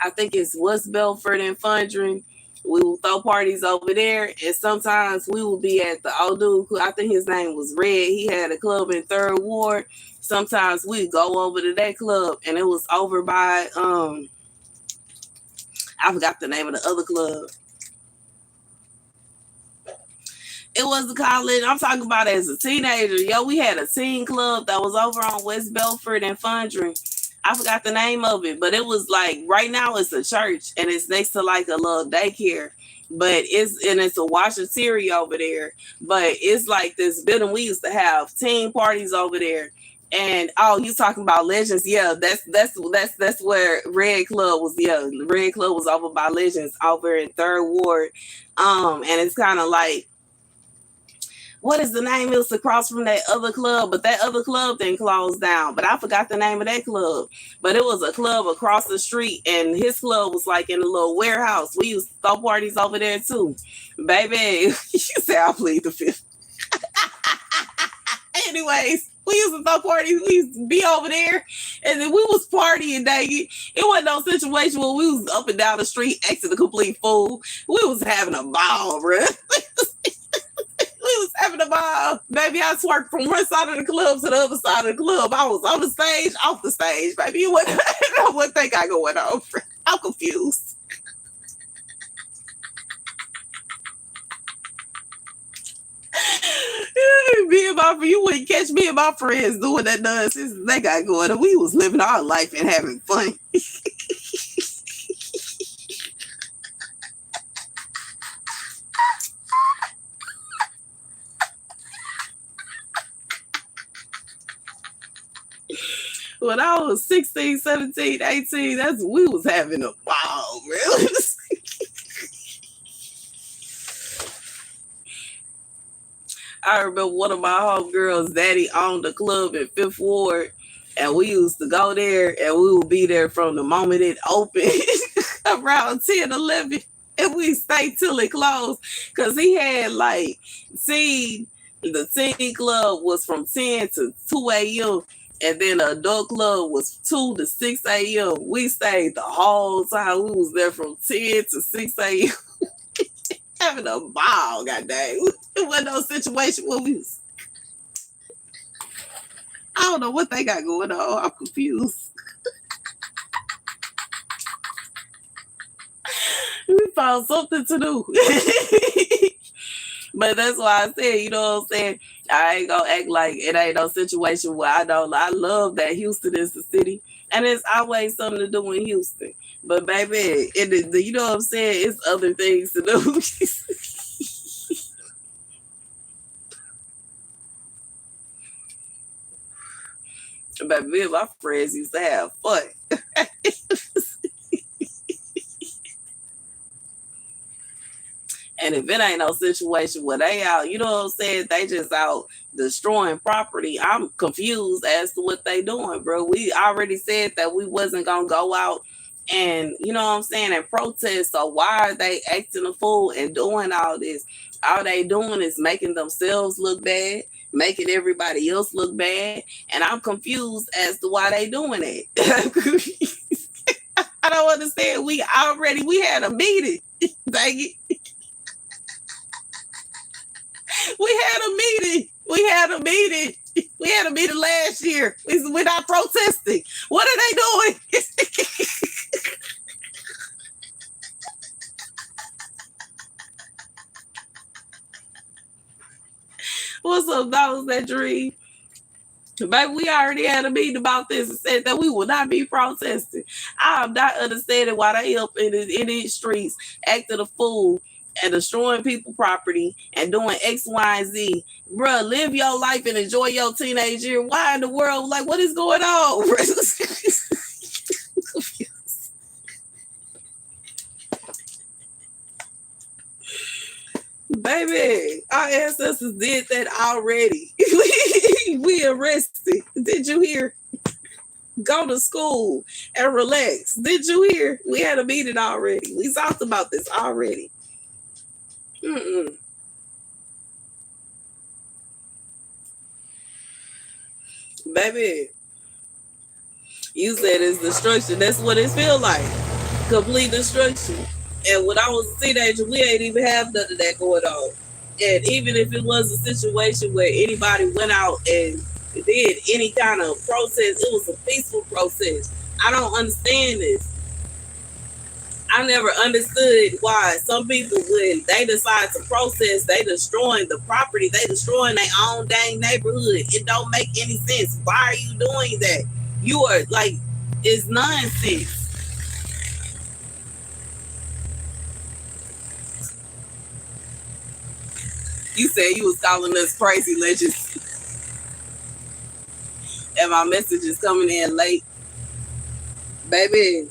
[SPEAKER 2] I think it's West Belford and Fundren. We would throw parties over there, and sometimes we would be at the old dude, I think his name was Red. He had a club in 3rd Ward. Sometimes we'd go over to that club, and it was over by, I forgot the name of the other club. It wasn't college. I'm talking about as a teenager. Yo, we had a teen club that was over on West Belford and Fundren. I forgot the name of it, but it was like right now it's a church and it's next to like a little daycare. But it's a washateria over there. But it's like this building. We used to have teen parties over there. And you talking about Legends? Yeah, that's where Red Club was. Yeah, the Red Club was over by Legends over in 3rd Ward. And it's kind of like, what is the name? It was across from that other club, but that other club then closed down. But I forgot the name of that club. But it was a club across the street, and his club was like in a little warehouse. We used to throw parties over there too. Baby, you say I plead the fifth. Anyways, we used to throw parties. We used to be over there, and then we was partying, dang it. It wasn't no situation where we was up and down the street acting a complete fool. We was having a ball, bruh. We was having a ball. Baby, I twerked from one side of the club to the other side of the club. I was on the stage, off the stage, baby. You wouldn't know what they got going on. I'm confused. You wouldn't catch me and my friends doing that nonsense they got going on. We was living our life and having fun. When I was 16, 17, 18, we was having a ball, really. I remember one of my homegirls' daddy owned a club in 5th Ward, and we used to go there, and we would be there from the moment it opened around 10, 11, and we stayed till it closed, because he had like the teen club was from 10 to 2 a.m., and then the adult club was 2 to 6 a.m. We stayed the whole time. We was there from 10 to 6 a.m. having a ball, goddamn. It wasn't no situation where we was. I don't know what they got going on. I'm confused. We found something to do. But that's why I said, you know what I'm saying? I ain't gonna act like it ain't no situation where I don't. I love that Houston is the city, and it's always something to do in Houston. But baby, you know what I'm saying? It's other things to do. Baby, me and my friends used to have fun. And if it ain't no situation where they out, you know what I'm saying, they just out destroying property, I'm confused as to what they doing, bro. We already said that we wasn't going to go out and, you know what I'm saying, and protest. So why are they acting a fool and doing all this? All they doing is making themselves look bad, making everybody else look bad. And I'm confused as to why they doing it. I don't understand. We had a meeting. Dang it. We had a meeting last year. We're not protesting. What are they doing? What's up, dogs that dream? Baby, we already had a meeting about this and said that we will not be protesting. I'm not understanding why they up in these streets acting a fool and destroying people property and doing X, Y, and Z. Bruh, live your life and enjoy your teenage year. Why in the world? Like, what is going on? Baby, our ancestors did that already. We arrested. Did you hear? Go to school and relax. Did you hear? We had a meeting already. We talked about this already. Baby, you said it's destruction. That's what it feels like. Complete destruction. And when I was a teenager, we ain't even have none of that going on. And even if it was a situation where anybody went out and did any kind of protest, it was a peaceful protest. I don't understand this. I never understood why some people, when they decide to protest, they destroying the property, they destroying their own dang neighborhood. It don't make any sense. Why are you doing that? You are like, it's nonsense. You said you was calling us crazy legends. And my message is coming in late. Baby,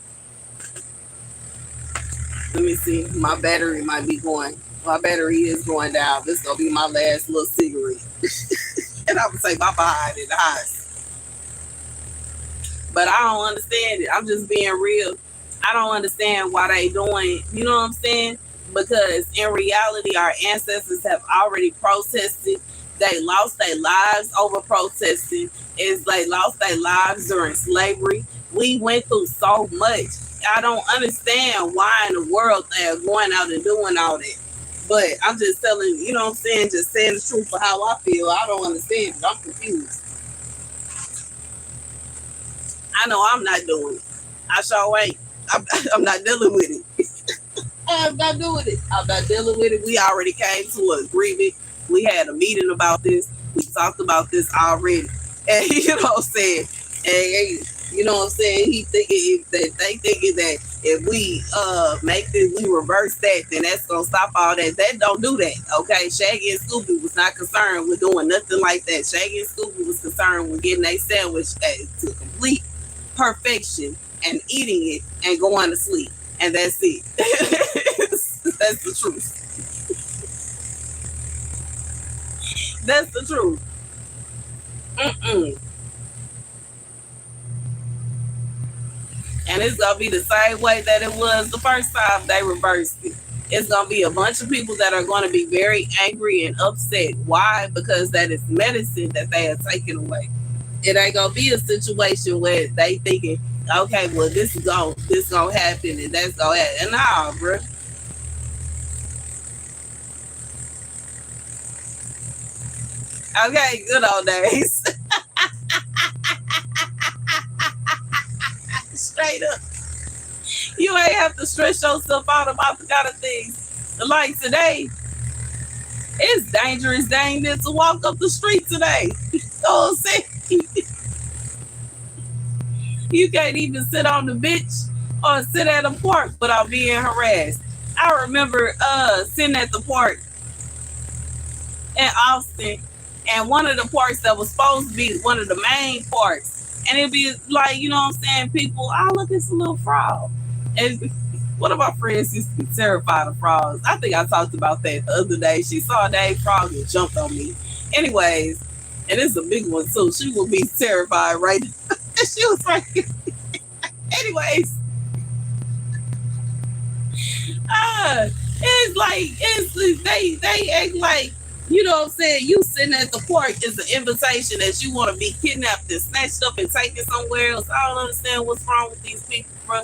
[SPEAKER 2] let me see. My battery might be going. My battery is going down. This is going to be my last little cigarette. And I'm going to say bye-bye in the house. But I don't understand it. I'm just being real. I don't understand why they doing, you know what I'm saying? Because in reality, our ancestors have already protested. They lost their lives over protesting. They lost their lives during slavery. We went through so much. I don't understand why in the world they're going out and doing all that. But I'm just telling, you know what I'm saying, just saying the truth for how I feel. I don't understand it. I'm confused. I know I'm not doing it. I sure ain't. I'm not dealing with it. I'm not doing it. I'm not dealing with it. We already came to an agreement. We had a meeting about this. We talked about this already. And you know what I'm saying? And you know what I'm saying? They thinking that if we make this, we reverse that, then that's gonna stop all that. That don't do that. Okay. Shaggy and Scooby was not concerned with doing nothing like that. Shaggy and Scooby was concerned with getting a sandwich to complete perfection and eating it and going to sleep. And that's it. That's the truth. That's the truth. And it's gonna be the same way that it was the first time they reversed it. It's gonna be a bunch of people that are gonna be very angry and upset. Why? Because that is medicine that they are taking away. It ain't gonna be a situation where they thinking, okay, well this gonna happen and that's gonna happen. And nah, bro. Okay, good old days. Straight up. You ain't have to stress yourself out about the kind of things. Like today, it's dangerous, dang near to walk up the street today. You know what I'm saying? You can't even sit on the bench or sit at a park without being harassed. I remember sitting at the park in Austin, and one of the parks that was supposed to be one of the main parks, and it'd be like, you know what I'm saying, people, oh, look, it's a little frog. And one of my friends used to be terrified of frogs. I think I talked about that the other day. She saw a dang frog and jumped on me. Anyways, and it's a big one too. She will be terrified right now. She was like, anyways, it's like they act like, you know what I'm saying, you sitting at the park is an invitation that you want to be kidnapped and snatched up and taken somewhere else. I don't understand what's wrong with these people, bro.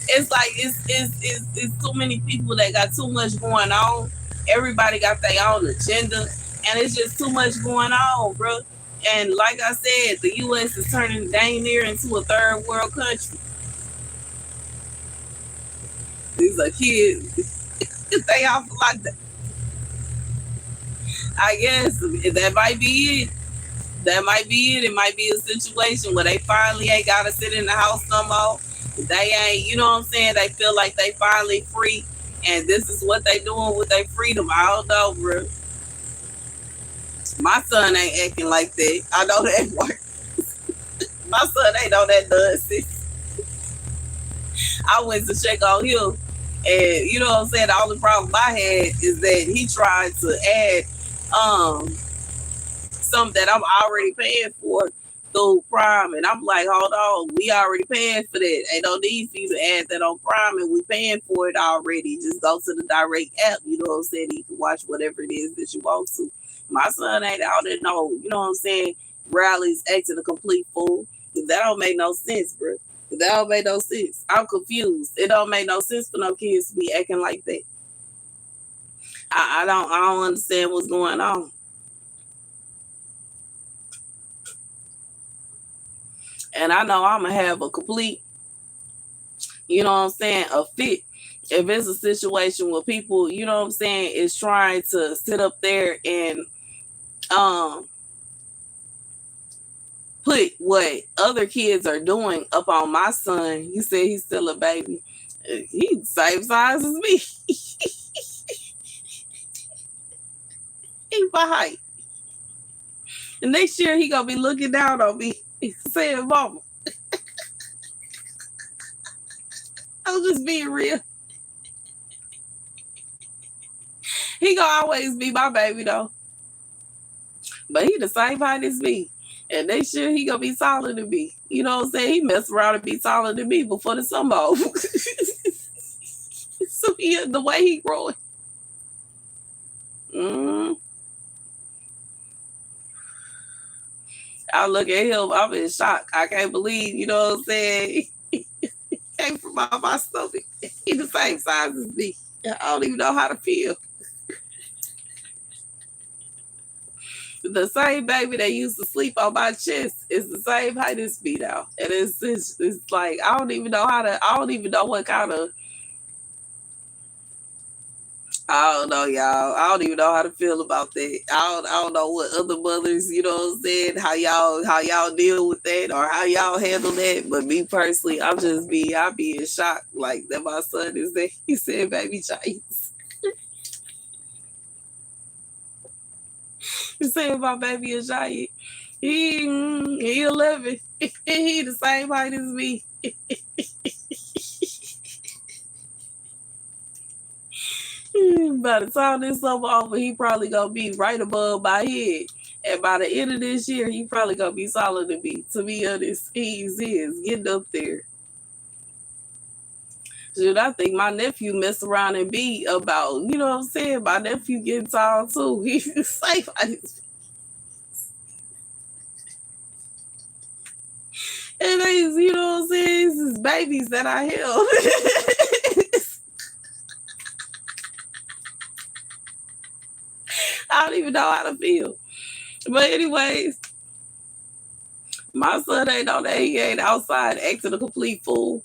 [SPEAKER 2] It's like it's too many people that got too much going on. Everybody got their own agenda, and it's just too much going on, bro. And like I said, the U.S. is turning dang near into a third world country. These are kids. They off like that. I guess that might be it. That might be it. It might be a situation where they finally ain't gotta sit in the house no more. They ain't, you know what I'm saying? They feel like they finally free. And this is what they doing with their freedom. I don't know, bro. My son ain't acting like that. I know that works. My son ain't on that nonsense. I went to check on him, and you know what I'm saying. The only problem I had is that he tried to add something that I'm already paying for through Prime, and I'm like, hold on, we already paying for that. Ain't no need for you to add that on Prime, and we paying for it already. Just go to the direct app. You know what I'm saying. You can watch whatever it is that you want to. My son ain't out there, no. You know what I'm saying. Rallies acting a complete fool. That don't make no sense, bro. That don't make no sense. I'm confused. It don't make no sense for no kids to be acting like that. I don't understand what's going on. And I know I'm gonna have a complete, you know what I'm saying, a fit. If it's a situation where people, you know what I'm saying, is trying to sit up there and um put what other kids are doing up on my son. You said he's still a baby. He's the same size as me. He my height. And next year he gonna be looking down on me saying, Mama. I'm just being real. He gonna always be my baby though. But he the same height as me. And next year he gonna be taller than me. You know what I'm saying? He messed around and be taller than me before the summer over. So the way he growing. I look at him, I'm in shock. I can't believe, you know what I'm saying? He came from my stomach. He the same size as me. I don't even know how to feel. The same baby that used to sleep on my chest is the same height as me now. And it's like I don't even know what kind of I don't know, y'all. I don't even know how to feel about that. I don't know what other mothers, you know what I'm saying, how y'all deal with that or how y'all handle that. But me personally, I be in shock like that my son is there. He said baby Giants. He said my baby is giant. He 11. He the same height as me. By the time this summer over, he probably gonna be right above my head. And by the end of this year, he probably gonna be taller than me. To be honest, he's getting up there. Should I think my nephew mess around and be about, you know what I'm saying? My nephew getting tall too. He's the same height as me. And these, you know what I'm saying? This is babies that I held. I don't even know how to feel. But anyways, my son ain't on that. He ain't outside acting a complete fool.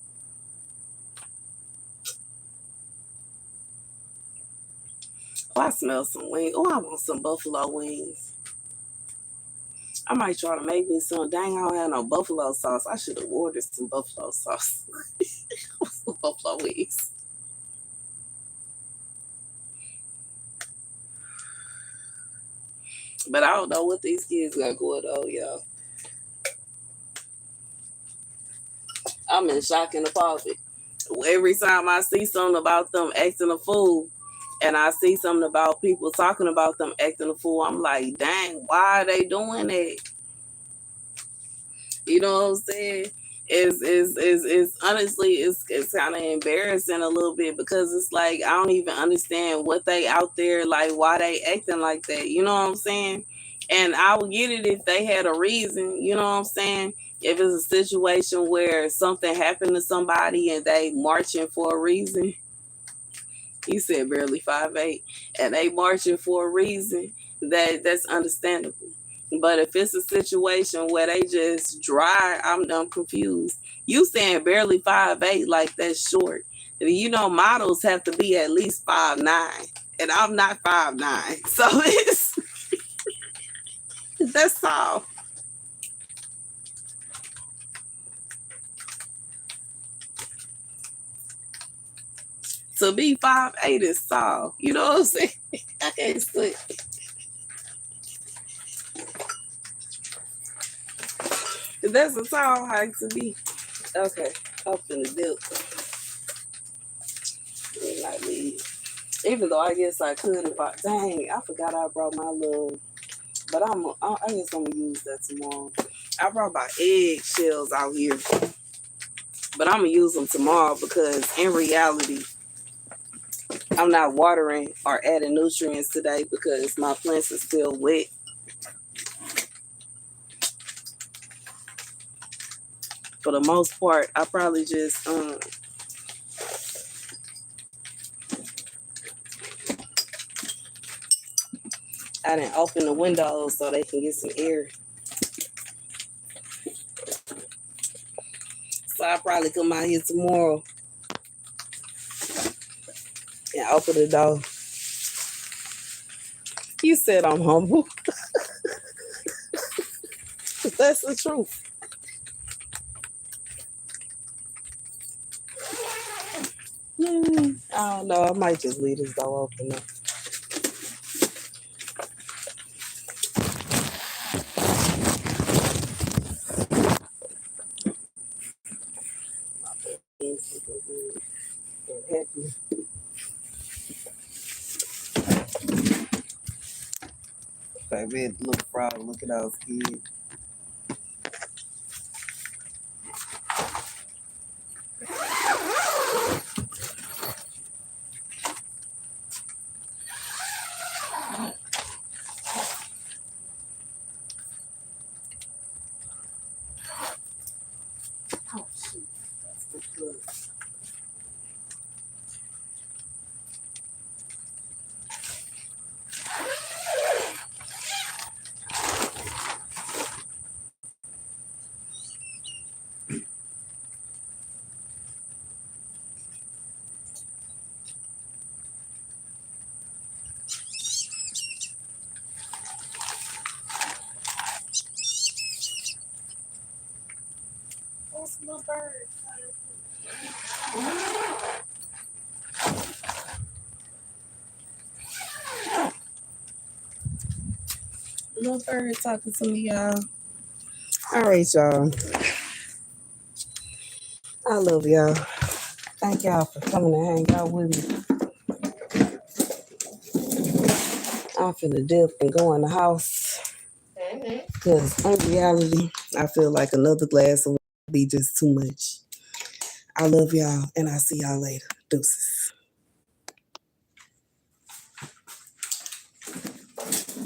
[SPEAKER 2] Oh, I smell some wings. Oh, I want some buffalo wings. I might try to make me some. Dang, I don't have no buffalo sauce. I should have ordered some buffalo sauce. Some buffalo wings. But I don't know what these kids got going on, y'all. I'm in shock and awe. Every time I see something about them acting a fool, and I see something about people talking about them acting a fool, I'm like, dang, why are they doing that? You know what I'm saying? It's honestly it's kind of embarrassing a little bit because it's like I don't even understand what they out there like why they acting like that. You know what I'm saying? And I would get it if they had a reason. You know what I'm saying? If it's a situation where something happened to somebody and they marching for a reason. He said barely 5'8", and they marching for a reason. That's understandable. But if it's a situation where they just dry, I'm confused. You saying barely 5'8", like that's short. You know, models have to be at least 5'9", and I'm not 5'9", so it's that's all. To be 5'8" is tall. You know what I'm saying? I can't sleep. That's a tall height to be. Okay, I'm finna dip. Like me. Even though I guess I could if I... Dang, I forgot I brought my little... But I guess I'm gonna use that tomorrow. I brought my eggshells out here. But I'm gonna use them tomorrow because in reality, I'm not watering or adding nutrients today because my plants are still wet. For the most part, I probably just I didn't open the windows so they can get some air. So I'll probably come out here tomorrow and open the door. You said I'm humble. That's the truth. I don't know. I might just leave this door open now. Baby, little frog, look at those kids. Oh, shoot. That's the good. What's the little bird? Little bird talking to me, y'all. All right, y'all. I love y'all. Thank y'all for coming to hang out with me. I'm finna dip and go in the house. Because in reality, I feel like another glass of wine would be just too much. I love y'all, and I'll see y'all later. Deuces.